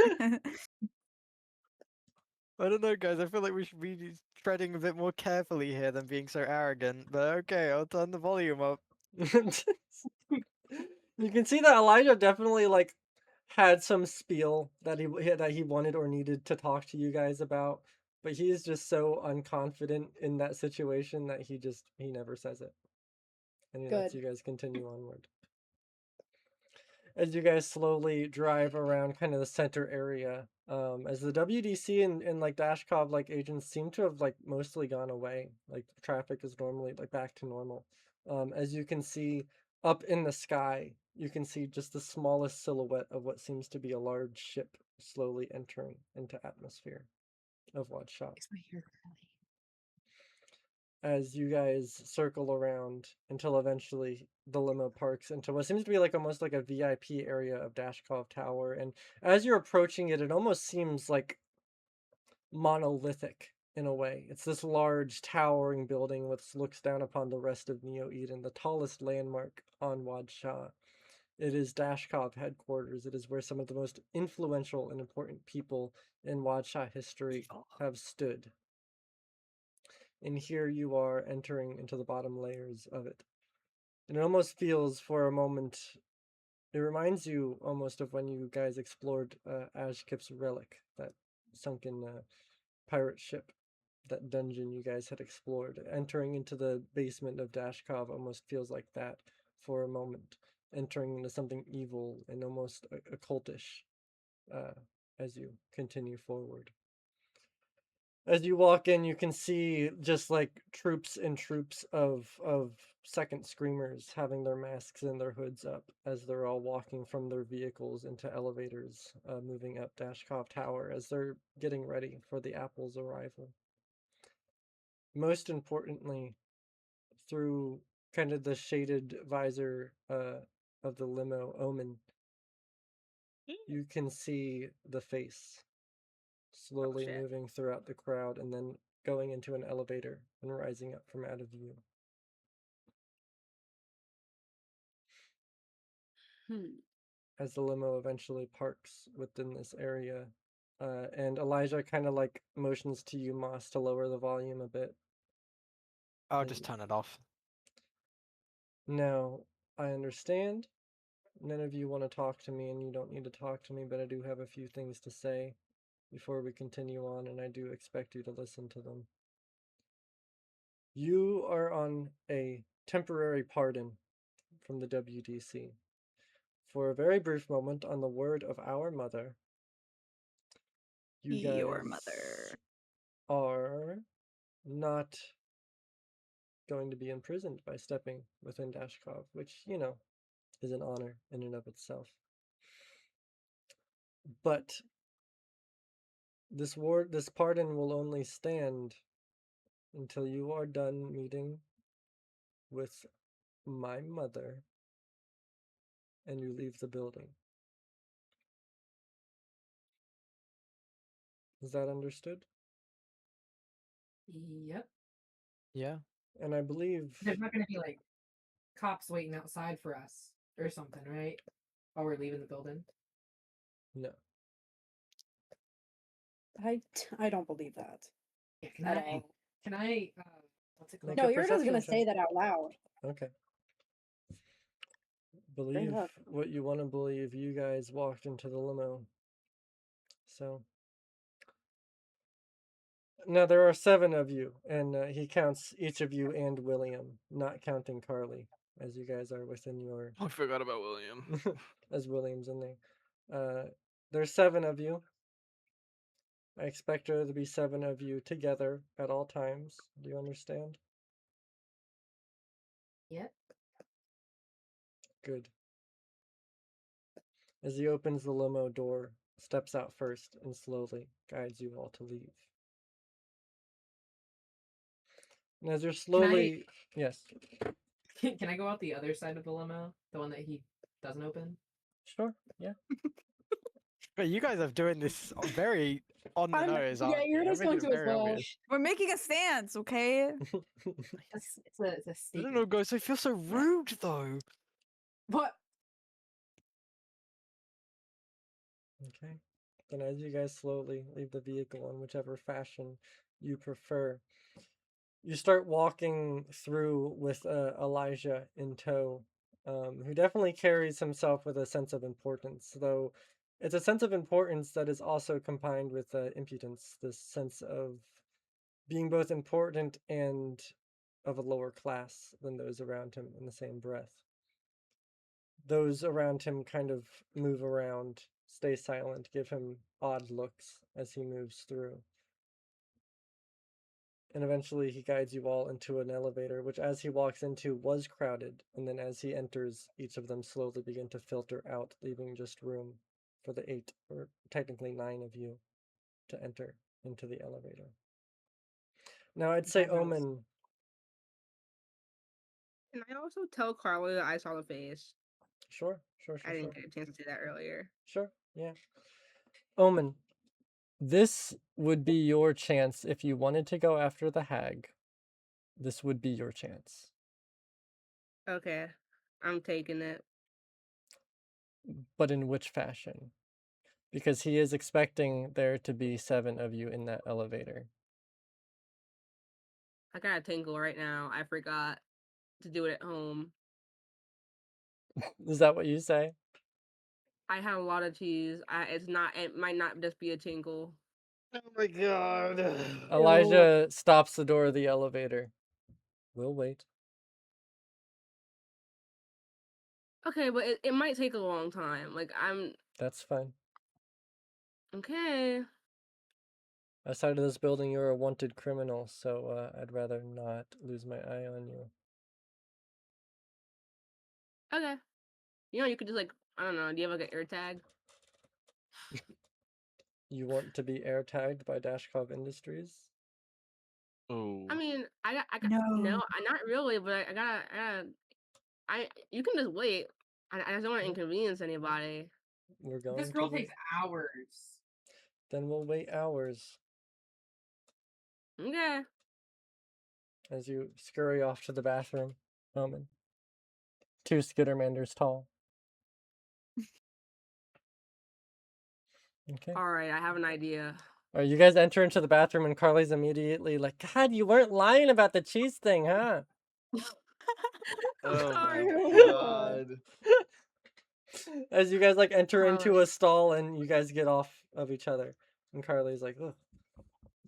D: I don't know, guys. I feel like we should be treading a bit more carefully here than being so arrogant. But okay, I'll turn the volume up.
B: You can see that Elijah definitely like had some spiel that he wanted or needed to talk to you guys about, but he's just so unconfident in that situation that he never says it, and he lets
C: Good.
B: you guys continue onward. as you guys slowly drive around kind of the center area. As the WDC and like Dashkov like agents seem to have like mostly gone away. Like traffic is normally like back to normal. As you can see up in the sky, you can see just the smallest silhouette of what seems to be a large ship slowly entering into atmosphere of Wadshah.
F: Makes my hair curly.
B: As you guys circle around until eventually the limo parks into what seems to be like almost like a VIP area of Dashkov Tower. And as you're approaching it, it almost seems like monolithic in a way. It's this large towering building which looks down upon the rest of Neo Eden, the tallest landmark on Wadshah. It is Dashkov headquarters. It is where some of the most influential and important people in Wadshah history have stood. And here you are entering into the bottom layers of it. And it almost feels for a moment, it reminds you almost of when you guys explored Ashkip's relic, that sunken pirate ship, that dungeon you guys had explored. Entering into the basement of Dashkov almost feels like that for a moment, entering into something evil and almost occultish as you continue forward. As you walk in, you can see just like troops and troops of second screamers having their masks and their hoods up as they're all walking from their vehicles into elevators, moving up Dashkov Tower as they're getting ready for the Apple's arrival. Most importantly, through kind of the shaded visor of the limo Omen, you can see the face slowly
G: shit.
B: moving throughout the crowd and then going into an elevator and rising up from out of view. As the limo eventually parks within this area, and Elijah kind of like motions to you, Moss, to lower the volume a bit.
D: I'll just turn it off.
B: Now, I understand none of you want to talk to me, and you don't need to talk to me, but I do have a few things to say before we continue on, and I do expect you to listen to them. You are on a temporary pardon from the WDC. For a very brief moment, on the word of our mother, you guys
F: Your mother.
B: are not going to be imprisoned by stepping within Dashkov, which, you know, is an honor in and of itself. But this pardon will only stand until you are done meeting with my mother and you leave the building. Is that understood?
E: Yep.
D: Yeah.
B: And I believe
E: There's not going to be like cops waiting outside for us or something, right? While we're leaving the building.
B: no.
C: I don't believe that
E: Yeah, can
C: at
E: I?
C: all.
E: Can I? What's it called?
B: Make
C: No,
B: a
C: you're just gonna
B: perception
C: say
B: check.
C: that out loud.
B: Okay. Believe
C: up.
B: what you want to believe. You guys walked into the limo. So now there are 7 of you, and he counts each of you and William, not counting Carly, as you guys are within your
A: Oh, I forgot about William.
B: as William's in there. There's 7 of you. I expect there to be 7 of you together at all times. Do you understand?
E: Yep.
B: Good. As he opens the limo door, steps out first, and slowly guides you all to leave. And as you're slowly... Yes.
E: Can I go out the other side of the limo? The one that he doesn't open?
B: Sure, yeah.
D: But you guys are doing this very on the
C: I'm-
D: nose,
C: yeah,
D: aren't
C: you're
D: you?
C: just
D: Everything's
C: going to as
D: very
C: well.
D: obvious.
F: We're making a stance, okay?
E: It's a
D: I don't
E: statement.
D: know, guys. I feel so rude, though.
E: What?
B: Okay. Then as you guys slowly leave the vehicle in whichever fashion you prefer, you start walking through with Elijah in tow, who definitely carries himself with a sense of importance, though it's a sense of importance that is also combined with impudence, this sense of being both important and of a lower class than those around him in the same breath. Those around him kind of move around, stay silent, give him odd looks as he moves through. And eventually he guides you all into an elevator, which as he walks into was crowded, and then as he enters, each of them slowly begin to filter out, leaving just room for the 8, or technically 9 of you to enter into the elevator. Now I'd say
E: That goes.
B: Omen,
G: Can I also tell Carla that I saw the face?
B: sure.
G: I didn't get a chance to say that earlier.
B: Sure, yeah. Omen, this would be your chance if you wanted to go after the hag. This would be your chance.
G: Okay, I'm taking it.
B: But in which fashion? Because he is expecting there to be 7 of you in that elevator.
G: I got a tingle right now. I forgot to do it at home.
B: Is that what you say?
G: I have a lot of cheese. It might not just be a tingle.
A: Oh my god.
B: Elijah stops the door of the elevator. We'll wait.
G: Okay, but it might take a long time. Like,
B: That's fine.
G: okay.
B: Outside of this building, you're a wanted criminal, so I'd rather not lose my eye on you.
G: Okay. You could just like, I don't know, do you have like an air tag?
B: You want to be air tagged by Dashkov Industries?
A: Oh.
G: I mean, I got
F: No.
G: no, I not really, but you can just wait. I just don't want to inconvenience anybody.
B: We're going
E: This
B: to
E: girl
B: wait.
E: takes hours.
B: Then we'll wait hours
G: Okay.
B: as you scurry off to the bathroom. Omen. 2 Skittermanders tall. Okay.
G: All right, I have an idea.
B: Alright, you guys enter into the bathroom and Carly's immediately like, God, you weren't lying about the cheese thing, huh?
A: Oh
G: sorry.
A: my god.
B: As you guys like enter
G: Carly.
B: into a stall and you guys get off of each other. And Carly's like, ugh.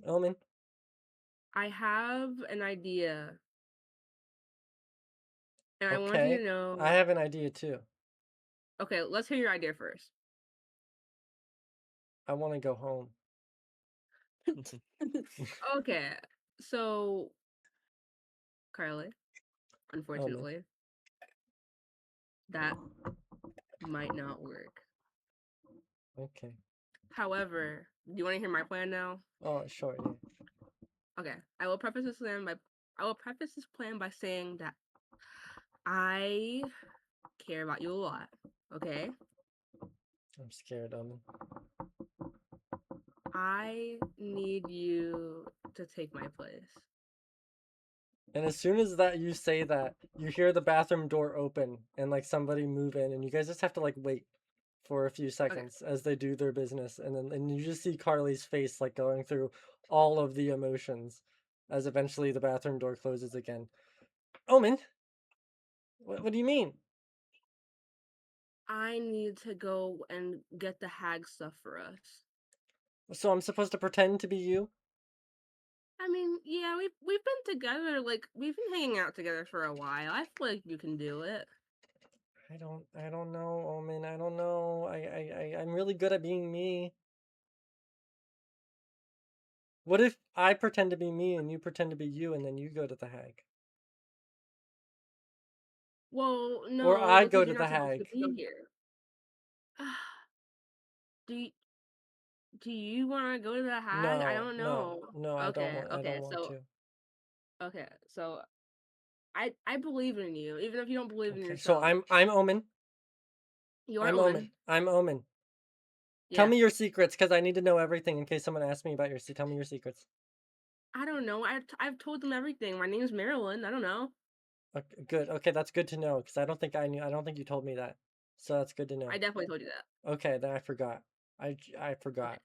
B: Omen.
G: I have an idea. And I want you
B: Okay.
G: to know.
B: I have an idea too.
G: Okay, let's hear your idea first.
B: I want to go home.
G: Okay, so Carly, unfortunately, that might not work.
B: Okay.
G: However, do you want to hear my plan now?
B: Oh, sure, yeah.
G: Okay, I will preface this plan by saying that I care about you a lot. Okay,
B: I'm scared, Omen.
G: I need you to take my place.
B: And as soon as that you say that, you hear the bathroom door open and like somebody move in, and you guys just have to like wait for a few seconds as they do their business, and you just see Carly's face like going through all of the emotions as eventually the bathroom door closes again. Omen, what do you mean?
G: I need to go and get the hag stuff for us.
B: So I'm supposed to pretend to be you?
G: I mean, yeah, we've been together, like we've been hanging out together for a while. I feel like you can do it.
B: I don't know, Omen. I don't know. I'm really good at being me. What if I pretend to be me and you pretend to be you, and then you go to the hag?
G: Well, no,
B: Or I go
G: because
B: to
G: you're
B: the
G: not supposed to
B: hag.
G: be here. do you, do you want to go to the hag? I don't know.
B: No, I don't want. I
G: Okay,
B: don't want
G: so
B: to.
G: okay, so I believe in you, even if you don't believe in
B: Okay,
G: yourself.
B: so I'm Omen.
G: You're
B: I'm
G: Omen.
B: Omen. I'm Omen.
G: Yeah.
B: Tell me your secrets, because I need to know everything in case someone asks me about tell me your secrets.
G: I don't know. I've told them everything. My name's Marilyn. I don't know.
B: Okay, good. Okay, that's good to know, because I don't think I knew. I don't think you told me that. So that's good to know.
G: I definitely told you that.
B: Okay, then I forgot. I forgot.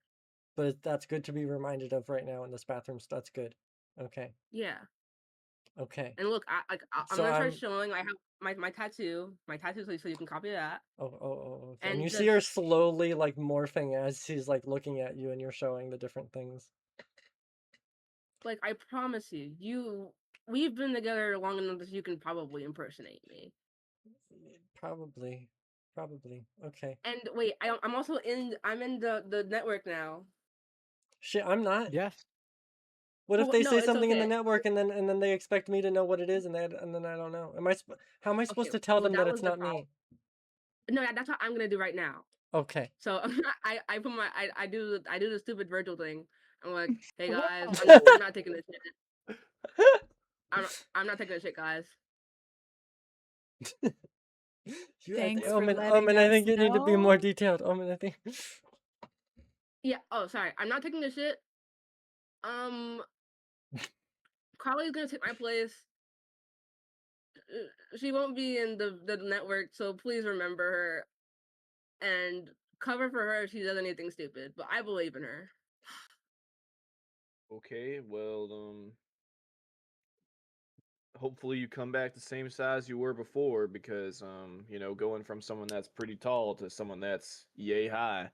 B: But that's good to be reminded of right now in this bathroom. So that's good. Okay.
G: Yeah.
B: Okay.
G: And look, I'm
B: So
G: gonna start
B: I'm-
G: showing. I have my tattoo, so you can copy that.
B: Oh, okay. And
G: And
B: you see her
G: just-
B: slowly like morphing as she's like looking at you and you're showing the different things.
G: Like, I promise you, we've been together long enough that you can probably impersonate me.
B: Probably. Probably. Okay.
G: And wait, I'm also I'm in the network now.
B: Shit, I'm not.
D: Yes.
B: What if
G: Well,
B: they
G: no,
B: say
G: it's
B: something in the
G: okay.
B: network and then they expect me to know what it is and then I don't know? How am I supposed
G: Okay,
B: to tell
G: well,
B: them that
G: that
B: it's
G: was the
B: not
G: problem.
B: me?
G: No, that's what I'm gonna do right now.
B: Okay.
G: So I put my I do the stupid Virgil thing. I'm like, hey guys,
E: Whoa.
G: I'm not taking this shit. I'm not taking this shit, guys.
F: Thanks for
B: Omen,
F: letting
B: I
F: us
B: think you need to be more
F: know.
B: detailed. Omen, I think.
G: Yeah. Oh, sorry. I'm not taking this shit. Carly's gonna take my place. She won't be in the network, so please remember her and cover for her if she does anything stupid. But I believe in her.
A: Okay, well, hopefully you come back the same size you were before, because going from someone that's pretty tall to someone that's yay high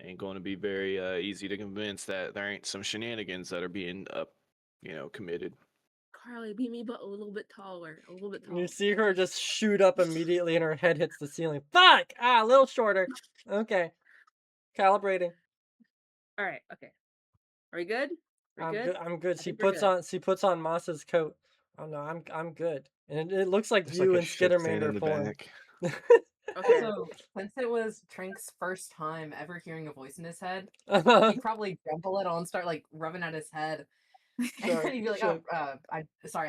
A: ain't going to be very easy to convince that there ain't some shenanigans that are being committed.
G: Carly beat me, but a little bit taller. A little bit taller.
B: You see her just shoot up immediately and her head hits the ceiling. Fuck! Ah, a little shorter. Okay. Calibrating.
G: All right. Okay. Are we good?
B: I'm good. I'm good.
G: I
B: She
G: think we're good.
B: puts on Moss's coat. Oh no, I'm good. And it looks like
A: Just
B: you
A: like a
B: and
A: shit stand
B: Skittermander
A: in the
B: form.
A: back.
G: Okay.
E: Also, since it was Trink's first time ever hearing a voice in his head,
B: Sure,
E: he'd probably jump a little and start like rubbing at his head. And he'd be like,
B: sure.
E: "Oh, I just got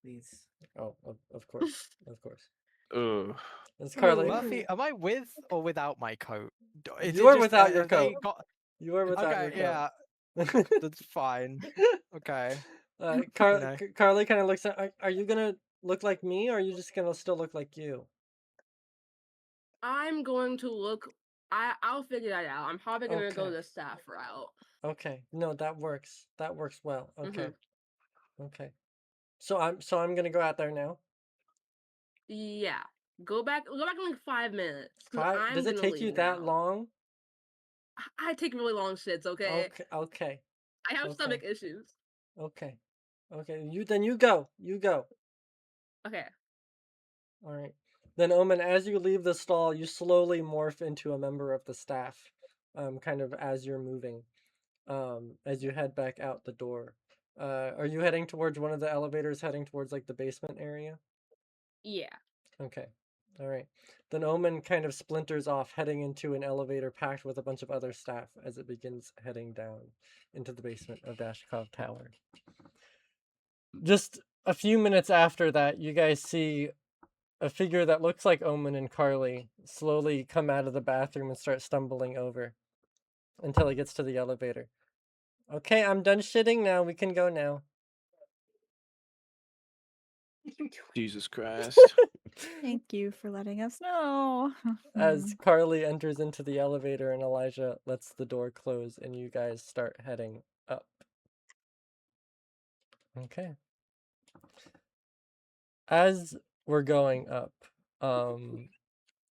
E: these."
B: Oh, of course. Of course.
A: Ugh.
B: It's
G: Oh,
B: Carly.
D: Murphy, am I with or without my coat? Is
B: You
D: it
B: are
D: just,
B: without your
D: have they
B: coat.
D: got...
B: You are without
D: Okay,
B: your coat.
D: yeah, that's fine. Okay. know.
B: Carly kind of looks at. Are you gonna look like me, or are you just gonna still look like you?
G: I'm going to look. I'll figure that out. I'm probably gonna go
B: Okay.
G: the staff route.
B: Okay. No, that works. That works well. Okay.
G: Mhm.
B: Okay. So I'm gonna go out there now.
G: Yeah. Go back in like 5 minutes. Because I'm
B: Does it
G: gonna
B: take you
G: leave
B: that
G: now.
B: long?
G: I take really long shits, okay?
B: Okay.
G: I have
B: Okay.
G: stomach issues.
B: Okay. You go. You go.
G: Okay.
B: All right. Then Omen, as you leave the stall, you slowly morph into a member of the staff, kind of as you're moving, as you head back out the door. Are you heading towards one of the elevators, heading towards like the basement area?
G: Yeah.
B: Okay. All right. Then Omen kind of splinters off, heading into an elevator packed with a bunch of other staff as it begins heading down into the basement of Dashkov Tower. Just a few minutes after that, you guys see a figure that looks like Omen and Carly slowly come out of the bathroom and start stumbling over until it gets to the elevator. Okay, I'm done shitting now. We can go now.
A: Jesus Christ.
F: Thank you for letting us know.
B: As Carly enters into the elevator and Elijah lets the door close and you guys start heading up. Okay. As we're going up,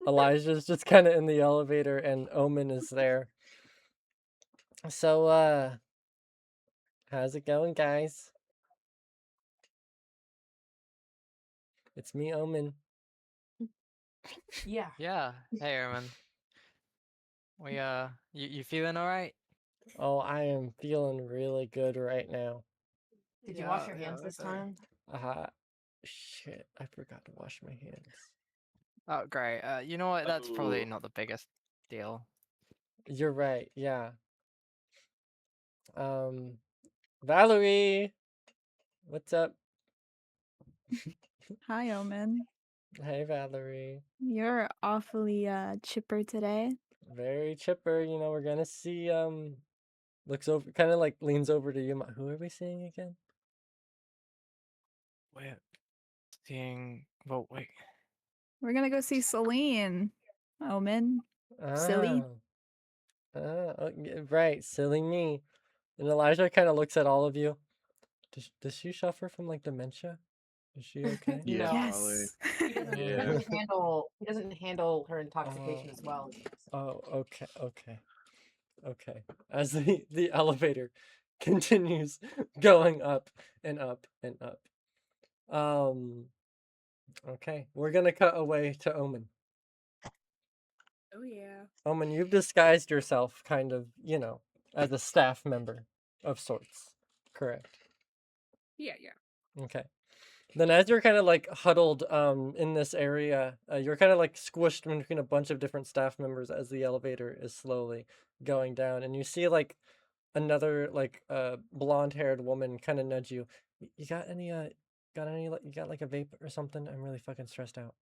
B: Elijah's just kind of in the elevator and Omen is there. So, how's it going, guys? It's me, Omen.
E: Yeah.
D: Yeah. Hey, Erman. You feeling all right?
B: Oh, I am feeling really good right now.
E: Did you wash your hands this time?
B: Shit, I forgot to wash my hands.
D: Oh, great. You know what? That's probably not the biggest deal.
B: You're right, yeah. Valerie! What's up?
F: Hi, Omen.
B: Hey, Valerie.
F: You're awfully chipper today.
B: Very chipper, we're gonna see, looks over, kind of like leans over to you. Who are we seeing again?
D: We're seeing... Well, wait.
F: We're gonna go see Celine. Omen. Silly.
B: Right, silly me. And Elijah kind of looks at all of you. Does she suffer from like dementia? Is she okay?
A: Yeah,
E: No.
A: probably.
F: Yes.
E: He doesn't handle her intoxication as well.
B: Oh, okay. As the elevator continues going up and up and up. Okay, we're gonna cut away to Omen.
G: Oh yeah.
B: Omen, you've disguised yourself kind of, as a staff member of sorts. Correct.
G: Yeah, yeah.
B: Okay. Then as you're kind of like huddled in this area, you're kind of like squished between a bunch of different staff members as the elevator is slowly going down, and you see like another like blonde-haired woman kind of nudge you. You got any you got like a vape or something? I'm really fucking stressed out.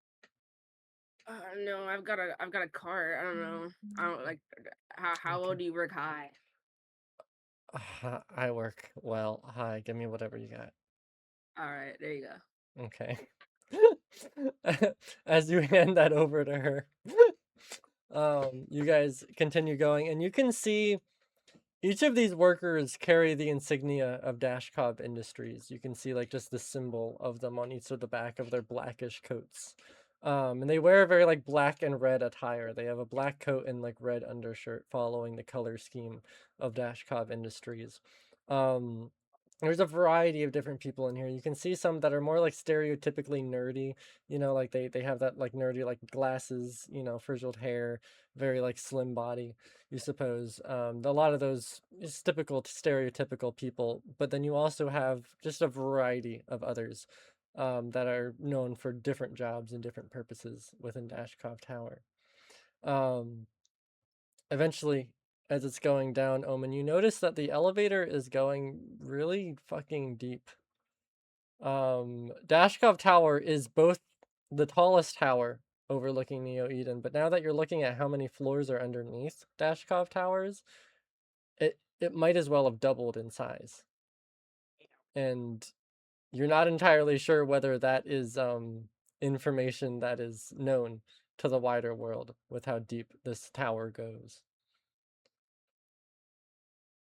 G: No, I've got a cart. I don't know. I don't like. How
B: Okay.
G: old do you work high?
B: I work well. Hi, give me whatever you got.
G: All right, there you go.
B: Okay. As you hand that over to her, you guys continue going, and you can see each of these workers carry the insignia of Dashkov Industries. You can see like just the symbol of them on each of the back of their blackish coats. And they wear a very like black and red attire. They have a black coat and like red undershirt following the color scheme of Dashkov Industries. Um, there's a variety of different people in here. You can see some that are more like stereotypically nerdy, like they have that like nerdy like glasses, frizzled hair, very like slim body, you suppose. A lot of those is typical stereotypical people, but then you also have just a variety of others that are known for different jobs and different purposes within Dashkov Tower. Eventually, as it's going down, Omen, you notice that the elevator is going really fucking deep. Dashkov Tower is both the tallest tower overlooking Neo Eden, but now that you're looking at how many floors are underneath Dashkov Towers, it might as well have doubled in size. And you're not entirely sure whether that is information that is known to the wider world with how deep this tower goes.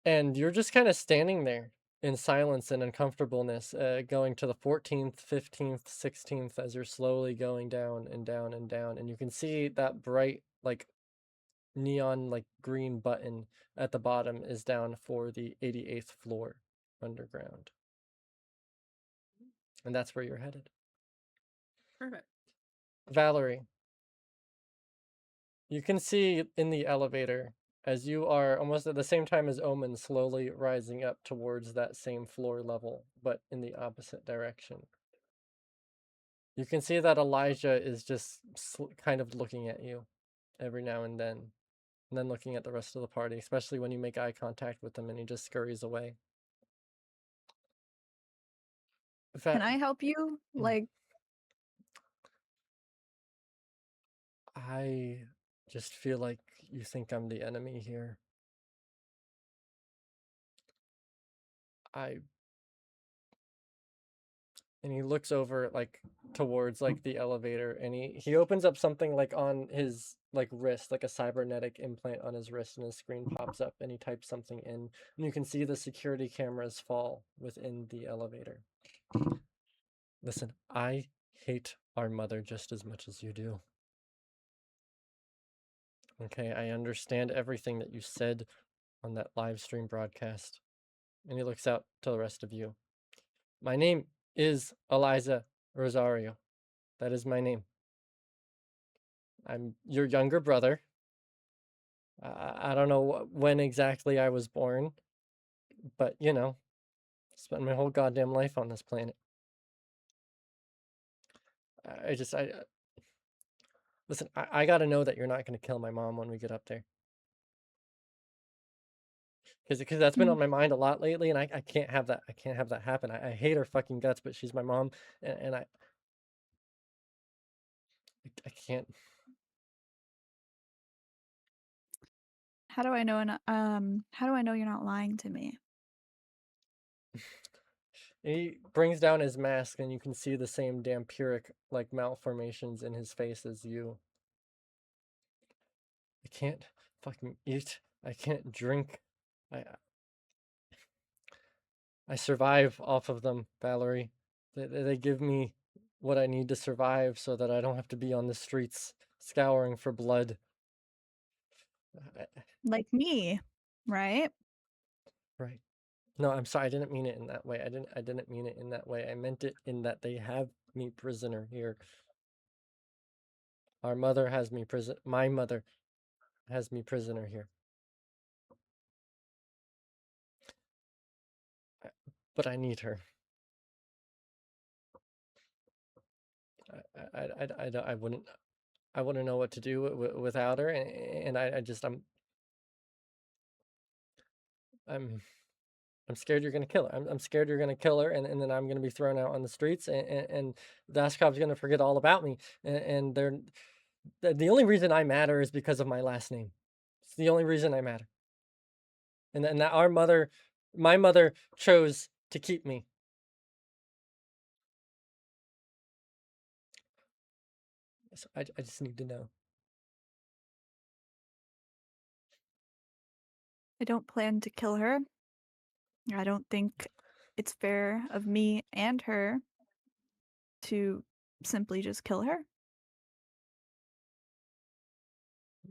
B: And you're just kind of standing there in silence and uncomfortableness, going to the 14th, 15th, 16th as you're slowly going down and down and down. And you can see that bright, like, neon, like, green button at the bottom is down for the 88th floor underground. And that's where you're headed.
G: Perfect.
B: Valerie, you can see in the elevator as you are almost at the same time as Omen slowly rising up towards that same floor level, but in the opposite direction. You can see that Elijah is just kind of looking at you every now and then looking at the rest of the party, especially when you make eye contact with him and he just scurries away.
F: Can I help you? Like,
B: I just feel like you think I'm the enemy here. And he looks over like towards like the elevator, and he opens up something like on his like wrist, like a cybernetic implant on his wrist, and his screen pops up and he types something in, and you can see the security cameras fall within the elevator. Listen, I hate our mother just as much as you do. Okay, I understand everything that you said on that live stream broadcast. And he looks out to the rest of you. My name is Eliza Rosario. That is my name. I'm your younger brother. I don't know when exactly I was born, but spent my whole goddamn life on this planet. Listen, I gotta know that you're not gonna kill my mom when we get up there. Because that's been on my mind a lot lately, and I can't have that. I can't have that happen. I hate her fucking guts, but she's my mom, and I can't.
F: how do I know? How do I know you're not lying to me?
B: He brings down his mask, and you can see the same dampiric like malformations in his face as you. I can't fucking eat. I can't drink. I survive off of them, Valerie. They give me what I need to survive so that I don't have to be on the streets scouring for blood.
F: Like me, right?
B: Right. No, I'm sorry. I didn't mean it in that way. I didn't mean it in that way. I meant it in that they have me prisoner here. Our mother has me prison. My mother has me prisoner here. But I need her. I wouldn't know what to do without her, and I'm scared you're gonna kill her. I'm scared you're gonna kill her, and then I'm gonna be thrown out on the streets, and Daskov's gonna forget all about me, and the only reason I matter is because of my last name. It's the only reason I matter, and that my mother chose to keep me. So I just need to know.
F: I don't plan to kill her. I don't think it's fair of me and her to simply just kill her.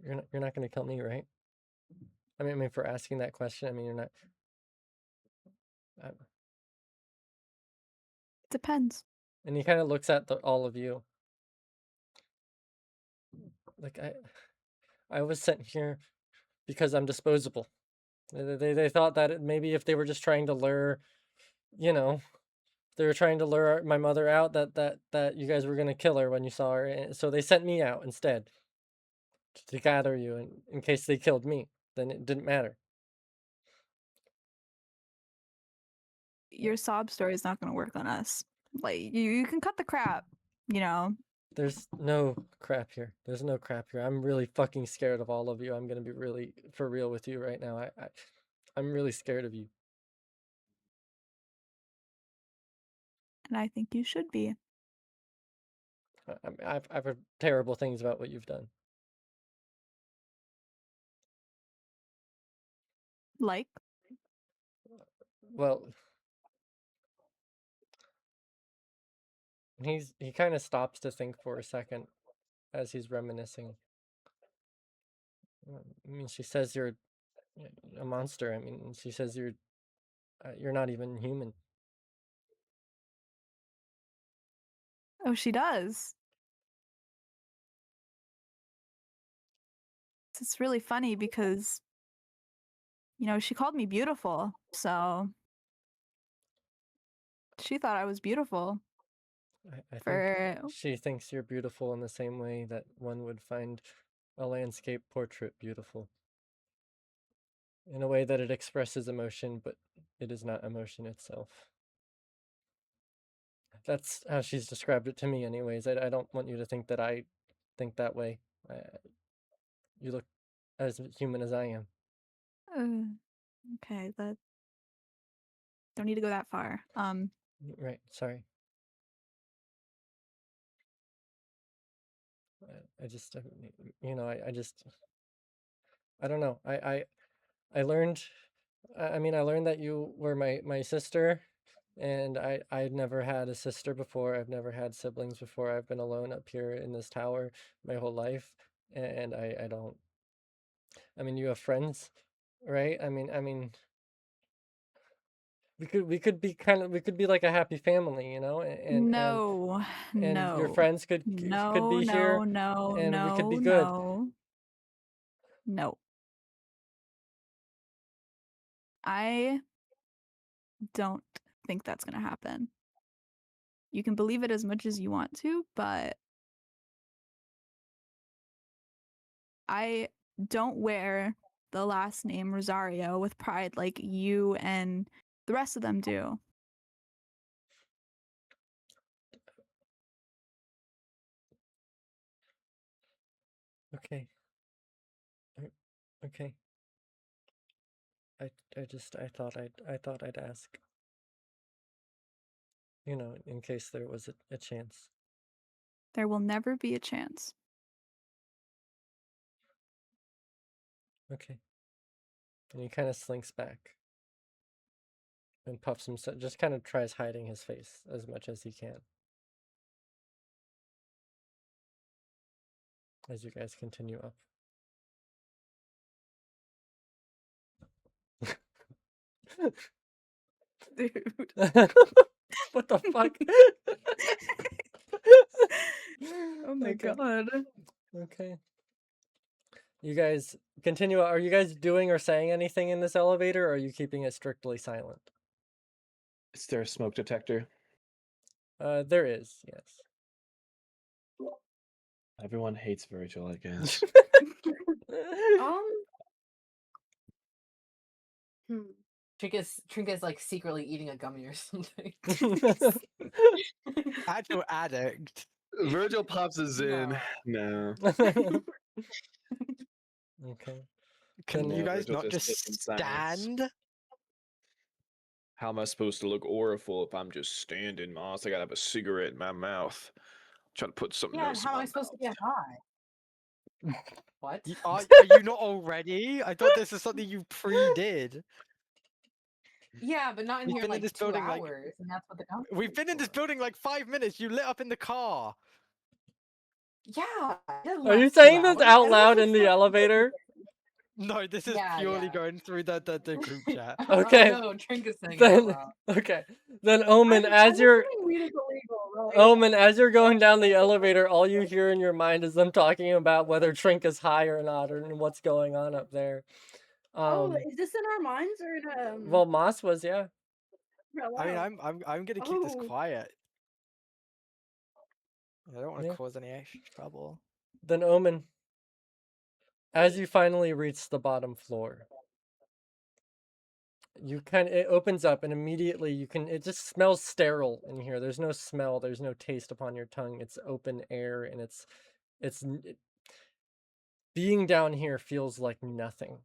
B: You're not gonna kill me, right? I mean, for asking that question, I mean, you're not.
F: Depends.
B: And he kind of looks at all of you. Like I was sent here because I'm disposable. They thought that maybe if they were just trying to lure, you know, they were trying to lure my mother out, that you guys were gonna kill her when you saw her, and so they sent me out instead to gather you in case they killed me. Then it didn't matter.
F: Your sob story is not going to work on us. Like, you can cut the crap, you know.
B: There's no crap here. There's no crap here. I'm really fucking scared of all of you. I'm gonna be really for real with you right now. I'm really scared of you.
F: And I think you should be.
B: I've heard terrible things about what you've done.
F: Like?
B: Well, he kind of stops to think for a second as he's reminiscing. I mean, she says you're a monster. I mean, she says you're not even human.
F: Oh, she does. It's really funny because, you know, she called me beautiful, so she thought I was beautiful.
B: I
F: For
B: think she thinks you're beautiful in the same way that one would find a landscape portrait beautiful. In a way that it expresses emotion, but it is not emotion itself. That's how she's described it to me anyways. I don't want you to think that I think that way. You look as human as I am.
F: okay, that don't need to go that far.
B: Right, sorry. I just, you know, I just, I don't know. I learned, I mean, I learned that you were my sister, and I'd never had a sister before. I've never had siblings before. I've been alone up here in this tower my whole life, and I don't. I mean, you have friends, right? I mean, we could be like a happy family, you know,
F: No,
B: and your
F: no,
B: friends could
F: no,
B: be here,
F: no,
B: and we could be
F: no,
B: good.
F: no, no. I don't think that's gonna happen. You can believe it as much as you want to, but I don't wear the last name Rosario with pride like you and the rest of them do.
B: Okay. Okay. I thought I'd ask. You know, in case there was a chance.
F: There will never be a chance.
B: Okay. And he kind of slinks back and puffs himself, just kind of tries hiding his face as much as he can. As you guys continue up.
F: Dude.
B: What the fuck?
F: Oh my
B: Okay.
F: god.
B: Okay. You guys continue. Are you guys doing or saying anything in this elevator, or are you keeping it strictly silent?
A: Is there a smoke detector?
B: There is, yes.
A: Everyone hates Virgil, I guess.
C: Hmm.
E: Trinka's like secretly eating a gummy or something.
D: Actual addict.
A: Virgil pops his in. No.
B: Okay.
D: Can
B: Then
D: you
A: No,
D: guys
A: Virgil
D: not
A: just sits in
D: just
A: silence.
D: stand?
A: How am I supposed to look auriful if I'm just standing, Moss? I gotta have a cigarette in my mouth. Trying to put something
E: Yeah, and
A: else
E: how
A: in
E: am
A: my
E: I supposed to
A: mouth.
E: get high? What?
D: Are you not already? I thought this is something you pre-did.
E: Yeah, but not in
D: We've
E: here
D: been in
E: like
D: this
E: 2
D: building like
E: hours, and that's what the
D: we've been in this building like 5 minutes. You lit up in the car.
E: Yeah, it didn't
B: Are you
E: last 2
B: saying this
E: hours.
B: out
E: It
B: loud
E: was
B: in the
E: like
B: elevator?
D: No, this is
E: Yeah,
D: purely
E: yeah.
D: going through the group chat.
B: Okay.
E: Oh no, Trinka's saying it out
B: Then
E: loud.
B: okay. Then Omen, as
C: I'm
B: you're
C: assuming weed is illegal, right?
B: Omen, as you're going down the elevator, all you hear in your mind is them talking about whether Trink is high or not, and what's going on up there.
C: Oh, is this in our minds or in
B: Well, Moss was, yeah.
C: real
D: I mean,
C: life?
D: I'm gonna keep this
C: Oh.
D: quiet. I don't want to
B: Yeah.
D: cause any extra trouble.
B: Then Omen, as you finally reach the bottom floor, it opens up and immediately it just smells sterile in here. There's no smell, there's no taste upon your tongue. It's open air and being down here feels like nothing.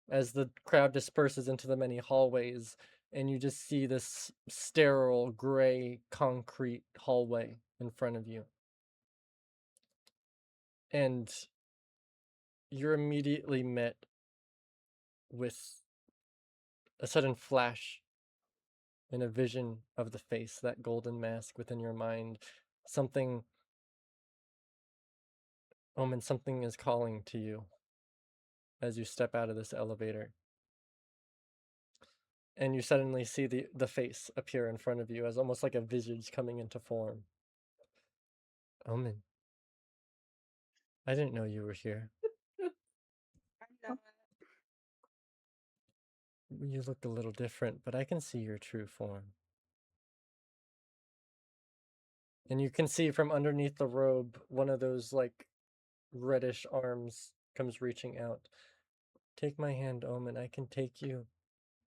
B: As the crowd disperses into the many hallways, and you just see this sterile gray concrete hallway in front of you. And you're immediately met with a sudden flash and a vision of the face, that golden mask within your mind. Something, Omen, something is calling to you as you step out of this elevator. And you suddenly see the face appear in front of you as almost like a visage coming into form. Omen, I didn't know you were here. You look a little different, but I can see your true form. And you can see from underneath the robe, one of those like reddish arms comes reaching out. Take my hand, Omen. I can take you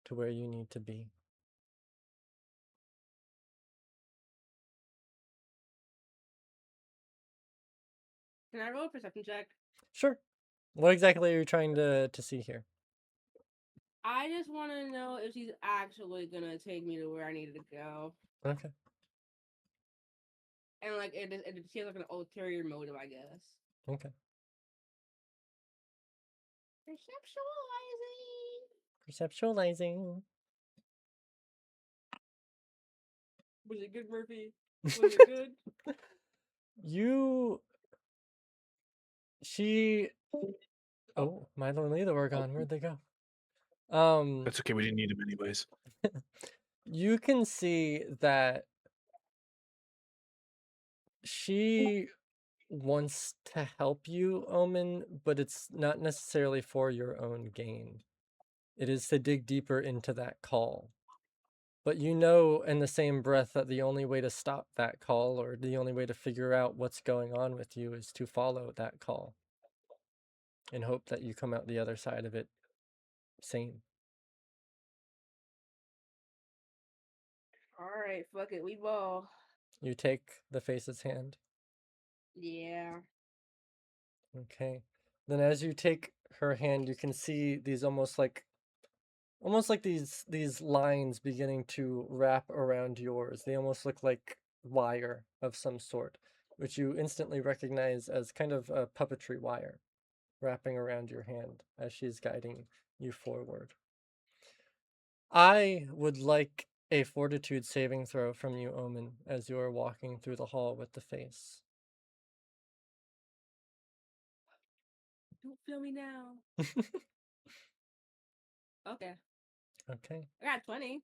B: to where you need to be.
G: Can I roll a perception check?
B: Sure. What exactly are you trying to see here?
G: I just want to know if she's actually gonna take me to where I needed to go,
B: Okay.
G: and like she has like an ulterior motive, I guess.
B: Okay.
G: Perceptualizing.
B: Perceptualizing.
G: Was it good, Murphy? Was it good?
B: Oh, Milo and Lita were gone. Where'd they go?
A: That's okay. We didn't need him anyways.
B: You can see that she wants to help you, Omen, but it's not necessarily for your own gain. It is to dig deeper into that call. But you know in the same breath that the only way to stop that call, or the only way to figure out what's going on with you, is to follow that call and hope that you come out the other side of it sane.
G: All right, fuck it, we ball.
B: You take the face's hand.
G: Yeah.
B: Okay. Then as you take her hand, you can see these almost like these lines beginning to wrap around yours. They almost look like wire of some sort, which you instantly recognize as kind of a puppetry wire wrapping around your hand as she's guiding you forward. I would like a fortitude saving throw from you, Omen, as you are walking through the hall with the face.
G: Don't feel me now. Okay.
B: Okay.
G: I got 20.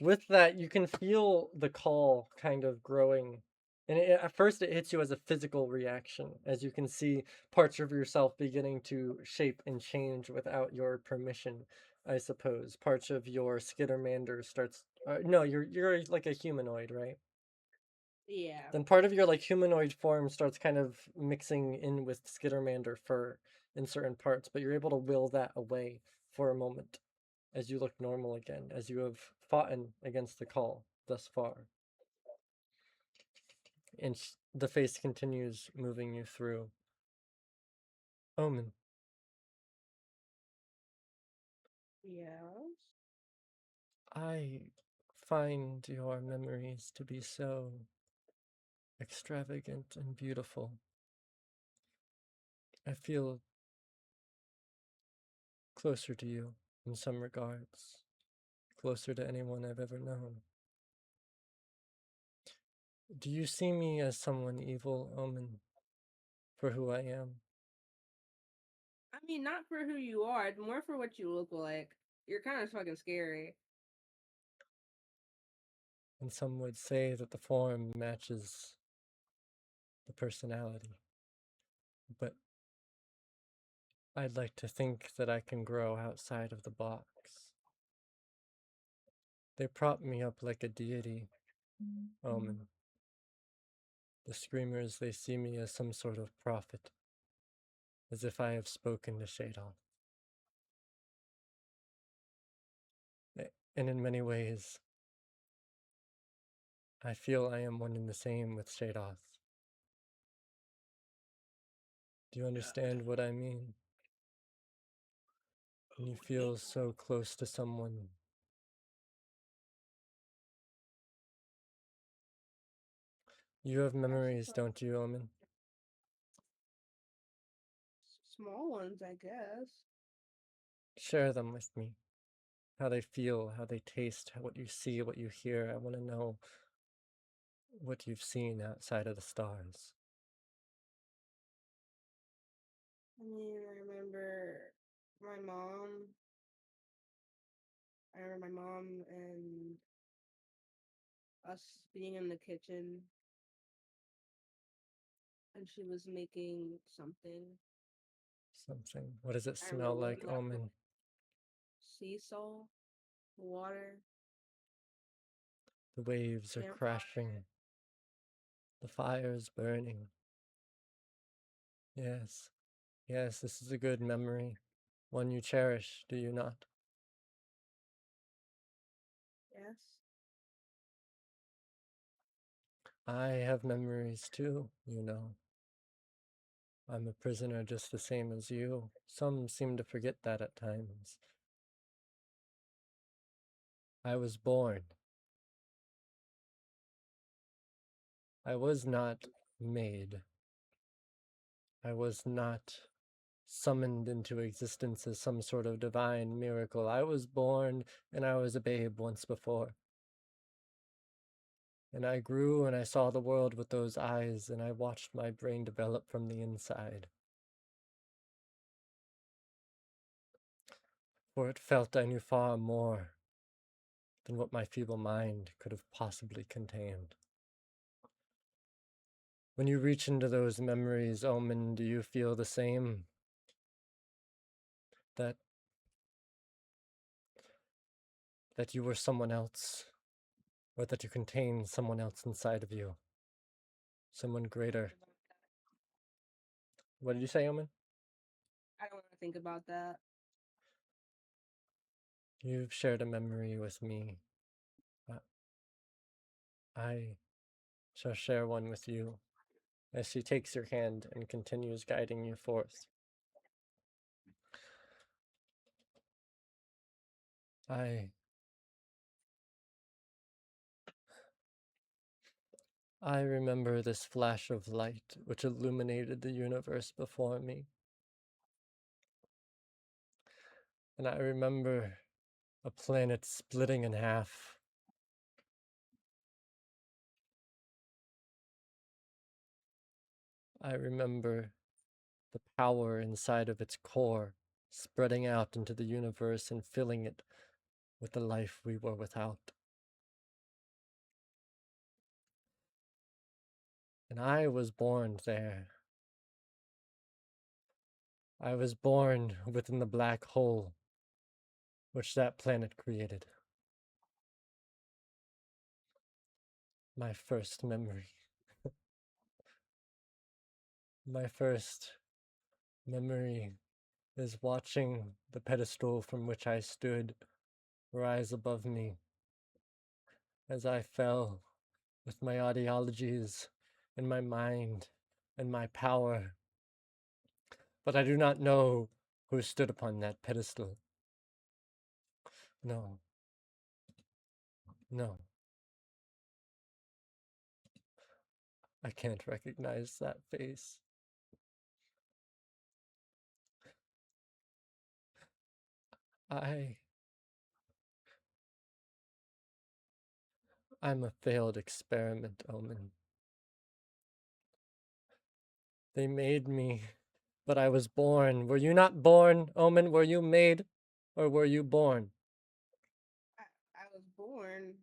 B: With that, you can feel the call kind of growing And at first, it hits you as a physical reaction, as you can see parts of yourself beginning to shape and change without your permission, I suppose. Parts of your Skittermander starts. No, you're like a humanoid, right?
G: Yeah.
B: Then part of your like humanoid form starts kind of mixing in with Skittermander fur in certain parts, but you're able to will that away for a moment as you look normal again, as you have fought against the call thus far. And the face continues moving you through. Omen,
G: Yes.
B: I find your memories to be so extravagant and beautiful. I feel closer to you in some regards, closer to anyone I've ever known. Do you see me as someone evil, Omen, for who I am?
G: I mean, not for who you are, more for what you look like. You're kind of fucking scary.
B: And some would say that the form matches the personality. But I'd like to think that I can grow outside of the box. They prop me up like a deity, Omen. The screamers, they see me as some sort of prophet, as if I have spoken to Shadon. And in many ways, I feel I am one and the same with Shadoth. Do you understand what I mean? When you feel so close to someone. You have memories, don't you, Omen?
G: Small ones, I guess.
B: Share them with me. How they feel, how they taste, what you see, what you hear. I want to know what you've seen outside of the stars.
G: I mean, my mom. I remember my mom and us being in the kitchen, and she was making something.
B: Something. What does it
G: I
B: smell
G: remember
B: like,
G: looking at
B: Omen?
G: sea salt, water,
B: The waves are
G: campfire.
B: crashing. The fire's burning. Yes. Yes, this is a good memory. One you cherish, do you not?
G: Yes.
B: I have memories too, you know. I'm a prisoner just the same as you. Some seem to forget that at times. I was born. I was not made. I was not summoned into existence as some sort of divine miracle. I was born and I was a babe once before. And I grew and I saw the world with those eyes and I watched my brain develop from the inside. For it felt I knew far more than what my feeble mind could have possibly contained. When you reach into those memories, Omen, do you feel the same? That you were someone else, or that you contain someone else inside of you? Someone greater. What did you say, Omen?
G: I don't want to think about that.
B: You've shared a memory with me. I shall share one with you. As she takes your hand and continues guiding you forth. I remember this flash of light which illuminated the universe before me. And I remember a planet splitting in half. I remember the power inside of its core spreading out into the universe and filling it with the life we were without. And I was born there. I was born within the black hole which that planet created. My first memory. My first memory is watching the pedestal from which I stood rise above me as I fell with my ideologies and my mind and my power. But I do not know who stood upon that pedestal. No. No. I can't recognize that face. I'm a failed experiment, Omen. They made me, but I was born. Were you not born, Omen? Were you made, or were you born?
G: I was born.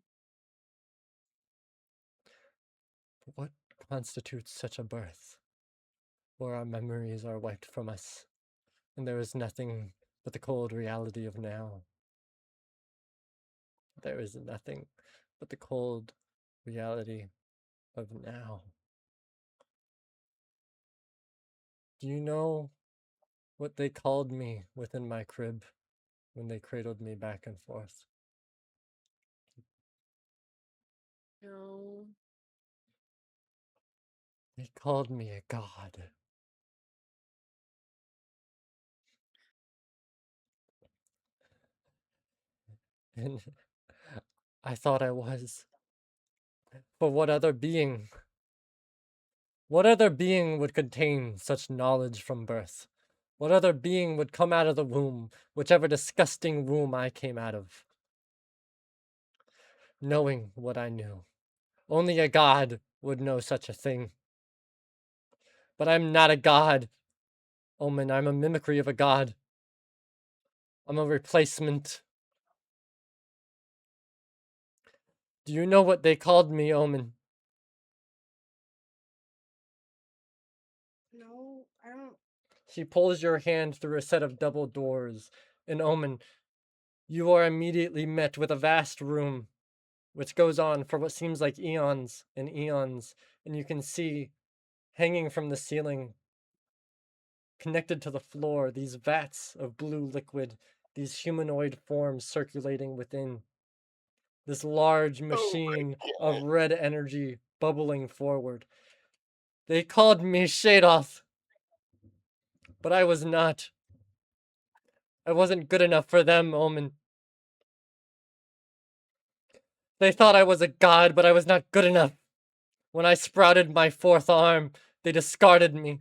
B: What constitutes such a birth, where our memories are wiped from us, and there is nothing but the cold reality of now? There is nothing but the cold reality of now. Do you know what they called me within my crib when they cradled me back and forth?
G: No.
B: They called me a god. And I thought I was. But what other being? What other being would contain such knowledge from birth? What other being would come out of the womb, whichever disgusting womb I came out of, knowing what I knew? Only a god would know such a thing. But I'm not a god, Omen. I'm a mimicry of a god. I'm a replacement. Do you know what they called me, Omen?
G: No, I don't.
B: She pulls your hand through a set of double doors. And Omen, you are immediately met with a vast room, which goes on for what seems like eons and eons. And you can see, hanging from the ceiling, connected to the floor, these vats of blue liquid, these humanoid forms circulating within. This large machine of red energy bubbling forward. They called me Shadoth, but I was not. I wasn't good enough for them, Omen. They thought I was a god, but I was not good enough. When I sprouted my fourth arm, they discarded me.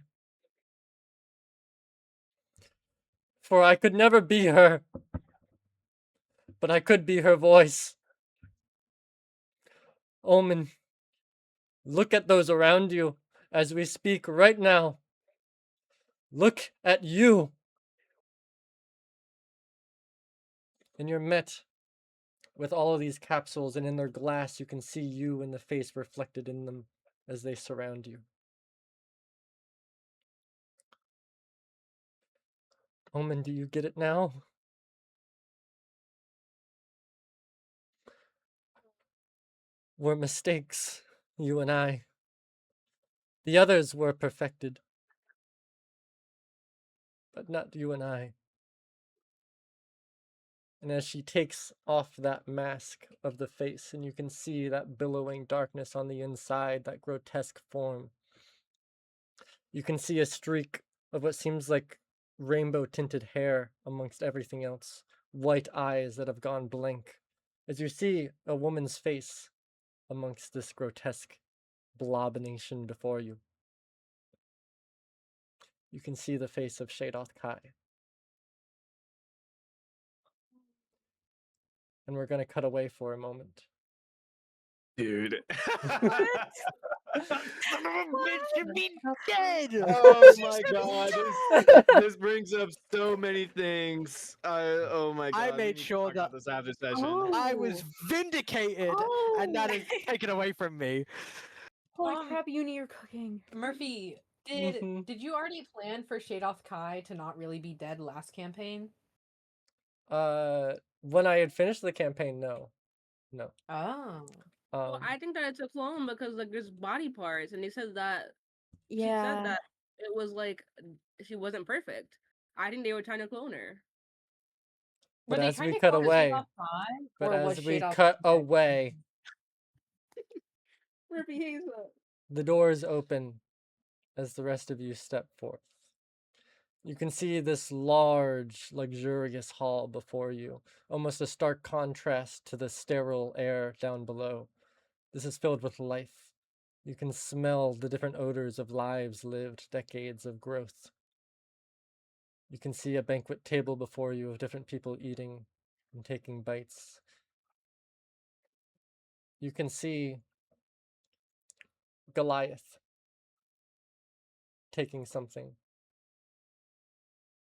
B: For I could never be her, but I could be her voice. Omen, look at those around you as we speak right now. Look at you. And you're met with all of these capsules, and in their glass, you can see you and the face reflected in them as they surround you. Omen, do you get it now? We're mistakes, you and I. The others were perfected, but not you and I. And as she takes off that mask of the face, and you can see that billowing darkness on the inside, that grotesque form, you can see a streak of what seems like rainbow tinted hair amongst everything else, white eyes that have gone blank, as you see a woman's face amongst this grotesque blobination before you. You can see the face of Shadoth Kai. And we're going to cut away for a moment.
A: Dude.
D: Son of a bitch should be dead!
A: Oh my god. This brings up so many things. Oh my god.
D: I
A: we
D: made
A: need to
D: sure
A: talk
D: that
A: about this after session.
D: I was
G: Oh.
D: vindicated, and that is taken away from me.
E: Holy
H: Um,
E: crap, Uni, you're cooking.
H: Murphy,
B: Mhm.
H: did you already plan for Shadoth Kai to not really be dead last campaign?
B: When I had finished the campaign, no.
H: Oh.
G: Well,
B: Um,
G: I think that it's a clone because like there's body parts, and he said that she said
C: Yeah.
G: that it was like she wasn't perfect. I think they were trying to clone her.
B: but
H: Were they
B: as
H: trying
B: we
H: to
B: cut
H: clone
B: away,
H: Shadoth Kai?
B: but
H: Or was
B: as we
H: Shadoth
B: cut
H: dead?
B: away,
G: Murphy hates that.
B: the doors open as the rest of you step forth. You can see this large, luxurious hall before you, almost a stark contrast to the sterile air down below. This is filled with life. You can smell the different odors of lives lived, decades of growth. You can see a banquet table before you of different people eating and taking bites. You can see Goliath taking something.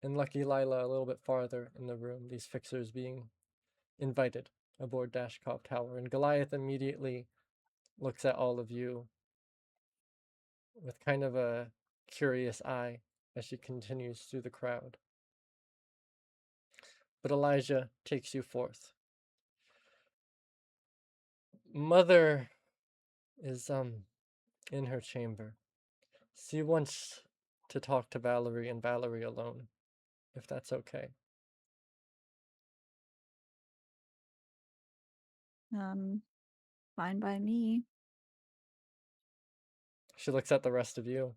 B: And Lucky Lila a little bit farther in the room, these fixers being invited aboard Dashkov Tower. And Goliath immediately looks at all of you with kind of a curious eye as she continues through the crowd. But Elijah takes you forth. Mother is in her chamber. She wants to talk to Valerie and Valerie alone, if that's okay.
F: Fine by me.
B: She looks at the rest of you.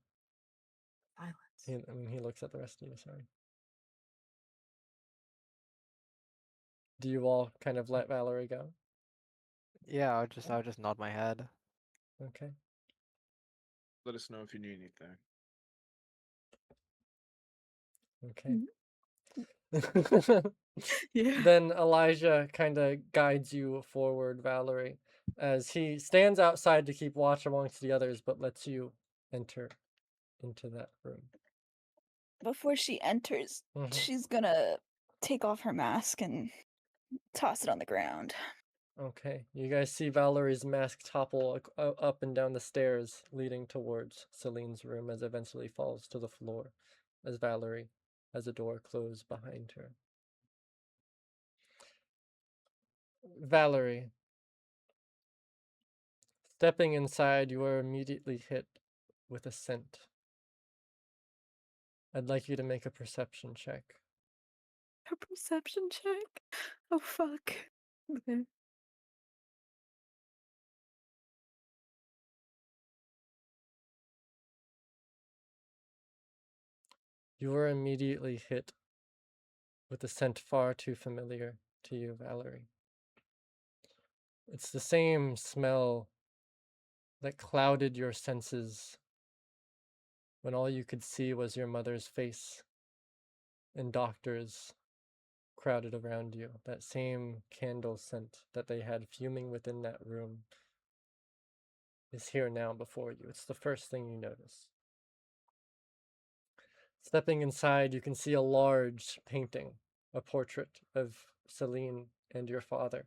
H: Silence.
B: He looks at the rest of you, sorry. Do you all kind of let Valerie go?
D: Yeah, I'll just nod my head.
B: Okay.
A: Let us know if you need anything.
B: Okay.
F: Yeah.
B: Then Elijah kind of guides you forward, Valerie, as he stands outside to keep watch amongst the others, but lets you enter into that room.
F: Before she enters,
B: Mhm.
F: she's gonna take off her mask and toss it on the ground.
B: Okay, you guys see Valerie's mask topple up and down the stairs leading towards Celine's room as it eventually falls to the floor as Valerie has a door closed behind her. Valerie, stepping inside, you are immediately hit with a scent. I'd like you to make a perception check.
F: A perception check? Oh, fuck. Okay.
B: You are immediately hit with a scent far too familiar to you, Valerie. It's the same smell that clouded your senses when all you could see was your mother's face and doctors crowded around you. That same candle scent that they had fuming within that room is here now before you. It's the first thing you notice. Stepping inside, you can see a large painting, a portrait of Celine and your father,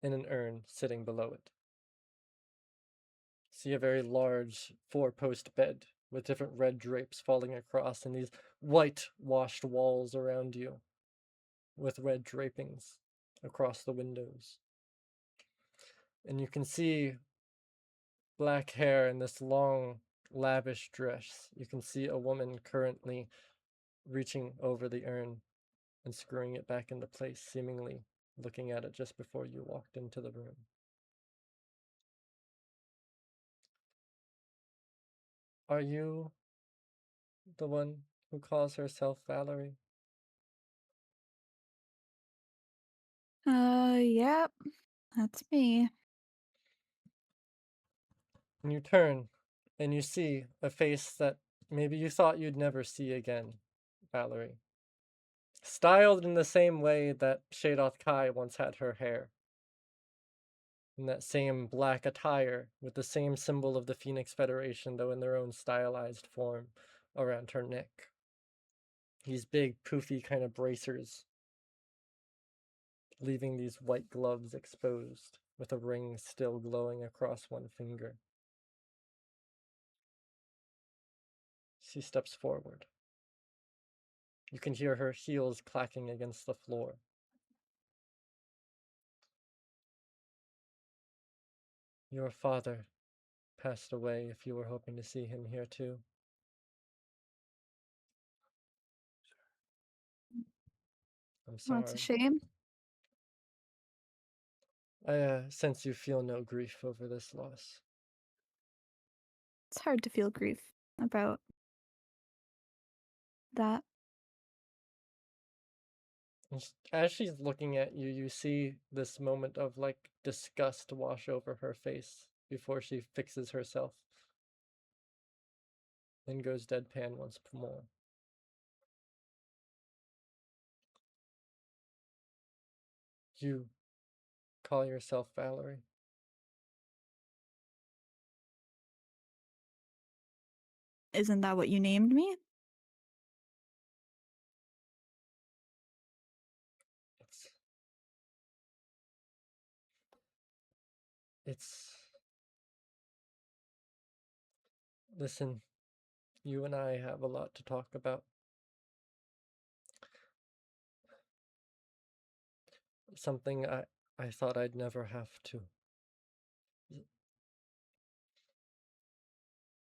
B: in an urn sitting below it. See a very large four-post bed with different red drapes falling across and these white-washed walls around you with red drapings across the windows. And you can see black hair in this long, lavish dress. You can see a woman currently reaching over the urn and screwing it back into place, seemingly looking at it just before you walked into the room. Are you the one who calls herself Valerie?
F: Yep. That's me.
B: And you turn and you see a face that maybe you thought you'd never see again, Valerie. Styled in the same way that Shadoth Kai once had her hair. In that same black attire, with the same symbol of the Phoenix Federation, though in their own stylized form, around her neck. These big, poofy kind of bracers, leaving these white gloves exposed, with a ring still glowing across one finger. She steps forward. You can hear her heels clacking against the floor. Your father passed away if you were hoping to see him here too. I'm
F: Well, it's a
B: sorry.
F: shame.
B: I sense you feel no grief over this loss.
F: It's hard to feel grief about that.
B: As she's looking at you, you see this moment of like disgust wash over her face before she fixes herself. Then goes deadpan once more. You call yourself Valerie?
F: Isn't that what you named me?
B: It's listen, you and I have a lot to talk about. Something I thought I'd never have to.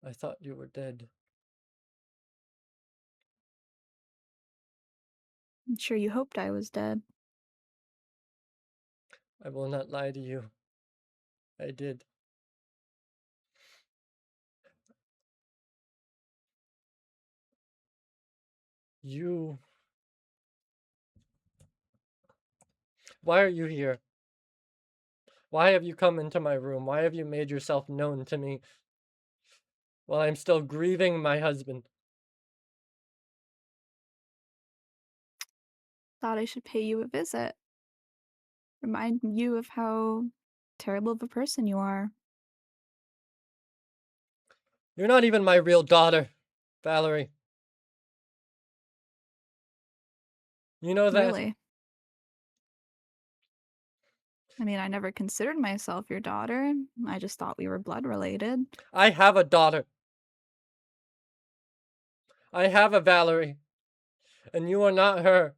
B: I thought you were dead.
F: I'm sure you hoped I was dead.
B: I will not lie to you. I did. You. Why are you here? Why have you come into my room? Why have you made yourself known to me while I'm still grieving my husband?
F: Thought I should pay you a visit. Remind you of how terrible of a person you are.
B: You're not even my real daughter, Valerie. You know that?
F: Really? I mean, I never considered myself your daughter. I just thought we were blood related.
B: I have a daughter. I have a Valerie. And you are not her.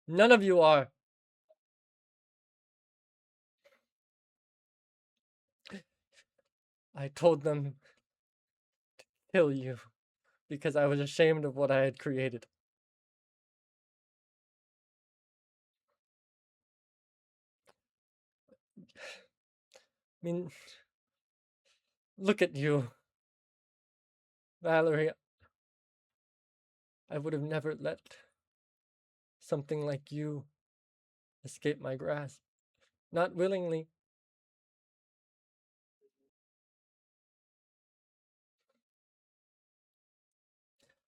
B: None of you are. I told them to kill you because I was ashamed of what I had created. I mean, look at you, Valerie. I would have never let something like you escape my grasp. Not willingly.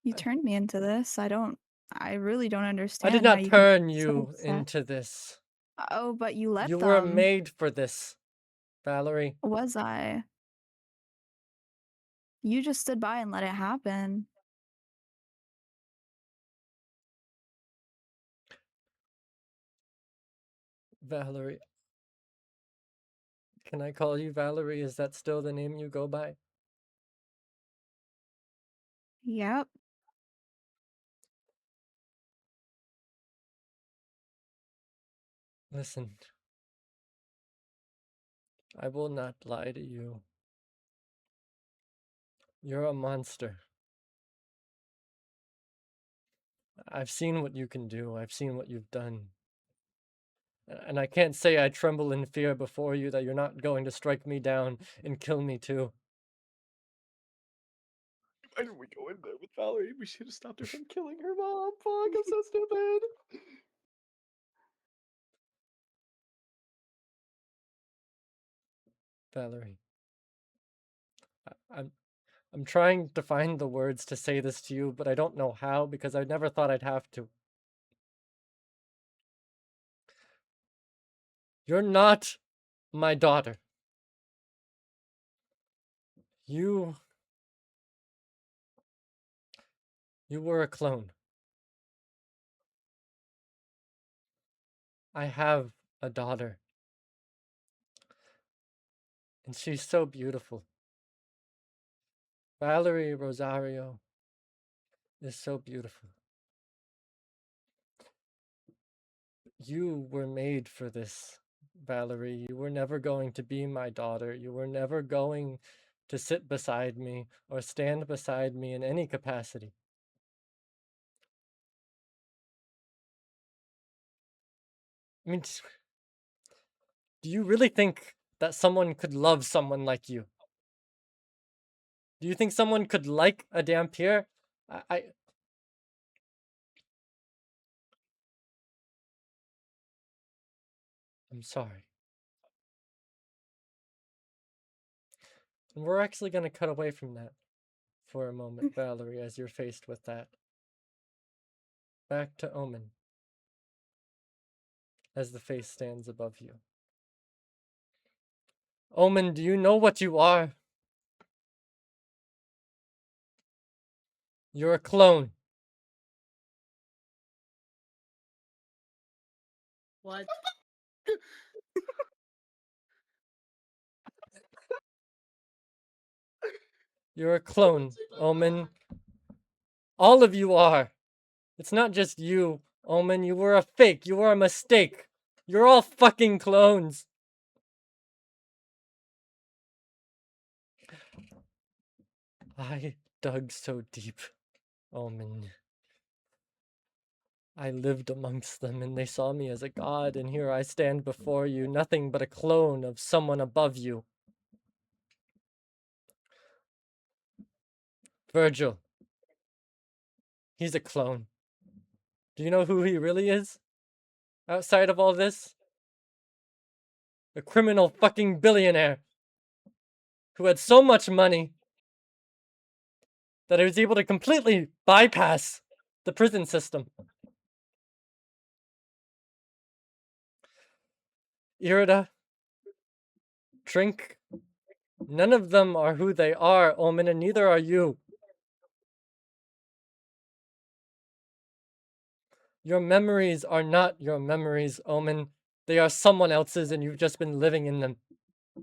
F: You turned me into this. I really don't understand
B: I did
F: how
B: not
F: you can
B: turn
F: be so
B: you
F: upset.
B: into this.
F: Oh, but you let
B: You were
F: them.
B: made for this, Valerie.
F: Was I? You just stood by and let it happen.
B: Valerie. Can I call you Valerie? Is that still the name you go by?
F: Yep.
B: Listen. I will not lie to you. You're a monster. I've seen what you can do. I've seen what you've done. And I can't say I tremble in fear before you that you're not going to strike me down and kill me too.
A: Why did we go in there with Valerie? We should have stopped her from killing her mom. Fuck, I'm so stupid.
B: Valerie. I'm trying to find the words to say this to you, but I don't know how because I never thought I'd have to. You're not my daughter. You were a clone. I have a daughter. And she's so beautiful. Valerie Rosario is so beautiful. You were made for this, Valerie. You were never going to be my daughter. You were never going to sit beside me or stand beside me in any capacity. I mean, do you really think that someone could love someone like you? Do you think someone could like a Dampier? I'm sorry. And we're actually going to cut away from that for a moment, Valerie, as you're faced with that. Back to Omen, as the face stands above you. Omen, do you know what you are? You're a clone.
G: What?
B: You're a clone, Omen. All of you are. It's not just you, Omen. You were a fake. You were a mistake. You're all fucking clones. I dug so deep, Omen. I lived amongst them, and they saw me as a god, and here I stand before you, nothing but a clone of someone above you. Virgil. He's a clone. Do you know who he really is? Outside of all this? A criminal fucking billionaire who had so much money that he was able to completely bypass the prison system. Irida, Trink, none of them are who they are, Omen, and neither are you. Your memories are not your memories, Omen. They are someone else's, and you've just been living in them.
A: Oh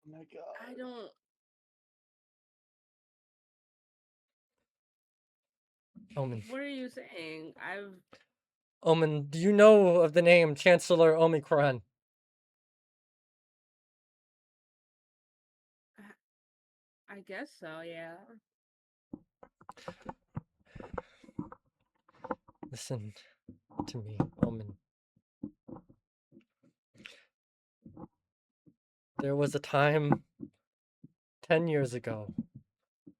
A: my god.
G: I don't.
B: Omen.
G: What are you saying?
B: Omen, do you know of the name Chancellor Omicron?
G: I guess so. Yeah.
B: Listen to me, Omen. There was a time 10 years ago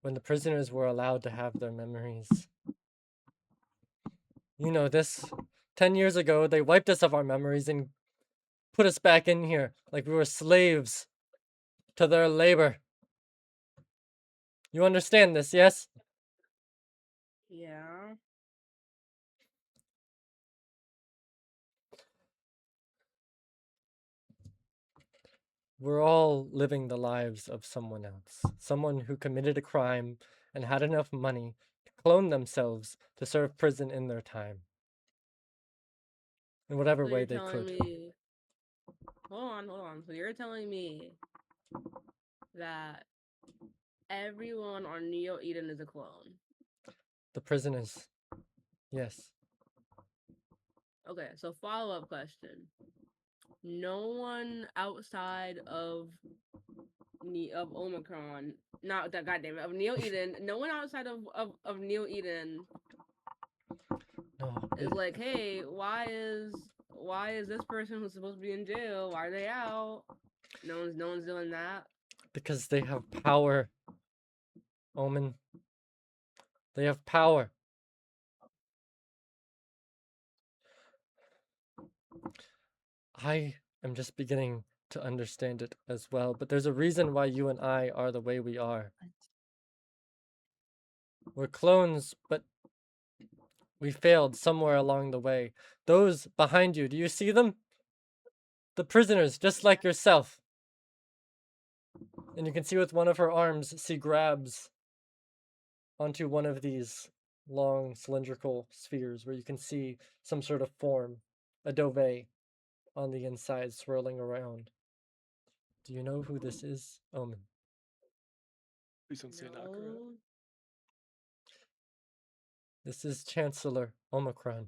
B: when the prisoners were allowed to have their memories. You know this. 10 years ago, they wiped us of our memories and put us back in here like we were slaves to their labor. You understand this, yes?
G: Yeah.
B: We're all living the lives of someone else. Someone who committed a crime and had enough money to clone themselves to serve prison in their time. In whatever
G: So
B: way
G: you're
B: they
G: telling
B: could.
G: me. Hold on. So you're telling me that everyone on Neo Eden is a clone.
B: The prisoners. Yes.
G: Okay, so follow-up question. No one outside of Omicron, not that goddamn it, of Neo Eden, no one outside of Neo Eden
B: No.
G: is like, hey, why is this person who's supposed to be in jail? Why are they out? No one's doing that.
B: Because they have power, Omen. They have power. I am just beginning to understand it as well, but there's a reason why you and I are the way we are. We're clones, but we failed somewhere along the way. Those behind you, do you see them? The prisoners, just like yourself. And you can see with one of her arms, she grabs onto one of these long cylindrical spheres where you can see some sort of form, a dove on the inside swirling around. Do you know who this is, Omen?
A: Please don't say Nakara.
G: No.
B: This is Chancellor Omicron.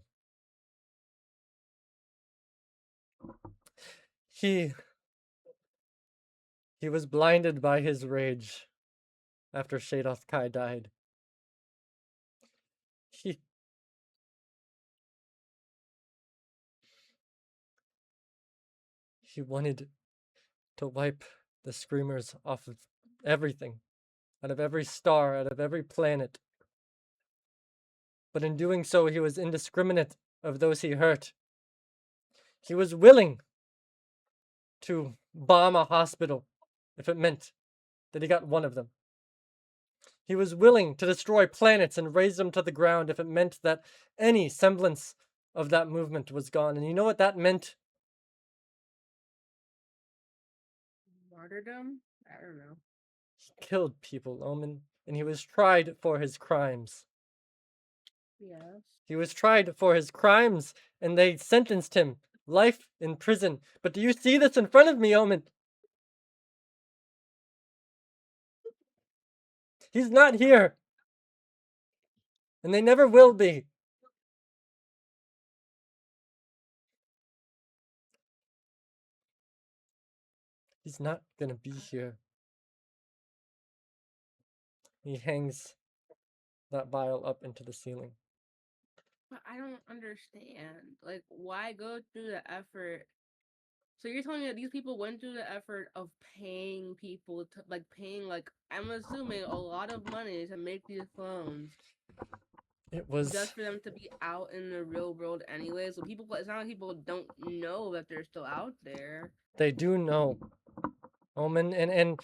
B: He was blinded by his rage after Shadoth Kai died. He wanted to wipe the Screamers off of everything, out of every star, out of every planet. But in doing so, he was indiscriminate of those he hurt. He was willing to bomb a hospital if it meant that he got one of them. He was willing to destroy planets and raze them to the ground if it meant that any semblance of that movement was gone. And you know what that meant?
G: Martyrdom? I don't know.
B: He killed people, Omen, and he was tried for his crimes.
G: Yes.
B: He was tried for his crimes, and they sentenced him life in prison. But do you see this in front of me, Omen? He's not here. And they never will be. He's not gonna be here. He hangs that vial up into the ceiling.
G: But I don't understand. Like, why go through the effort? So you're telling me that these people went through the effort of paying people to, like, I'm assuming a lot of money to make these clones
B: It was
G: just for them to be out in the real world anyway. So people, it's not like people don't know that they're still out there.
B: They do know. Omen, and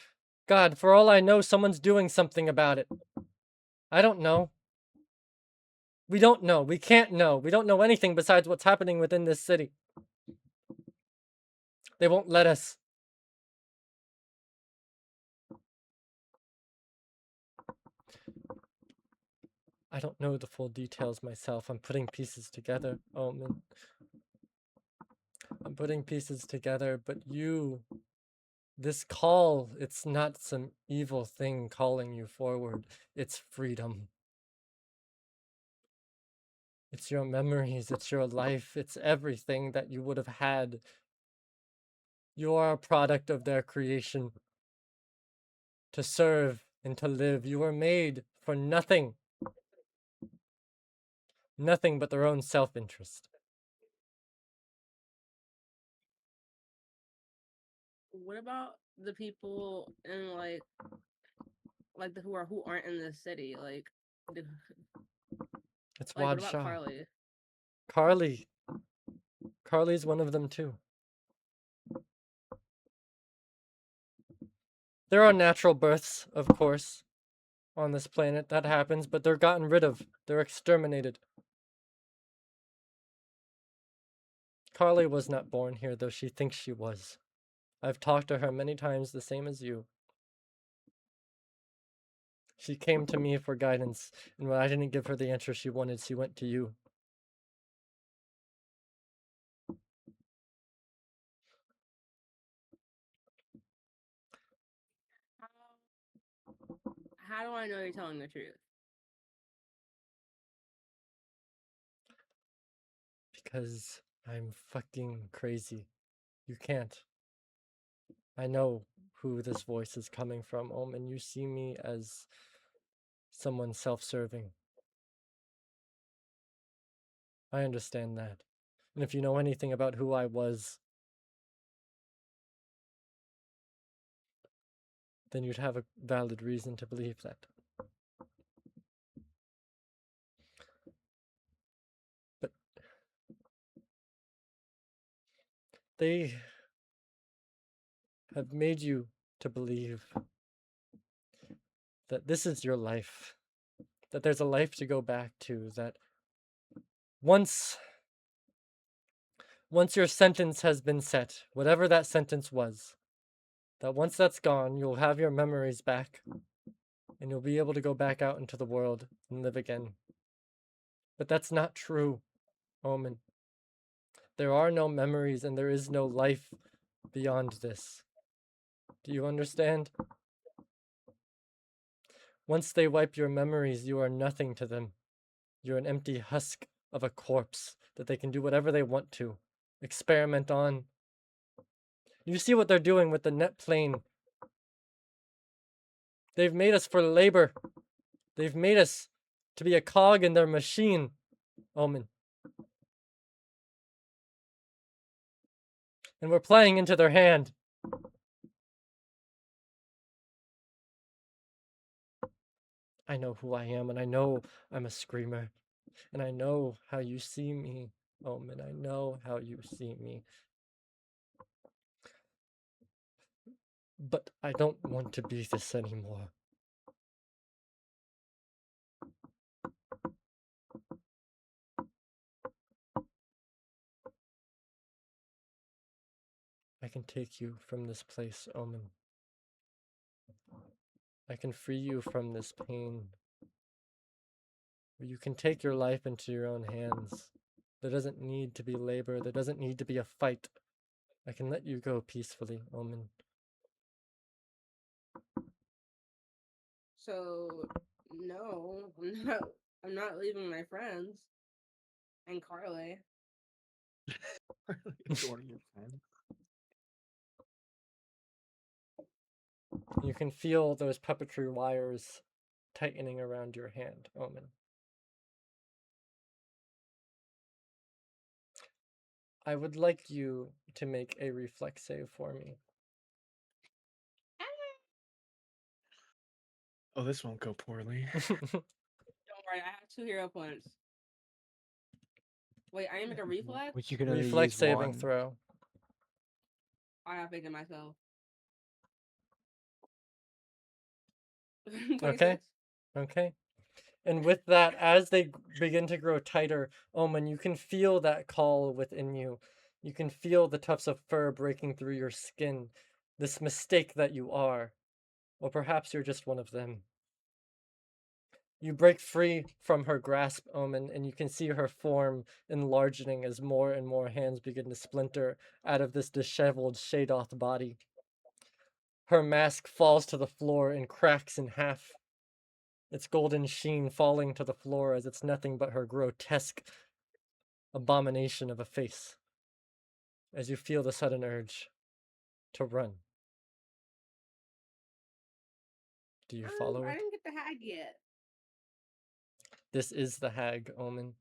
B: God, for all I know, someone's doing something about it. I don't know. We don't know. We can't know. We don't know anything besides what's happening within this city. They won't let us. I don't know the full details myself. I'm putting pieces together, Omen. I'm putting pieces together, but this call, it's not some evil thing calling you forward. It's freedom. It's your memories, it's your life, it's everything that you would have had. You are a product of their creation. To serve and to live. You were made for nothing. Nothing but their own self-interest.
G: What about the people in who aren't in the city?
B: It's
G: What
B: Wad
G: about
B: Shah.
G: Carly?
B: Carly's one of them too. There are natural births, of course, on this planet. That happens, but they're gotten rid of. They're exterminated. Carly was not born here, though she thinks she was. I've talked to her many times, the same as you. She came to me for guidance, and when I didn't give her the answer she wanted, she went to you.
G: How do I know you're telling the truth?
B: Because I'm fucking crazy. You can't. I know who this voice is coming from, and you see me as someone self-serving. I understand that. And if you know anything about who I was, then you'd have a valid reason to believe that. But they have made you to believe that this is your life, that there's a life to go back to, that once your sentence has been set, whatever that sentence was, that once that's gone, you'll have your memories back, and you'll be able to go back out into the world and live again. But that's not true, Omen. There are no memories and there is no life beyond this. Do you understand? Once they wipe your memories, you are nothing to them. You're an empty husk of a corpse that they can do whatever they want to, experiment on. You see what they're doing with the net plane. They've made us for labor. They've made us to be a cog in their machine, Omen. And we're playing into their hand. I know who I am, and I know I'm a screamer. And I know how you see me, Omen. I know how you see me. But I don't want to be this anymore. I can take you from this place, Omen. I can free you from this pain. You can take your life into your own hands. There doesn't need to be labor. There doesn't need to be a fight. I can let you go peacefully, Omen.
G: So no, I'm not leaving my friends and Carly.
A: Adoring your friend.
B: You can feel those puppetry wires tightening around your hand, Omen. I would like you to make a reflex save for me.
A: Oh, this won't go poorly.
G: Don't worry, I have 2 hero points. Wait, I need to make a reflex?
D: Which you can only
B: Reflex
D: use
B: saving
D: one.
B: throw.
G: I have faith in myself.
B: Okay.
G: 26?
B: Okay. And with that, as they begin to grow tighter, Omen, you can feel that call within you. You can feel the tufts of fur breaking through your skin. This mistake that you are. Or perhaps you're just one of them. You break free from her grasp, Omen, and you can see her form enlarging as more and more hands begin to splinter out of this disheveled Shadoth body. Her mask falls to the floor and cracks in half, its golden sheen falling to the floor as it's nothing but her grotesque abomination of a face. As you feel the sudden urge to run. Do you follow
G: I
B: it?
G: didn't get the hag yet.
B: This is the hag, Omen.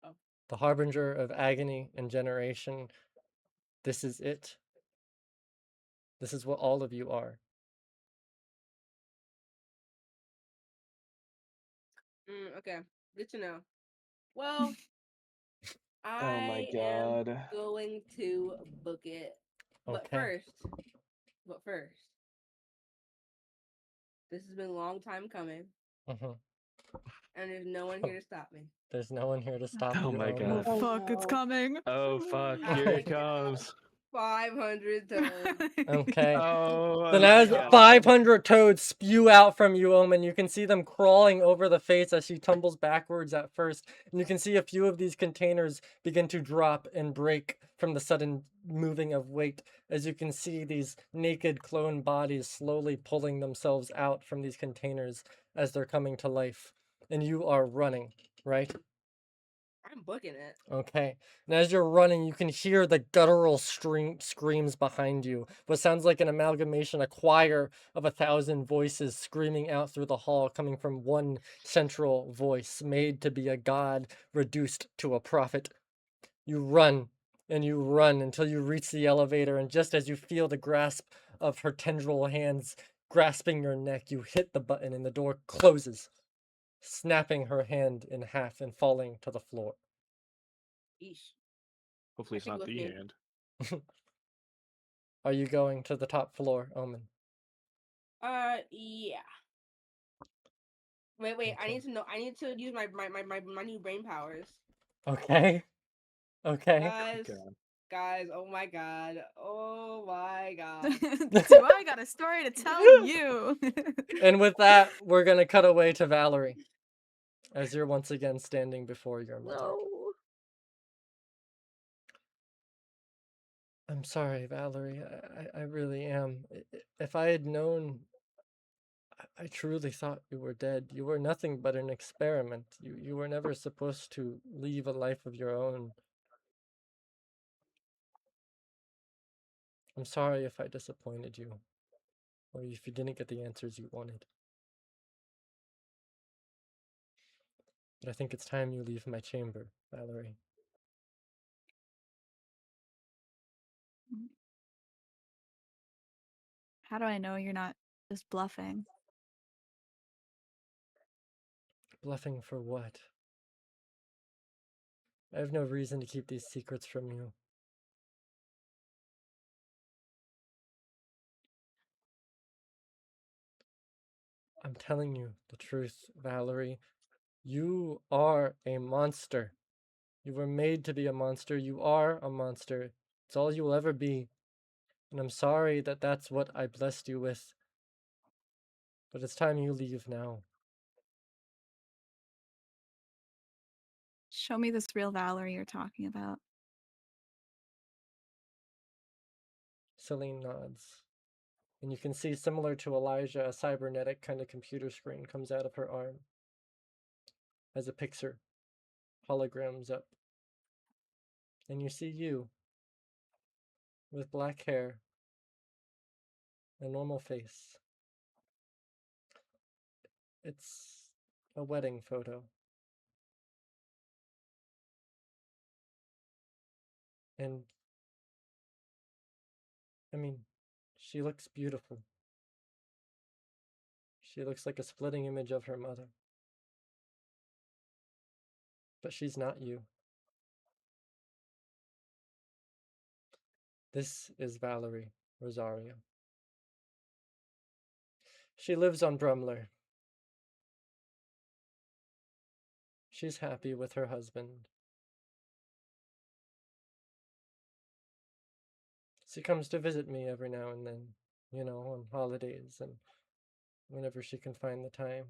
G: Oh.
B: The harbinger of agony and generation. This is it. This is what all of you are.
G: Okay, good to know. Well,
A: Oh my
G: I am
A: god.
G: going to book it. But
B: Okay.
G: first, this has been a long time coming,
B: Mhm.
G: and there's no one here to stop me.
B: There's no one here to stop
A: Oh
B: you,
A: my
B: Omen.
A: god.
F: Oh fuck, it's
C: no.
F: coming.
A: Oh fuck,
G: I
A: here
G: only
A: it
G: have
A: comes.
G: 500 toads.
B: Okay.
A: Oh
B: Then
A: my
B: as
A: god.
B: 500 toads spew out from you, Omen, you can see them crawling over the face as she tumbles backwards at first. And you can see a few of these containers begin to drop and break from the sudden moving of weight. As you can see these naked clone bodies slowly pulling themselves out from these containers as they're coming to life. And you are running, right?
G: I'm booking it.
B: Okay. And as you're running, you can hear the guttural screams behind you. What sounds like an amalgamation, a choir of 1,000 voices screaming out through the hall, coming from one central voice, made to be a god reduced to a prophet. You run and you run until you reach the elevator, and just as you feel the grasp of her tendril hands grasping your neck, you hit the button and the door closes, snapping her hand in half and falling to the floor.
G: Eesh.
A: Hopefully it's
G: Take
A: not
G: with
A: the
G: me.
A: hand.
B: Are you going to the top floor, Omen?
G: Yeah. Wait, I
B: Okay.
G: need to know. I need to use my new brain powers.
B: Okay. Okay.
G: Guys, oh my god. Oh my god.
F: So I got a story to tell you.
B: And with that, we're going to cut away to Valerie as you're once again standing before your mother.
F: No.
B: I'm sorry, Valerie. I really am. If I had known, I truly thought you were dead. You were nothing but an experiment. You were never supposed to leave a life of your own. I'm sorry if I disappointed you, or if you didn't get the answers you wanted. But I think it's time you leave my chamber, Valerie.
F: How do I know you're not just bluffing?
B: Bluffing for what? I have no reason to keep these secrets from you. I'm telling you the truth, Valerie. You are a monster. You were made to be a monster. You are a monster. It's all you will ever be. And I'm sorry that that's what I blessed you with. But it's time you leave now.
F: Show me this real Valerie you're talking about.
B: Celine nods. And you can see, similar to Elijah, a cybernetic kind of computer screen comes out of her arm as a picture holograms up. And you see you with black hair, a normal face. It's a wedding photo. And I mean, she looks beautiful. She looks like a splitting image of her mother. But she's not you. This is Valerie Rosario. She lives on Brumler. She's happy with her husband. She comes to visit me every now and then, on holidays and whenever she can find the time.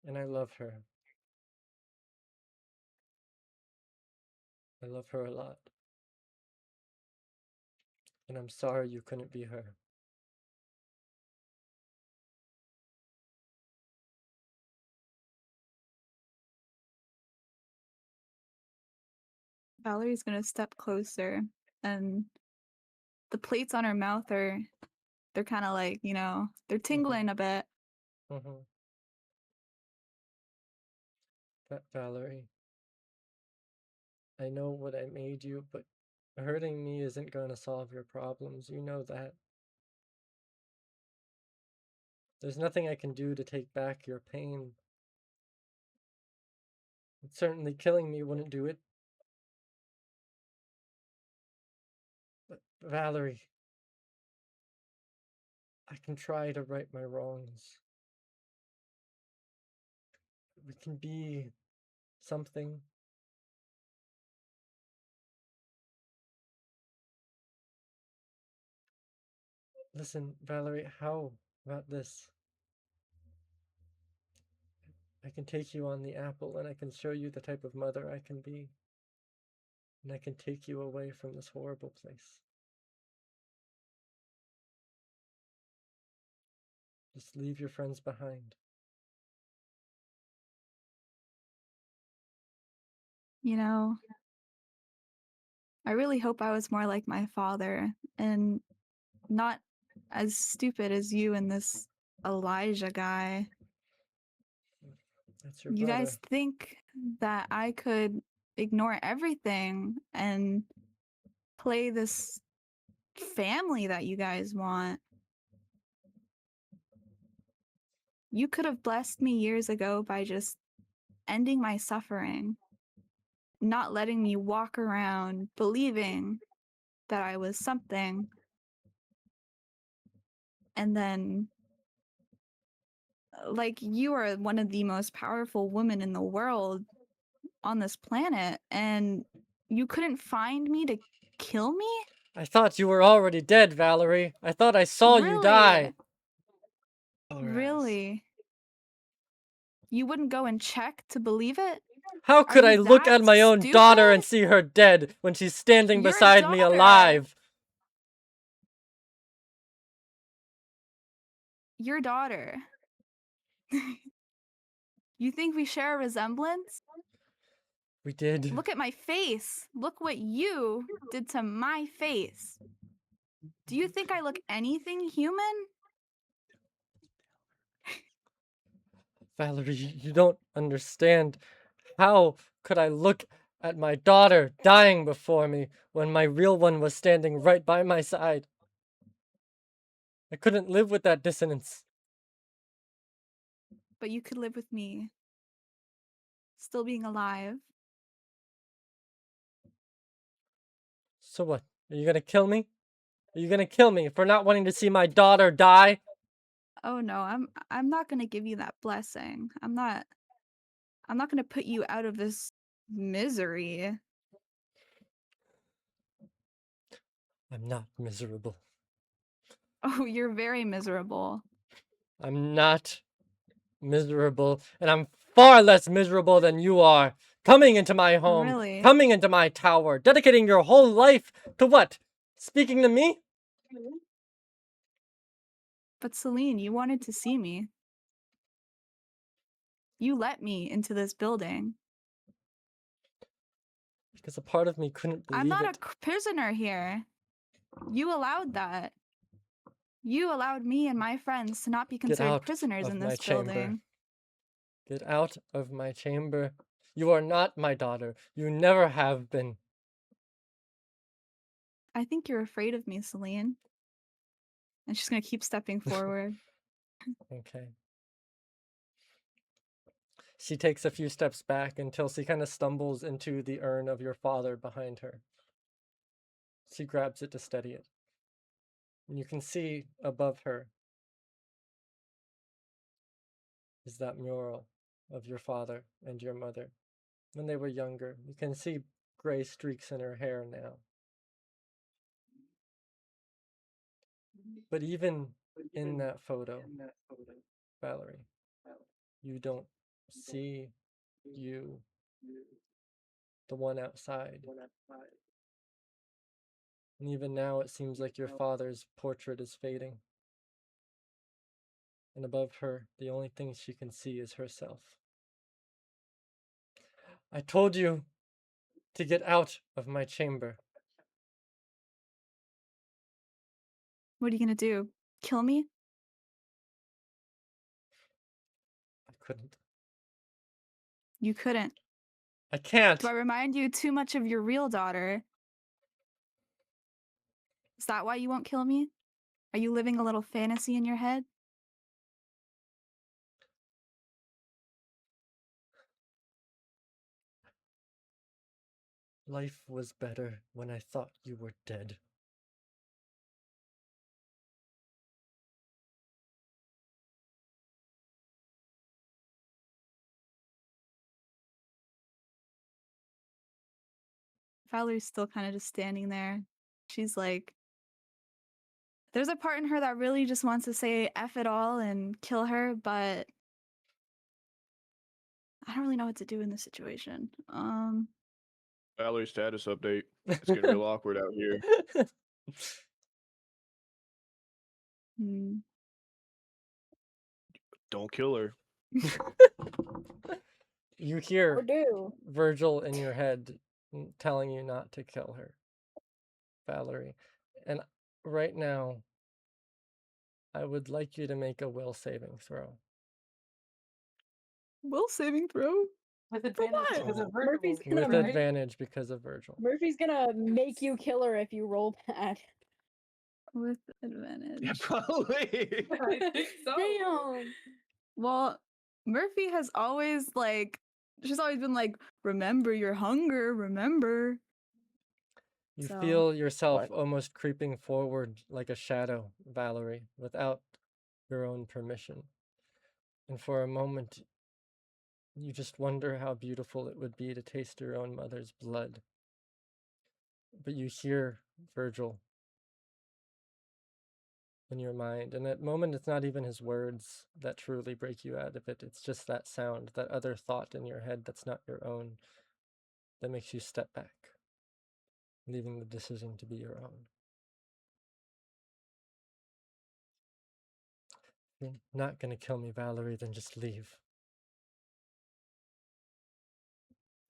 B: And I love her. I love her a lot. And I'm sorry you couldn't be her.
F: Valerie's gonna step closer, and the plates on her mouth they're kind of like, they're tingling a bit.
B: Mm-hmm. Valerie, I know what I made you, but hurting me isn't going to solve your problems. You know that. There's nothing I can do to take back your pain. And certainly killing me wouldn't do it. But Valerie, I can try to right my wrongs. We can be something. Listen, Valerie, how about this? I can take you on the apple and I can show you the type of mother I can be. And I can take you away from this horrible place. Just leave your friends behind.
F: I really hope I was more like my father and not as stupid as you and this Elijah guy.
B: That's your
F: You
B: brother.
F: guys think that I could ignore everything and play this family that you guys want. You could have blessed me years ago by just ending my suffering, not letting me walk around believing that I was something. And then, like, you are one of the most powerful women in the world on this planet, and you couldn't find me to kill me?
B: I thought you were already dead, Valerie. I thought I saw you
F: Really?
B: die.
F: Really? You wouldn't go and check to believe it?
B: How could I
F: you
B: look
F: that
B: at my own daughter and
F: stupid?
B: see her dead when she's standing
F: Your
B: beside me
F: daughter.
B: alive?
F: Your daughter. You think we share a resemblance?
B: We did.
F: Look at my face. Look what you did to my face. Do you think I look anything human?
B: Valerie, you don't understand. How could I look at my daughter dying before me when my real one was standing right by my side? I couldn't live with that dissonance.
F: But you could live with me, still being alive.
B: So what? Are you gonna kill me? Are you gonna kill me for not wanting to see my daughter die?
F: Oh no, I'm not gonna give you that blessing. I'm not gonna put you out of this misery.
B: I'm not miserable.
F: Oh, you're very miserable.
B: I'm not miserable, and I'm far less miserable than you are. Coming into my home,
F: Really?
B: coming into my tower, dedicating your whole life to what? Speaking to me?
F: But Celine, you wanted to see me. You let me into this building.
B: Because a part of me couldn't
F: I'm
B: believe
F: not
B: it.
F: a prisoner here. You allowed that. You allowed me and my friends to not be
B: Get
F: considered
B: out
F: prisoners
B: of
F: in
B: my
F: this
B: chamber.
F: building.
B: Get out of my chamber. You are not my daughter. You never have been.
F: I think you're afraid of me, Celine. And she's gonna keep stepping forward.
B: Okay. She takes a few steps back until she kind of stumbles into the urn of your father behind her. She grabs it to steady it. And you can see above her is that mural of your father and your mother when they were younger. You can see gray streaks in her hair now. But even in that photo, Valerie, you don't see you, the one outside. And even now, it seems like your father's portrait is fading. And above her, the only thing she can see is herself. I told you to get out of my chamber.
F: What are you gonna do? Kill me?
B: I couldn't.
F: You couldn't.
B: I can't.
F: Do I remind you too much of your real daughter? Is that why you won't kill me? Are you living a little fantasy in your head?
B: Life was better when I thought you were dead.
F: Valerie's still kind of just standing there. She's like, there's a part in her that really just wants to say F it all and kill her, but I don't really know what to do in this situation.
A: Valerie status update. It's getting real awkward out here.
F: hmm.
A: Don't kill her.
B: You
C: Or
B: hear
C: do.
B: Virgil in your head telling you not to kill her, Valerie. And right now, I would like you to make a will saving throw.
F: Will saving throw?
E: With
C: For
E: advantage
C: what?
E: because of
C: Murphy's
E: Virgil,
C: gonna
B: With
E: right?
B: advantage because of Virgil.
C: Murphy's gonna make you kill her if you roll bad.
F: With advantage.
A: Yeah, probably.
E: I think so.
C: Damn.
F: Well, Murphy has always she's always been like, remember your hunger, remember.
B: You
F: So-
B: feel yourself
A: What?
B: almost creeping forward like a shadow, Valerie, without your own permission. And for a moment, you just wonder how beautiful it would be to taste your own mother's blood. But you hear Virgil. in your mind. And at the moment, it's not even his words that truly break you out of it. It's just that sound, that other thought in your head that's not your own, that makes you step back, leaving the decision to be your own. If you're not going to kill me, Valerie, then just leave.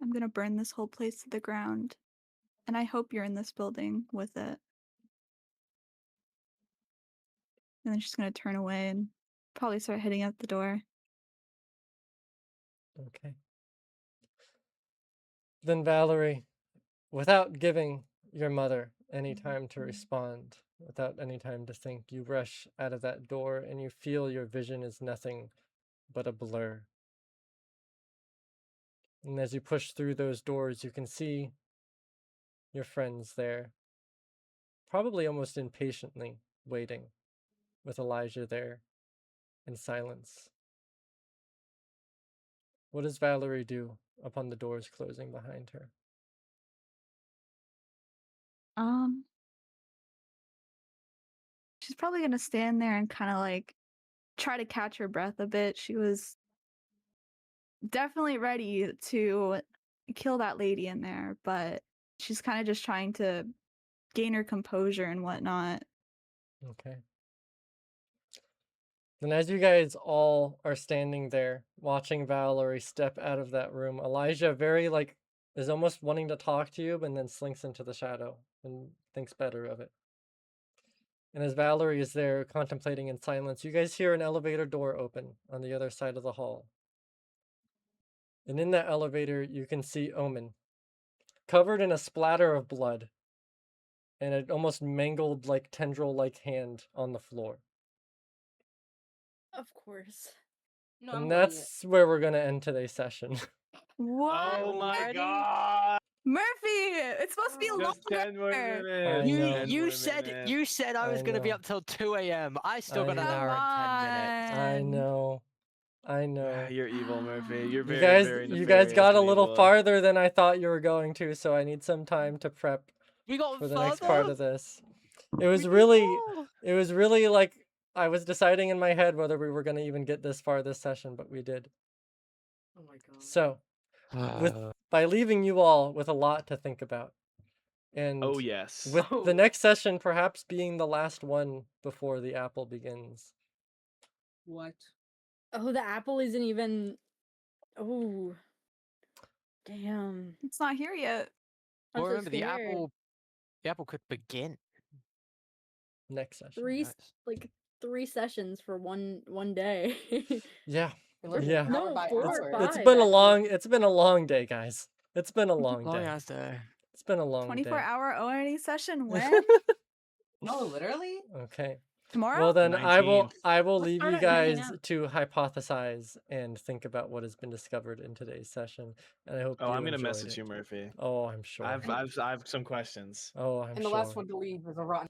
F: I'm gonna burn this whole place to the ground. And I hope you're in this building with it. And then she's gonna turn away and probably start heading out the door.
B: Okay. Then, Valerie, without giving your mother any time to respond, without any time to think, you rush out of that door and you feel your vision is nothing but a blur. And as you push through those doors, you can see your friends there, probably almost impatiently waiting, with Elijah there in silence. What does Valerie do upon the doors closing behind her?
F: She's probably gonna stand there and kind of like try to catch her breath a bit. She was definitely ready to kill that lady in there, but she's kind of just trying to gain her composure and whatnot.
B: Okay. And as you guys all are standing there watching Valerie step out of that room, Elijah is almost wanting to talk to you, but then slinks into the shadow and thinks better of it. And as Valerie is there contemplating in silence, you guys hear an elevator door open on the other side of the hall. And in that elevator, you can see Omen, covered in a splatter of blood and an almost mangled, tendril-like hand on the floor.
C: Of course.
G: No, I'm
B: And
G: holding it.
B: that's where we're going to end today's session.
F: What?
A: Oh my
G: Already?
A: god!
F: Murphy! It's supposed to be
A: Just 10 more
F: longer!
A: minutes.
B: I know.
A: 10
D: You
A: more
D: said
A: minutes.
D: you said I was
B: I
D: gonna be
B: know.
D: up till 2 a.m. I still
B: I
D: got an
B: know.
D: hour and 10 minutes.
B: I know. I know.
A: You're evil, Murphy. You're
B: You
A: very,
B: guys,
A: very
B: you guys
A: nefarious
B: got a
A: and
B: little
A: evil.
B: farther than I thought you were going to, so I need some time to prep
D: We got
B: for the
D: further.
B: next part of this. It
D: We
B: was
D: did
B: really,
D: more.
B: it was really like I was deciding in my head whether we were going to even get this far this session, but we did.
E: Oh my god.
B: So, by leaving you all with a lot to think about, and
A: Oh, yes.
B: with
E: Oh.
B: the next session perhaps being the last one before the apple begins.
G: What?
C: Oh, the apple isn't even. Oh. Damn.
F: It's not here yet.
C: I'm
D: Well,
C: so
D: remember
C: scared.
D: the apple could begin.
B: Next session.
C: Three
D: Nice.
C: like 3 sessions for one day.
B: Yeah.
H: We learned
B: Yeah.
H: it hour
C: No,
H: by
C: 4
H: hour.
C: or
B: It's
C: 5.
B: been a
C: actually.
B: long day, guys. It's been a long
D: Long
B: day.
D: ass day.
B: It's been a long
F: 24-hour ONE session when?
B: day.
H: No, literally?
B: Okay.
F: Tomorrow?
B: Well then, I will
A: 19th.
B: leave
C: start
B: you
C: at 9
B: guys
C: a.m.
B: to hypothesize and think about what has been discovered in today's session, and I hope
A: Oh,
B: you
A: I'm gonna
B: enjoyed
A: message
B: it.
A: you, Murphy.
B: Oh, I'm sure.
A: I have some questions.
B: Oh, I'm
H: And the
B: sure.
H: last one to leave is a rotten